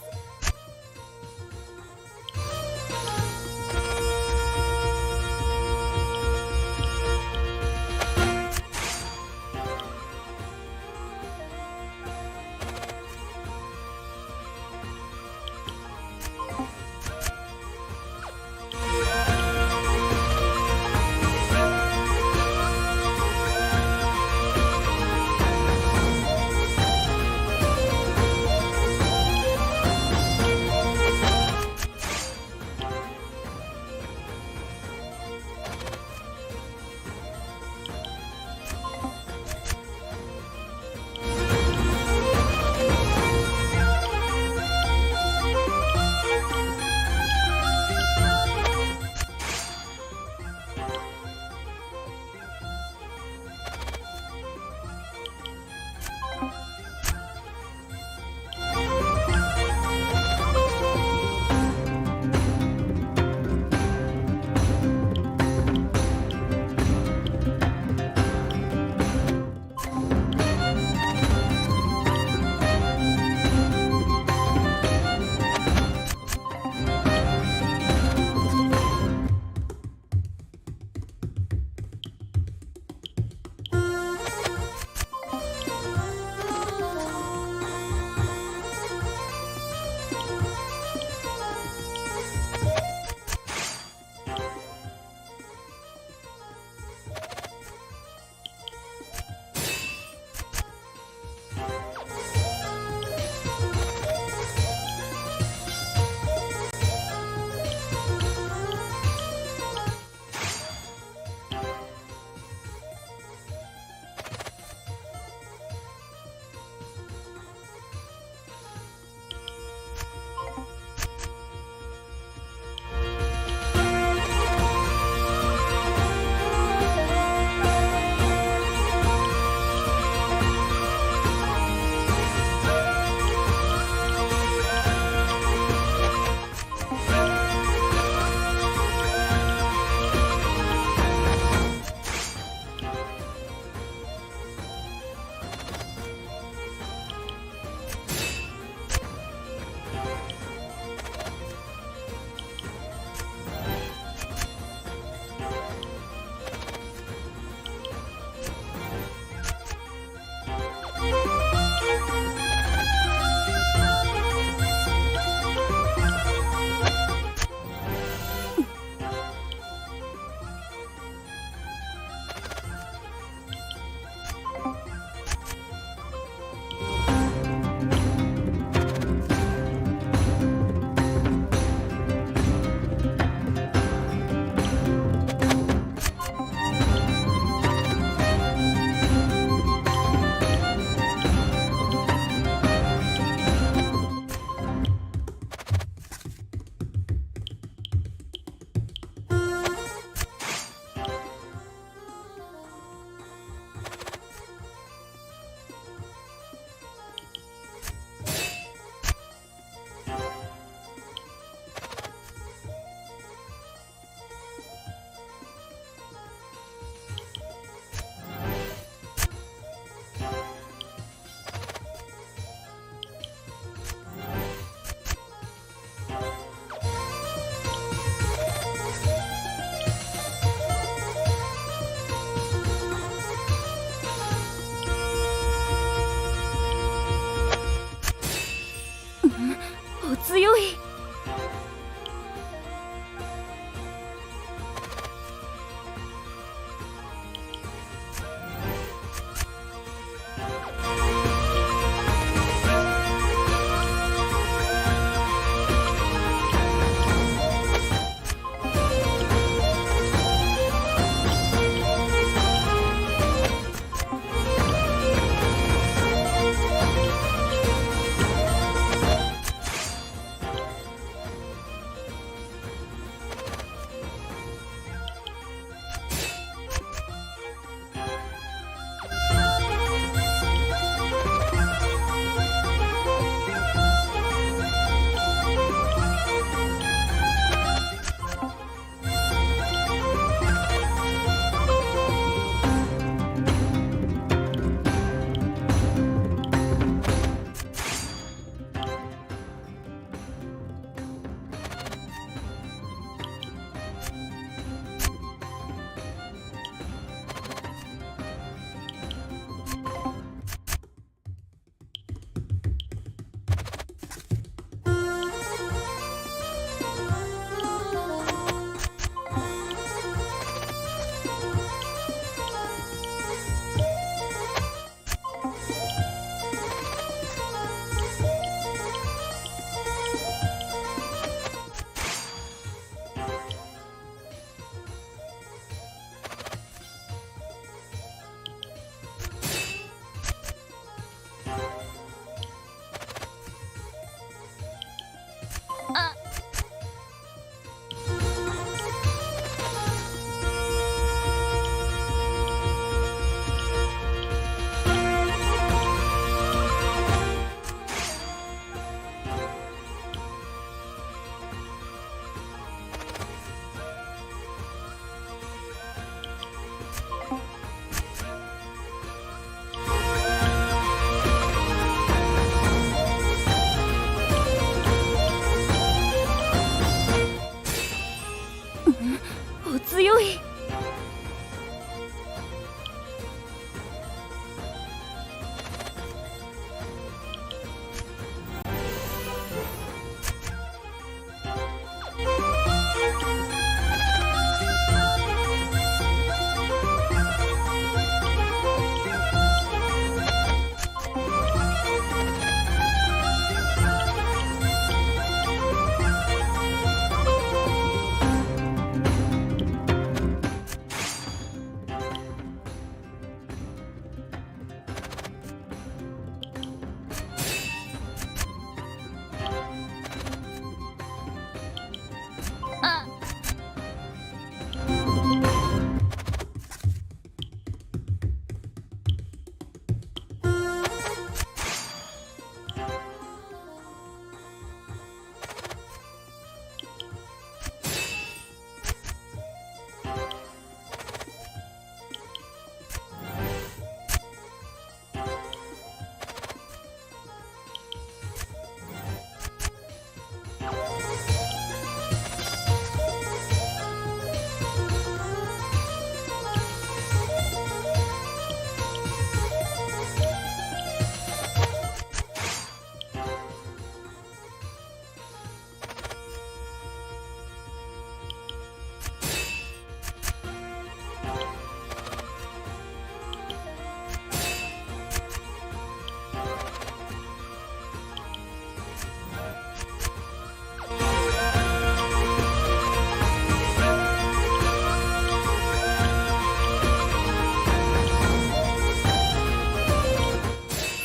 お強い。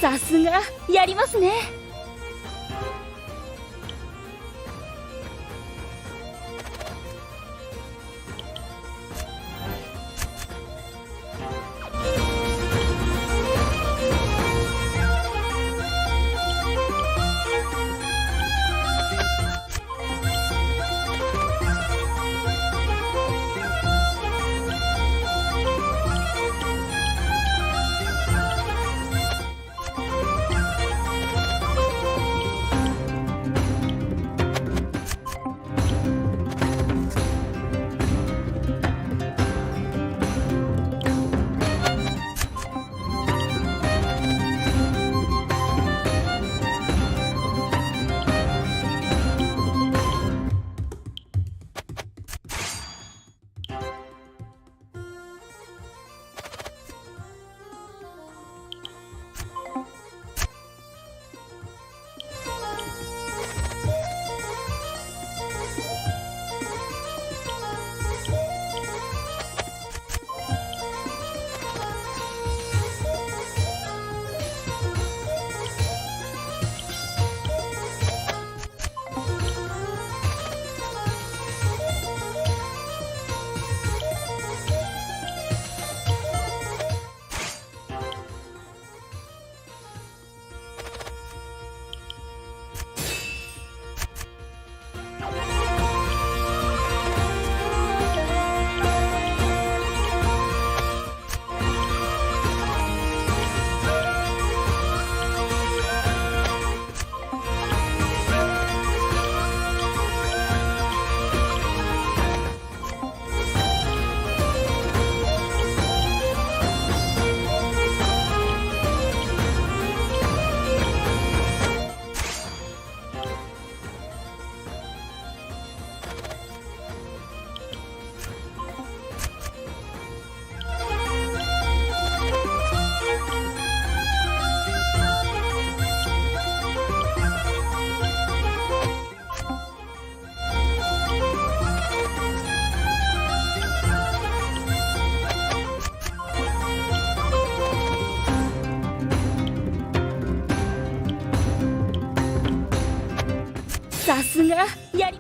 さすがやりますね。さすがやり。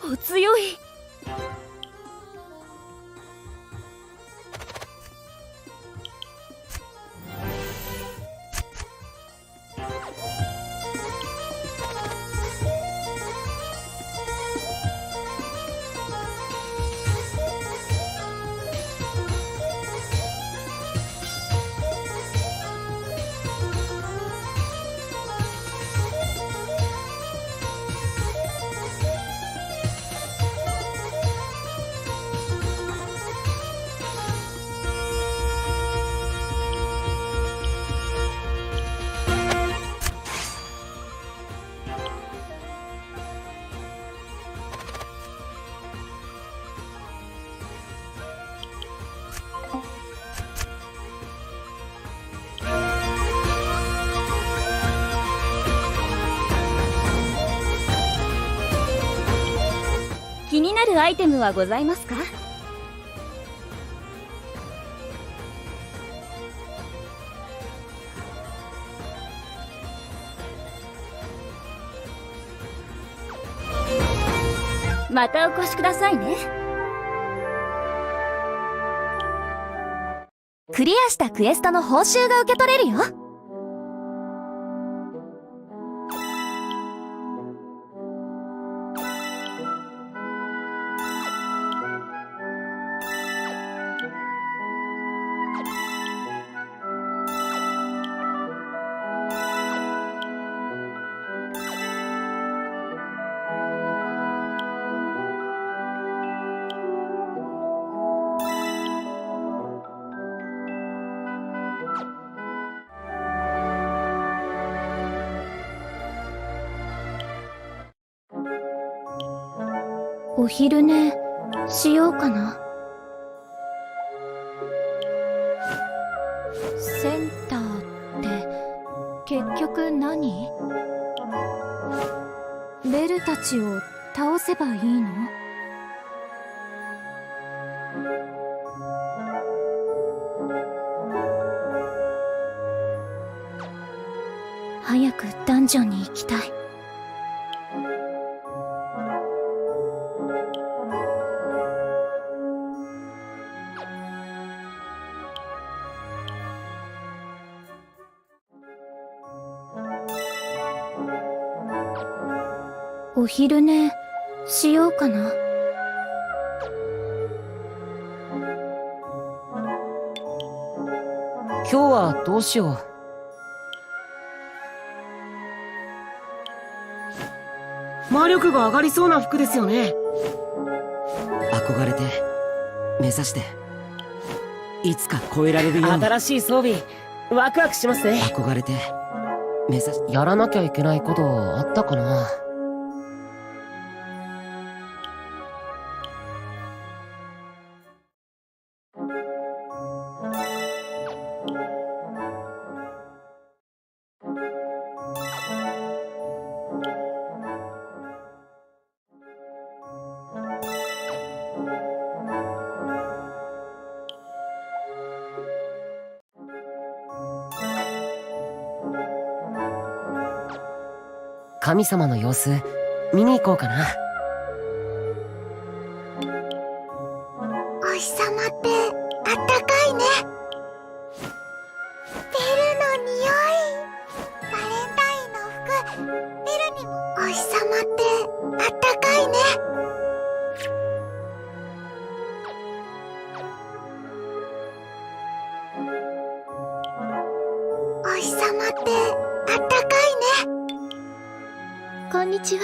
お強い。気になるアイテムはございますか？またお越しくださいね。クリアしたクエストの報酬が受け取れるよ。お昼寝しようかな。センターって結局何？ベルたちを倒せばいいの？早くダンジョンに行きたい。お昼寝しようかな。今日はどうしよう。魔力が上がりそうな服ですよね。憧れて目指していつか超えられるように。新しい装備ワクワクしますね。憧れて目指しやらなきゃいけないことあったかな。神様の様子見に行こうかな。お日様ってあったかいね。ベルの匂い、バレンタインの服、ベルにもお日様ってあったかいね。お日様ってあったかいね。こんにちは、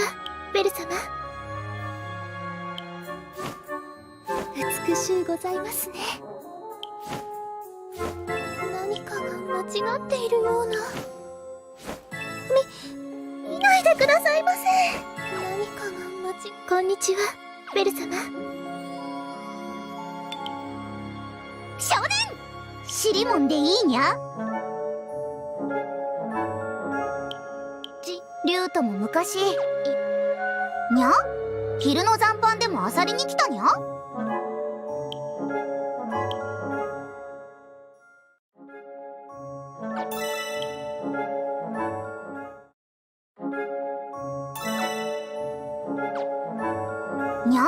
ベル様。美しゅうございますね。何かが間違っているような。見ないでくださいませ。何かがこんにちは、ベル様。少年、尻もんでいいにゃ。リュウとも昔にゃ？昼の残飯でもあさりに来たにゃ？にゃ？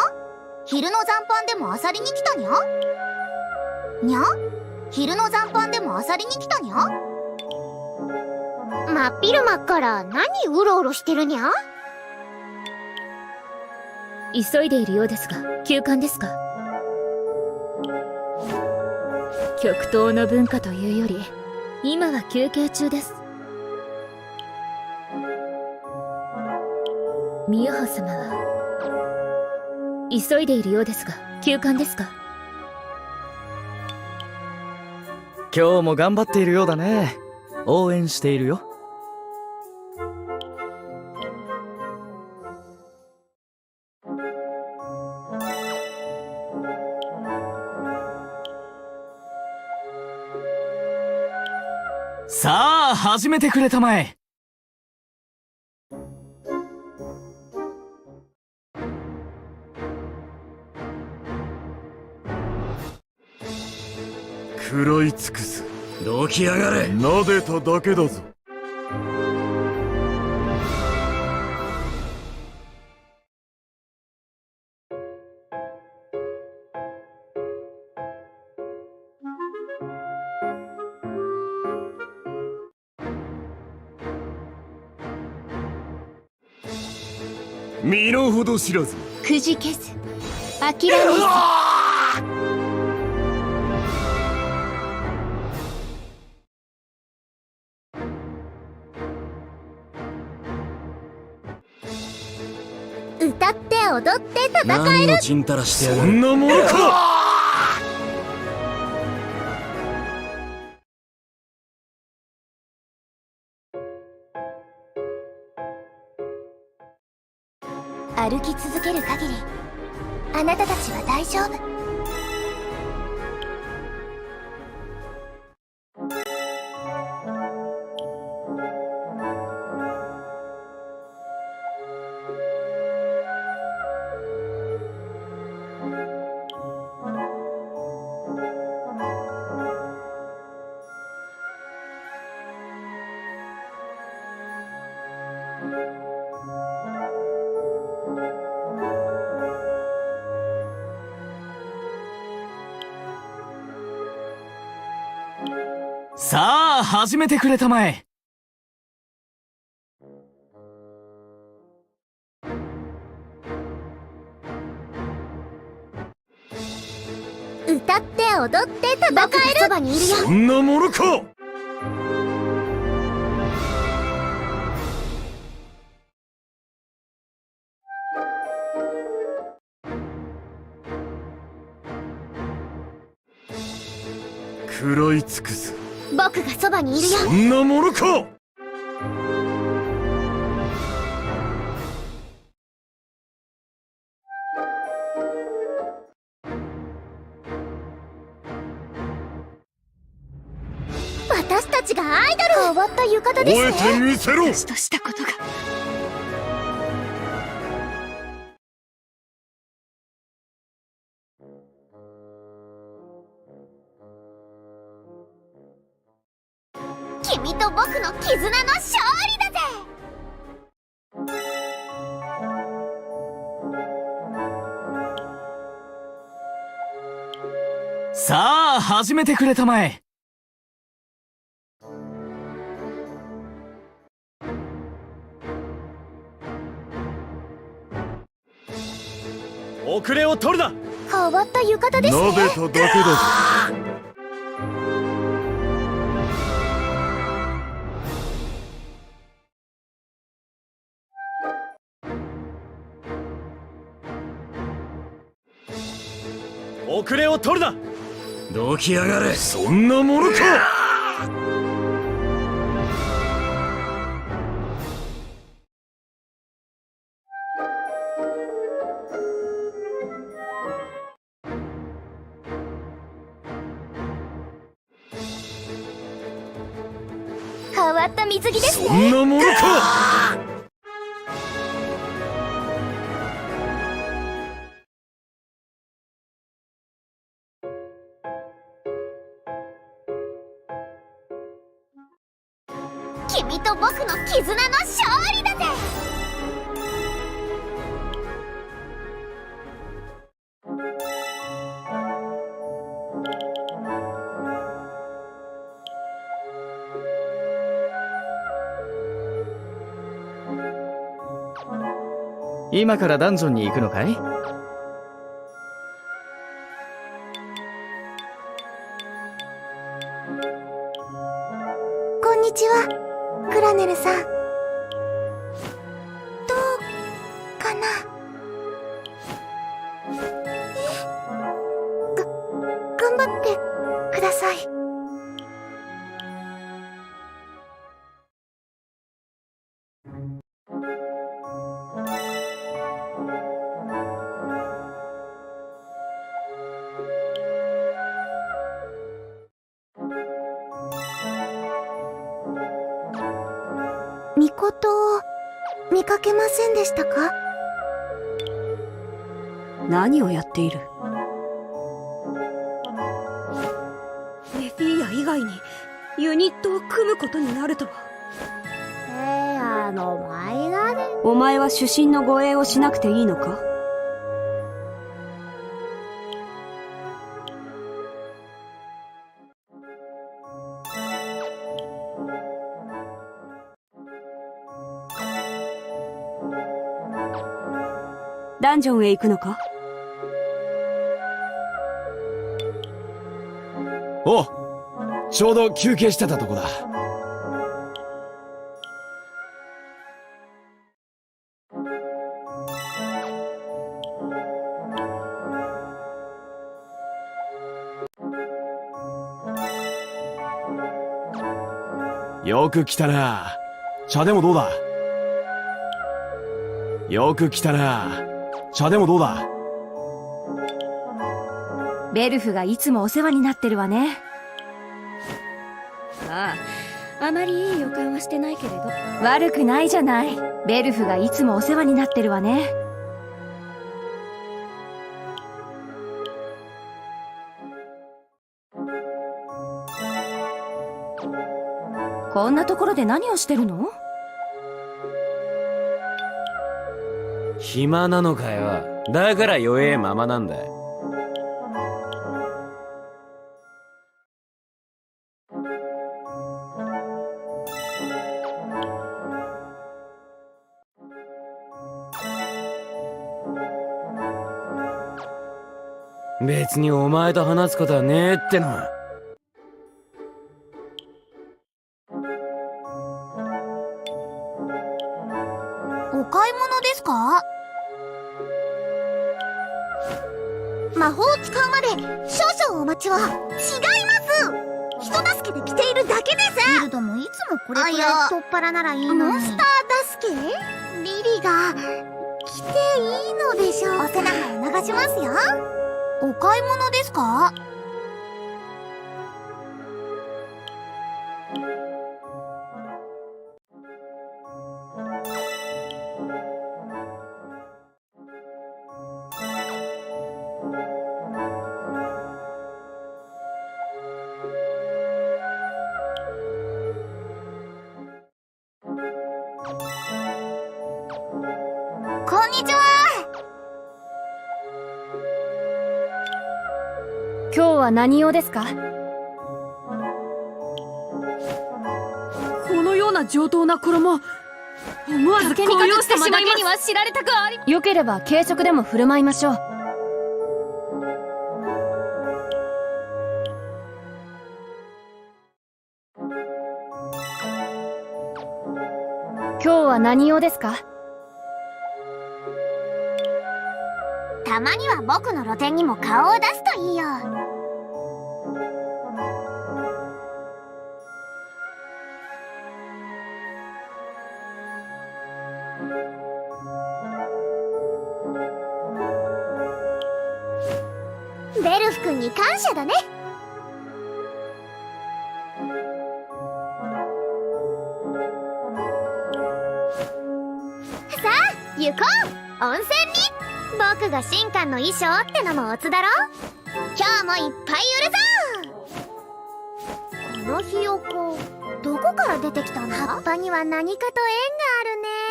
昼の残飯でもあさりに来たにゃ？にゃ？昼の残飯でもあさりに来たにゃ？真っ昼間っから何うろうろしてるにゃ？急いでいるようですが休館ですか？極東の文化というより今は休憩中です。ミヤハ様は急いでいるようですが休館ですか？今日も頑張っているようだね。応援しているよ。さあ始めてくれたまえ。食らい尽くす。どきやがれ。撫でただけだぞ。身の程知らず。くじけず諦めず。歌って踊って戦える。何をちんたらしてやがる。そんなものか。歩き続ける限りあなたたちは大丈夫。さあ始めてくれたまえ。歌って歌って踊って戦える。そばにいるよ。そんなものか。食らい尽くす。僕がそばにいるよ。そんなものか。私たちがアイドル。変わった浴衣ですね。覚えてみせろ。私としたことが。君と僕の絆の勝利だぜ。さあ始めてくれたまえ。遅れを取るな。変わった浴衣ですね。鍋ただけだ。遅れを取るな。どきやがれ。そんなものか。変わった水着ですね。そんなものか。君と僕の絆の勝利だぜ。今からダンジョンに行くのかい？こんにちは、クラネルさん。どうかな。頑張ってください。ミコトを見かけませんでしたか？何をやっている？ネフィーヤ以外にユニットを組むことになるとは。前がね。お前は主審の護衛をしなくていいのか？ダンジョンへ行くのか？おう、ちょうど休憩してたとこだ。よく来たな。茶でもどうだ？よく来たな。茶でもどうだ？ベルフがいつもお世話になってるわね。ああ、あまりいい予感はしてないけれど。悪くないじゃない。ベルフがいつもお世話になってるわね。こんなところで何をしてるの？暇なのかよ。だから弱えままなんだ。別にお前と話すことはねえっての。お買い物ですか？魔法を使うまで少々お待ちを。違います。人助けで来ているだけです。ギルドもいつもこれくらい太っ腹ならいいのに。モンスター助け？リリが来ていいのでしょうか？お背中を流しますよ。お買い物ですか？こんにちは。今日は何用ですか？このような上等な衣、思わず高揚してしまいます。には知られたくあり。よければ軽食でも振る舞いましょう。今日は何用ですか？たまには僕の露店にも顔を出すといいよ。ベルフ君に感謝だね。さあ行こう、温泉に。僕が神官の衣装ってのもオツだろ。今日もいっぱい売るぞ。このひよこどこから出てきたんだ？葉っぱには何かと縁があ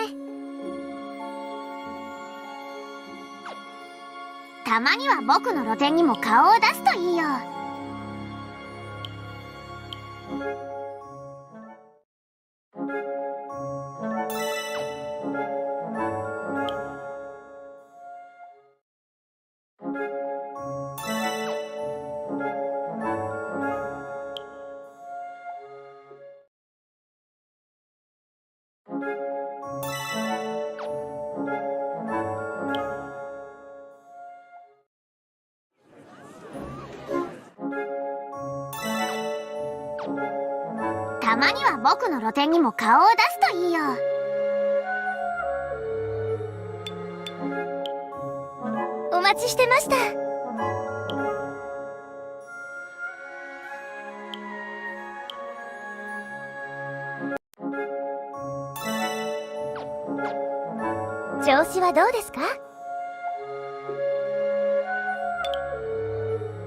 るね。たまには僕の露店にも顔を出すといいよ。たまには僕の露店にも顔を出すといいよ。お待ちしてました。調子はどうですか？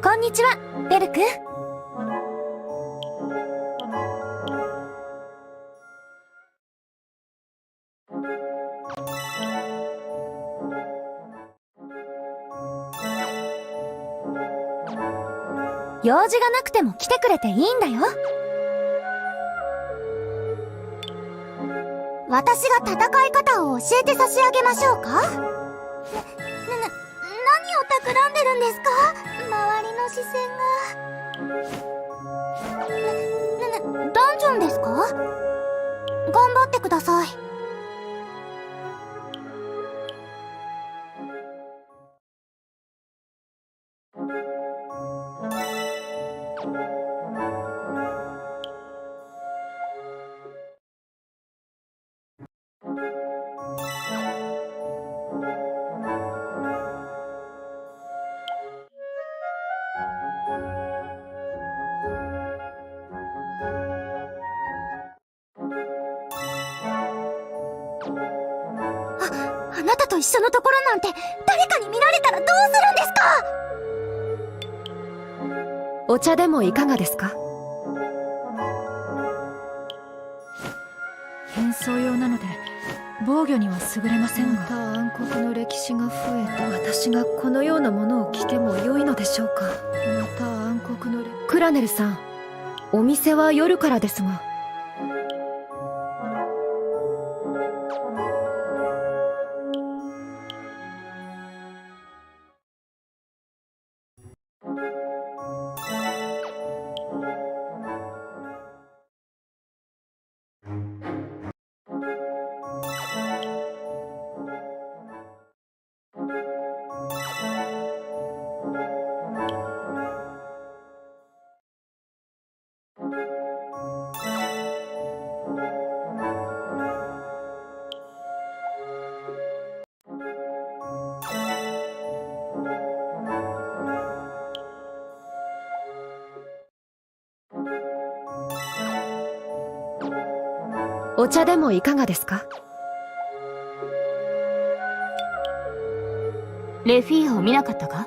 こんにちは、ベルク。用事がなくても来てくれていいんだよ。私が戦い方を教えて差し上げましょうか？何を企んでるんですか？周りの視線が。ダンジョンですか？頑張ってください。あなたと一緒のところなんて誰かに見られたらどうするんですか？お茶でもいかがですか？変装用なので防御には優れませんが。また暗黒の歴史が増えた。私がこのようなものを着ても良いのでしょうか？また暗黒のクラネルさん、お店は夜からですが。お茶でもいかがですか？レフィーを見なかったか？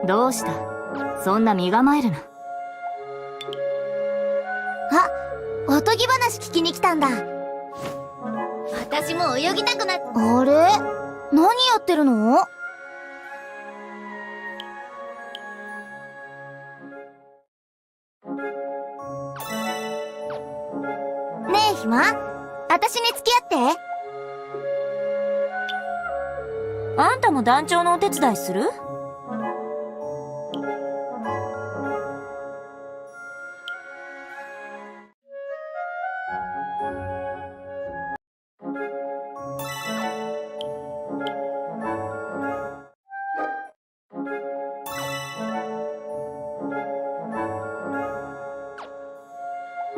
どうした？そんな身構えるな。あ、おとぎ話聞きに来たんだ。私も泳ぎたくなっ。あれ？何やってるの？ねえひま、私に付き合って。あんたも団長のお手伝いする？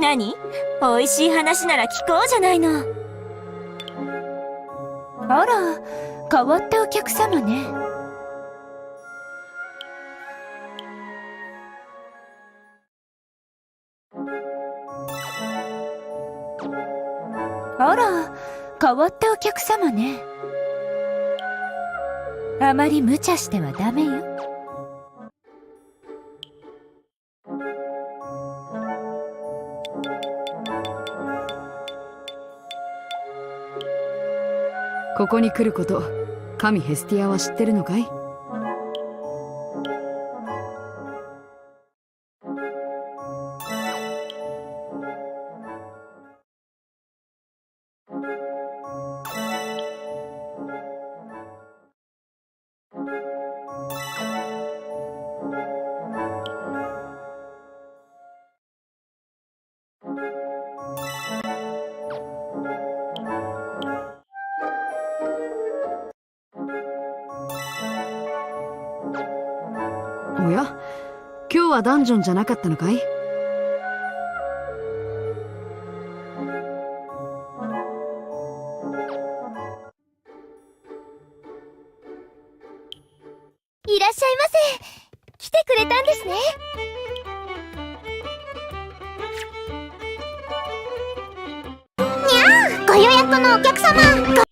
何？おいしい話なら聞こうじゃないの。あら、変わったお客様ね。あら、変わったお客様ね。あまり無茶してはダメよ。ここに来ること、神ヘスティアは知ってるのかい？おや、今日はダンジョンじゃなかったのかい？いらっしゃいませ。来てくれたんですね。にゃー、ご予約のお客様。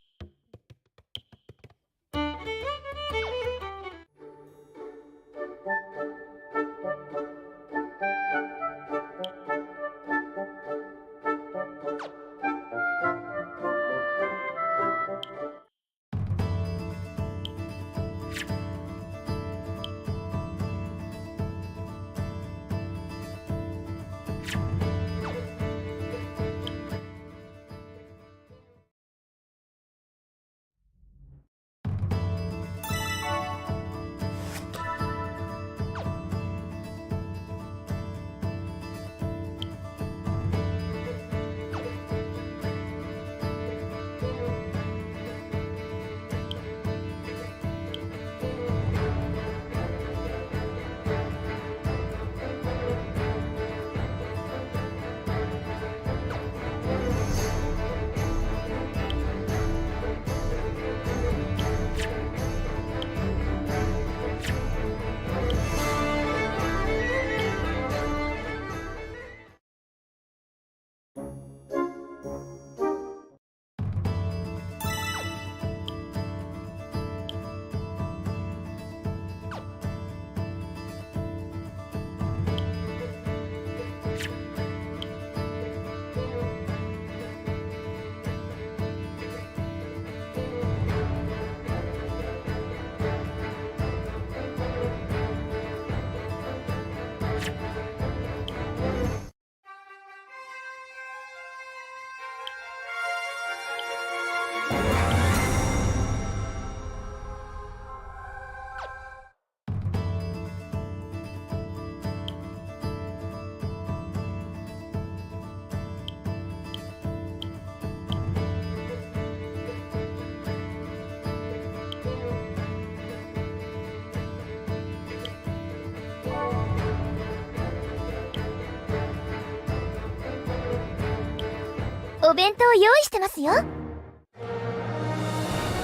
お弁当用意してますよ。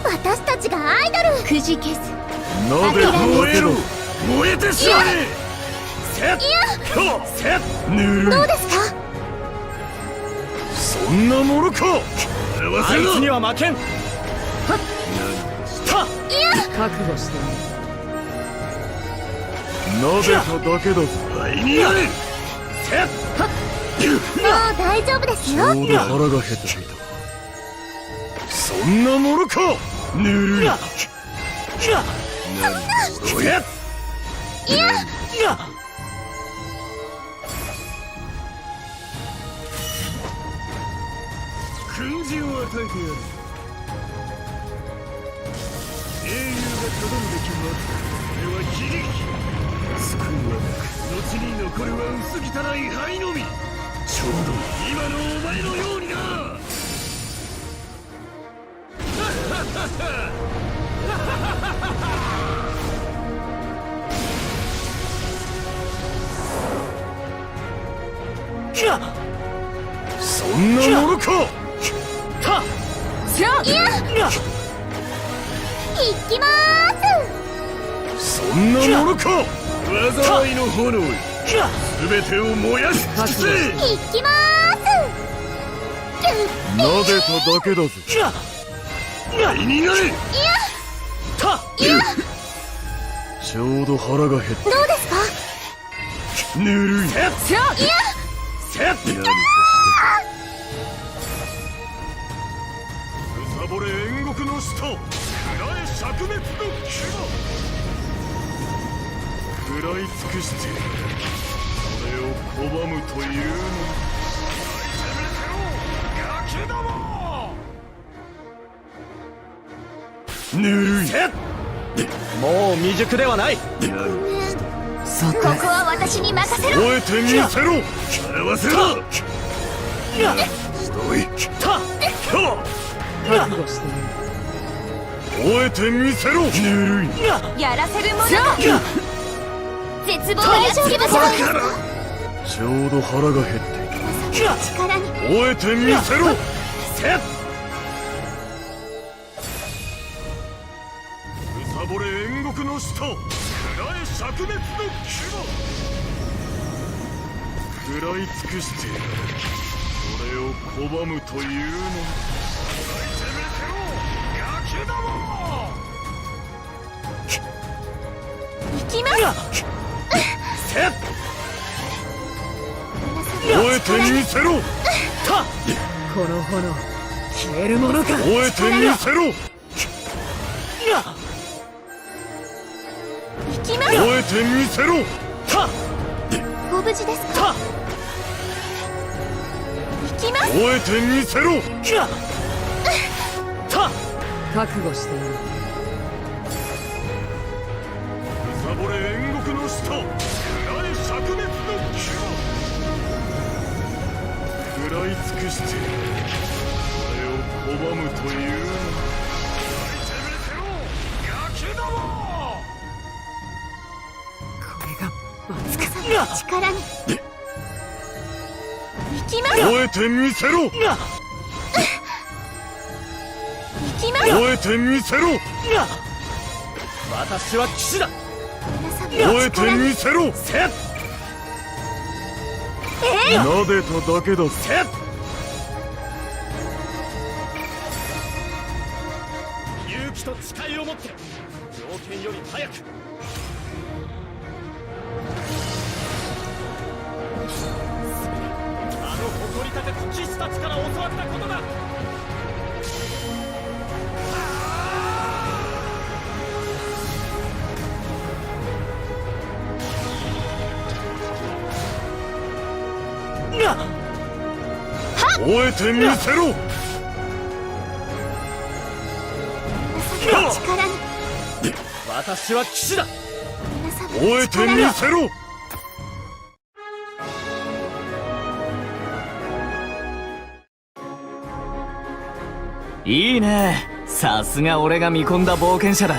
私たちがアイドル。くじけず鍋燃えろ、燃えてしまえ。どうですか。そんなものか。あいつには負けん。覚悟してね。鍋ただけだぞ。はいにやれ。もう大丈夫ですよ。ちょうど腹が減ってきた。そんなものか。ぬるい。いや訓示を与えてやる。英雄が頼むべきものは悲劇。救いはなく、後に残るは薄汚い灰のみ。ちょうど今のお前のようにな。そんなものか。行きまーす。そんなものか。災いの炎、すべてを燃やし尽くせ。行きま撫でただけだぜ。はいになれ。ちょうど腹が減った。どうですか。ぬるい。何としてむさぼれ煉獄の使徒、食らえ灼熱の牙。食らい尽くしてそれを拒むというのに。ガキども。ぬるい。もう未熟ではない。さて、ここは私に任せろ。燃えてみせろ。表せろ。おい。覚悟してね。燃えてみせろ。ぬるい。やらせるものだ。絶望がやっつけましょう。ちょうど腹が減って力に燃えてみせろ。むさぼれ煉獄の使徒、食らえ灼熱の牙。食らい尽くしてそれを拒むというのに。ガキども。行きます。燃えてみせろ。この炎消えるものか。燃えてみせろ。行きます。燃えてみせろ。ご無事ですか。行きます。燃えてみせろ。覚悟している。むさぼれ煉獄の使徒、食らえ灼熱の牙。食らい尽くしてそれを拒むというのに。ガキども。これが罰か。力に行きます。燃えてみせろ。行きます。燃えてみせろ。私は騎士だ。燃えてみせろ。撫でただけだぜ。勇気と誓いを持って条件より早く。あの誇り高き騎士たちから教わったことだ。燃えてみせろ。力に私は騎士だ。燃えてみせろ。いいね。さすが俺が見込んだ冒険者だ。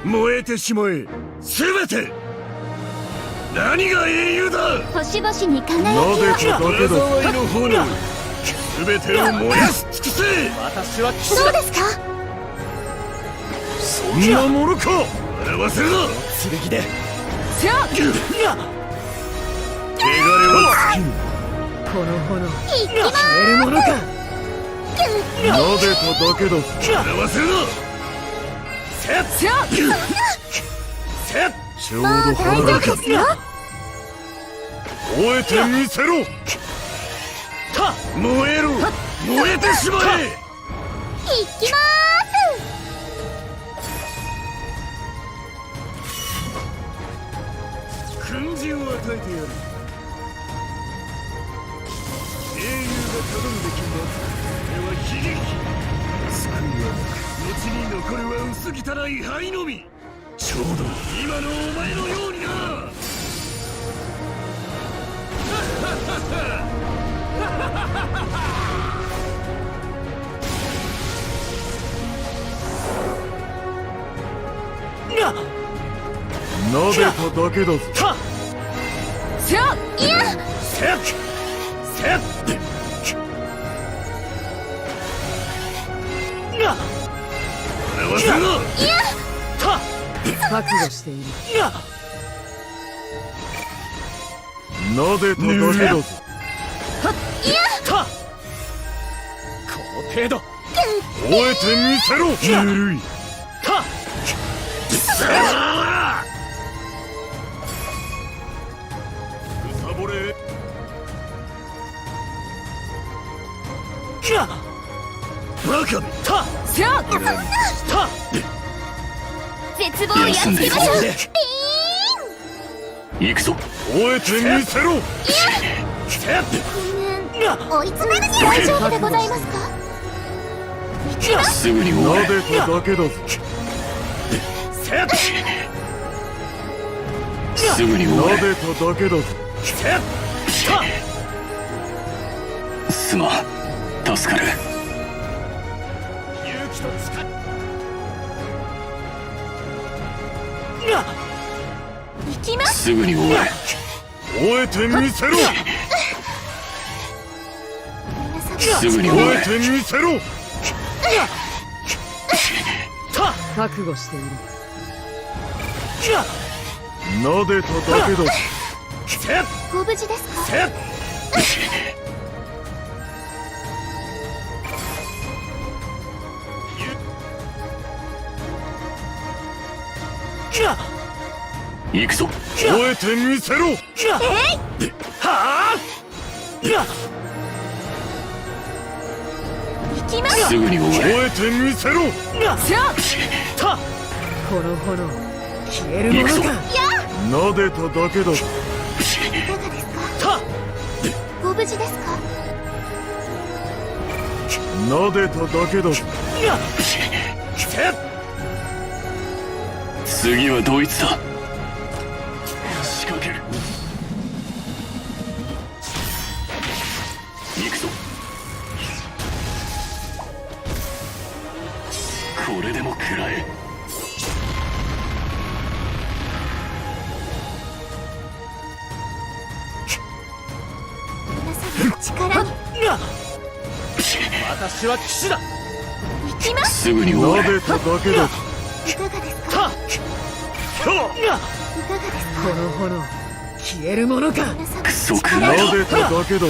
燃えてしまえ全て。何が英雄だ。星々に輝なきを。ぜかだけだ。災いの炎全てを燃やし尽くせ。私は騎士だ。どうですか。そんなものか。笑わせるな。剣で汚れは尽きぬ。この炎いきま消えるものか。なでただけだ。笑わせるな。せっちょうどもう大丈夫ですよ。燃えてみせろ。燃えろ。燃えてしまえ。いきま訓示を与えてやる。英雄が頼むべきもの。これは悲劇。救いはなく、後に残るは薄汚い灰のみ。ちょうど今のお前のようにな。なでただけだぞ。いやせっ笑わせるな。覚悟している。なでただけだぞ。この程度。燃えてみせろ。ゆるい。くさぼれ。バカめ。絶望をやっつけましょう。行くぞ。燃えてみせろ。ごめん、追い詰めるに大丈夫でございますか。すぐになでただけだぞ。すぐになでただけだぞ。すまん、助かる。勇気と力。行きます。すぐに終え。燃えてみせろ。すぐに燃えてみせろ。覚悟している。なでただけだぞ。ご無事ですか。行くぞ。燃えてみせろ。はあ。行きます。すぐに燃えてみせろ。この炎消えるものか。なでただけだぞ。いかがですか。ご無事ですか。なでただけだぞ。次はドイツだ。仕掛ける。行くぞ。これでも食らえ。皆さんの力に。私は騎士だ。行きます。すぐになでただけだ。いかがですか。いかがですか。この炎消えるものか。クソくなでただけだぞ。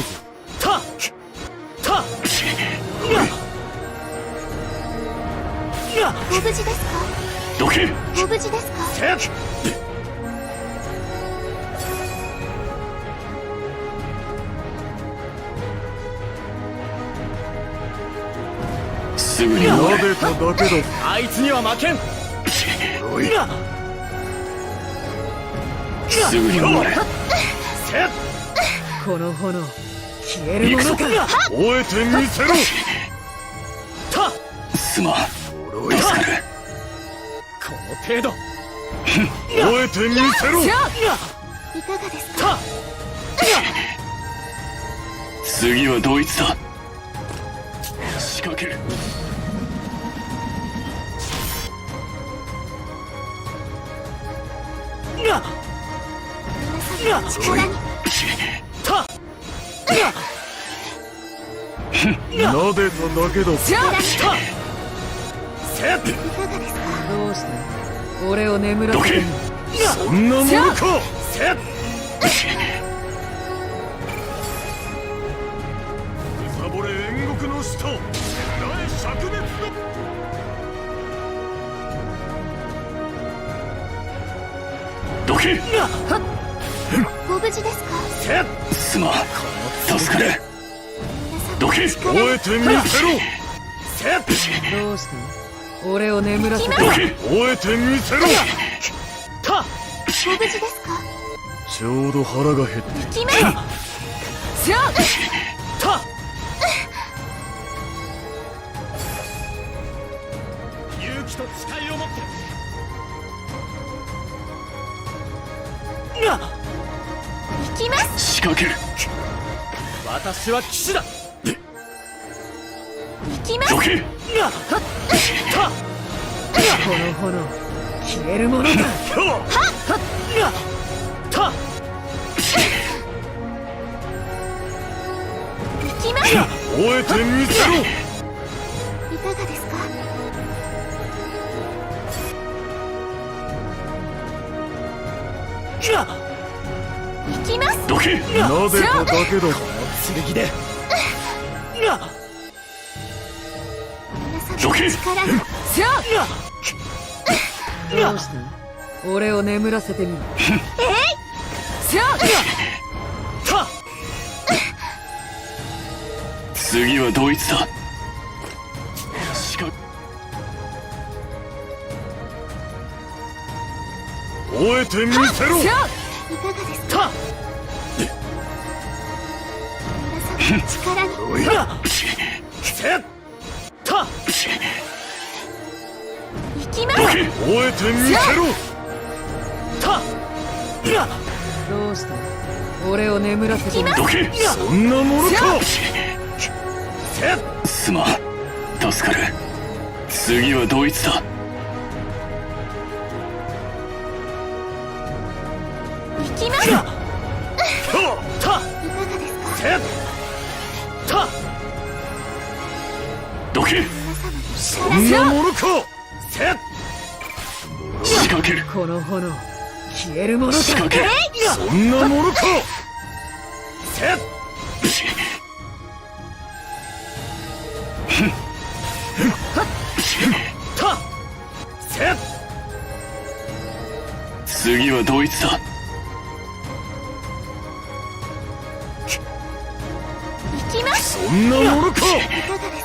ご無事ですか。どけ。ご無事ですか。すぐになでただけだぞ。あいつには負けん。すぐに終われ。この炎消えるものか。燃えてみせろ。すまん、助かる。この程度。燃えてみせろ。いかがですか。次はドイツだ。仕掛ける。皆様の力に撫でただけだ。どうして俺を眠らせてるの？そんなものか。むさぼれ煉獄の使徒、苗灼熱の。どけ。ご無事ですか？すまん、助かれ。どけ。力吠えてみせろ。どうして俺を眠らせてるの？吠えてみせろ。ご無事ですか？ちょうど腹が減って決める。勇気と誓いを持って行きます。仕掛ける。私は騎士だ。行きます。どけ。この炎消えるものだ。行きます。吠えてみせろ。いかがですか？行きます。どけ。撫でただけだ。剣で皆様の力にどうして俺を眠らせてみる？次はドイツだ。しか吠えてみせろ。いかがですか？皆様の力におい行きます。吠えてみせろ。どうして俺を眠らせてみる？どけ。そんなものか。すまん、助かる。次はドイツだ。行きます。いかがですか？どけ。皆様のそんなものか。仕掛ける。この炎消えるものか。仕掛ける。そんなものか。次はドイツだ。行きます。そんなものか。いかがです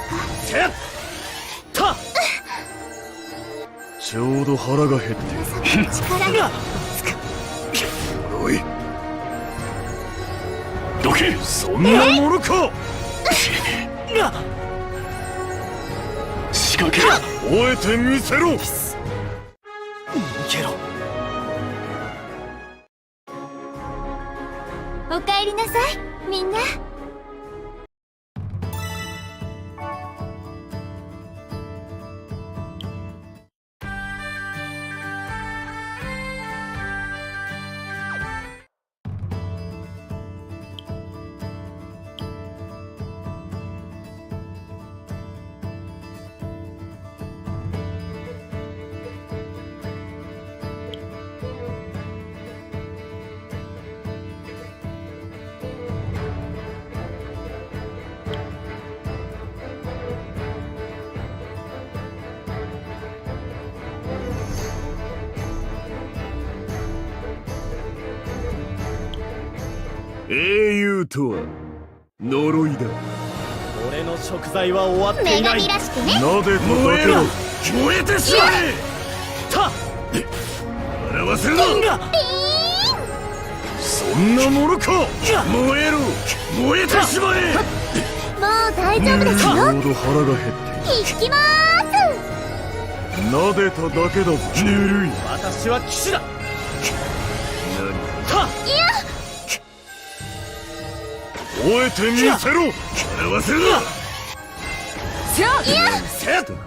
か？ちょうど腹が減って皆様の力におい。どけ。そんなものか。仕掛ける。吠えてみせろ。けろ。おかえりなさい、みんな。英雄とは呪いだ。俺の食材は終わって女いない。神らしくね。なでただけだ。燃えてしまえ。笑わせるな。そんなものか。燃えろ。燃えてしまえ。もう大丈夫ですよ。ちょうど腹が減って行きまーなでただけだぞ。ぬるい。私は騎士だ。す。いや、吠えてみせろ。笑わせるな。いや、セットか。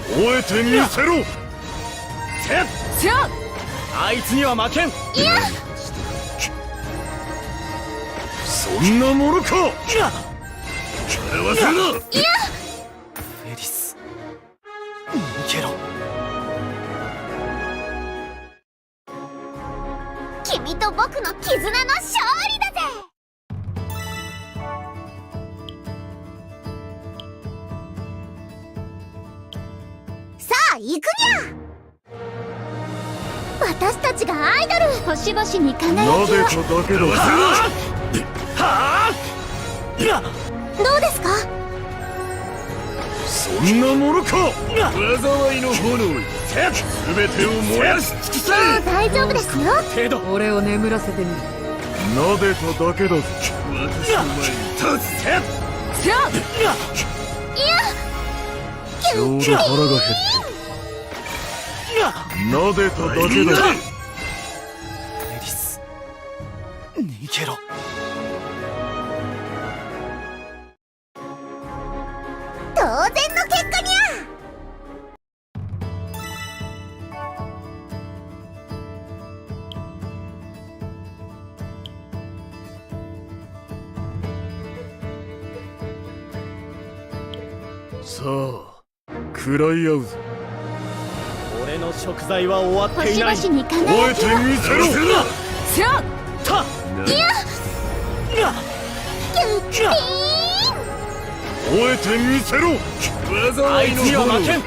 覚えてみせろ。せやあいつには負けん。いやそんなものか。笑わせるな。いやフェリス逃げろ。君と僕の絆の勝利だぜ。さあ行くにゃ。私たちがアイドル、星々に輝なきを。でかだけだ。どうですか。そんなものか。災いの炎、すべてを燃やし尽くせ。もう大丈夫ですよ。程度俺を眠らせてみる。なでただけだぞ。私の前に立つ。いやちょうど腹が減ってなでただけだ。フェリス逃げろ。当然の結果にゃ。さあ食らい合うぞ。俺の食材は終わってい星ない。々に覚え輝きを。てみせろ。しゃたいやキュッキーン。覚えてみせろ。あいつには負けん。す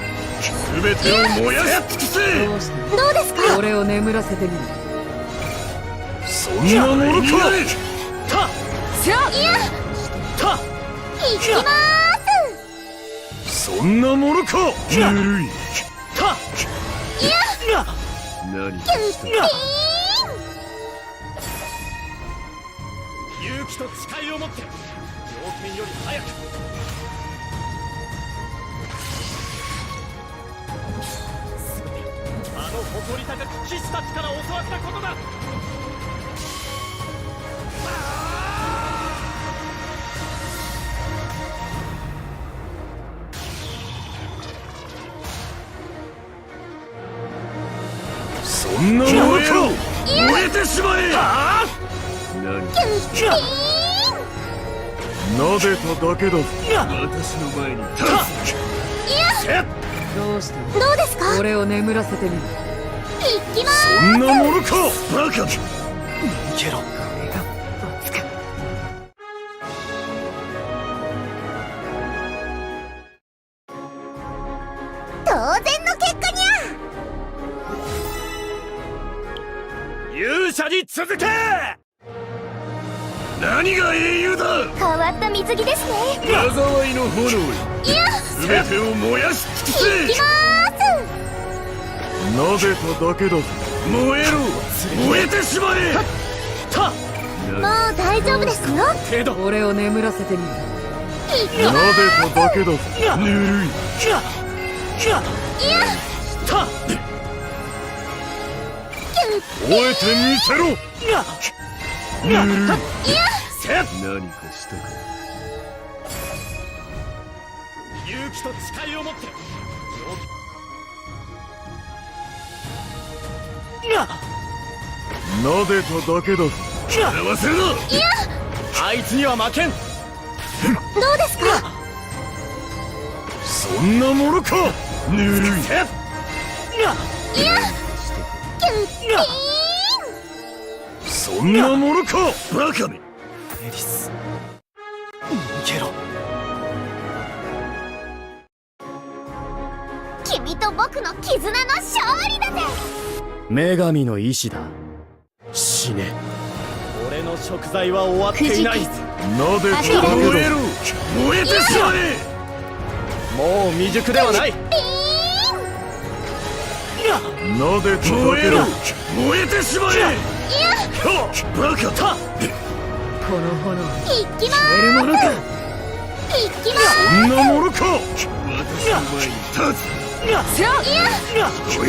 べてを燃やし尽くせ。どうしたどうですか。俺を眠らせてみる。そんなものか。たしゃいやた行きまーそんなものか。ぬるい。たす。いや何キュッキーン。勇気と誓いを持って条件より早く。あの誇り高き騎士たちから教わったことだ。そんなものか。燃えてしまえ。何キュッキーン。なでただけだぞ。私の前に立どうしたどうですか。俺を眠らせてみる。行きまつ。そんなものか。バカ。逃げろ。当然の結果にゃ。勇者に続け。何が英雄だ。変わった水着ですね。災いの炎、いやすべてを燃やし尽く行きせ。まなでただけだぞ。燃えろ。燃えてしまえ。たーす。もう大丈夫ですよ。程度俺を眠らせてみる。行きなまーでただけだぞ。ぬるい。す。いやたキュッ覚えてみせろ。ぬるい。いや何かしたか。勇気と誓いを持ってなでただけだぞ。笑わせるな。あいつには負けん。どうですか。そんなものか。ぬるい。いやキュッキーン。そんなものか。バカめ。エリス逃げろ。君と僕の絆の勝利だぜ。女神の意志だ。死ね。俺の食材は終わっていない。なでただけだぞ。燃えてしまえ。もう未熟ではない。なでただけだ。燃えてしまえ。バカだ。この炎行きま消えるものか。ーす。行きまそんなものか。私の前に立つ。ーす。いやおい。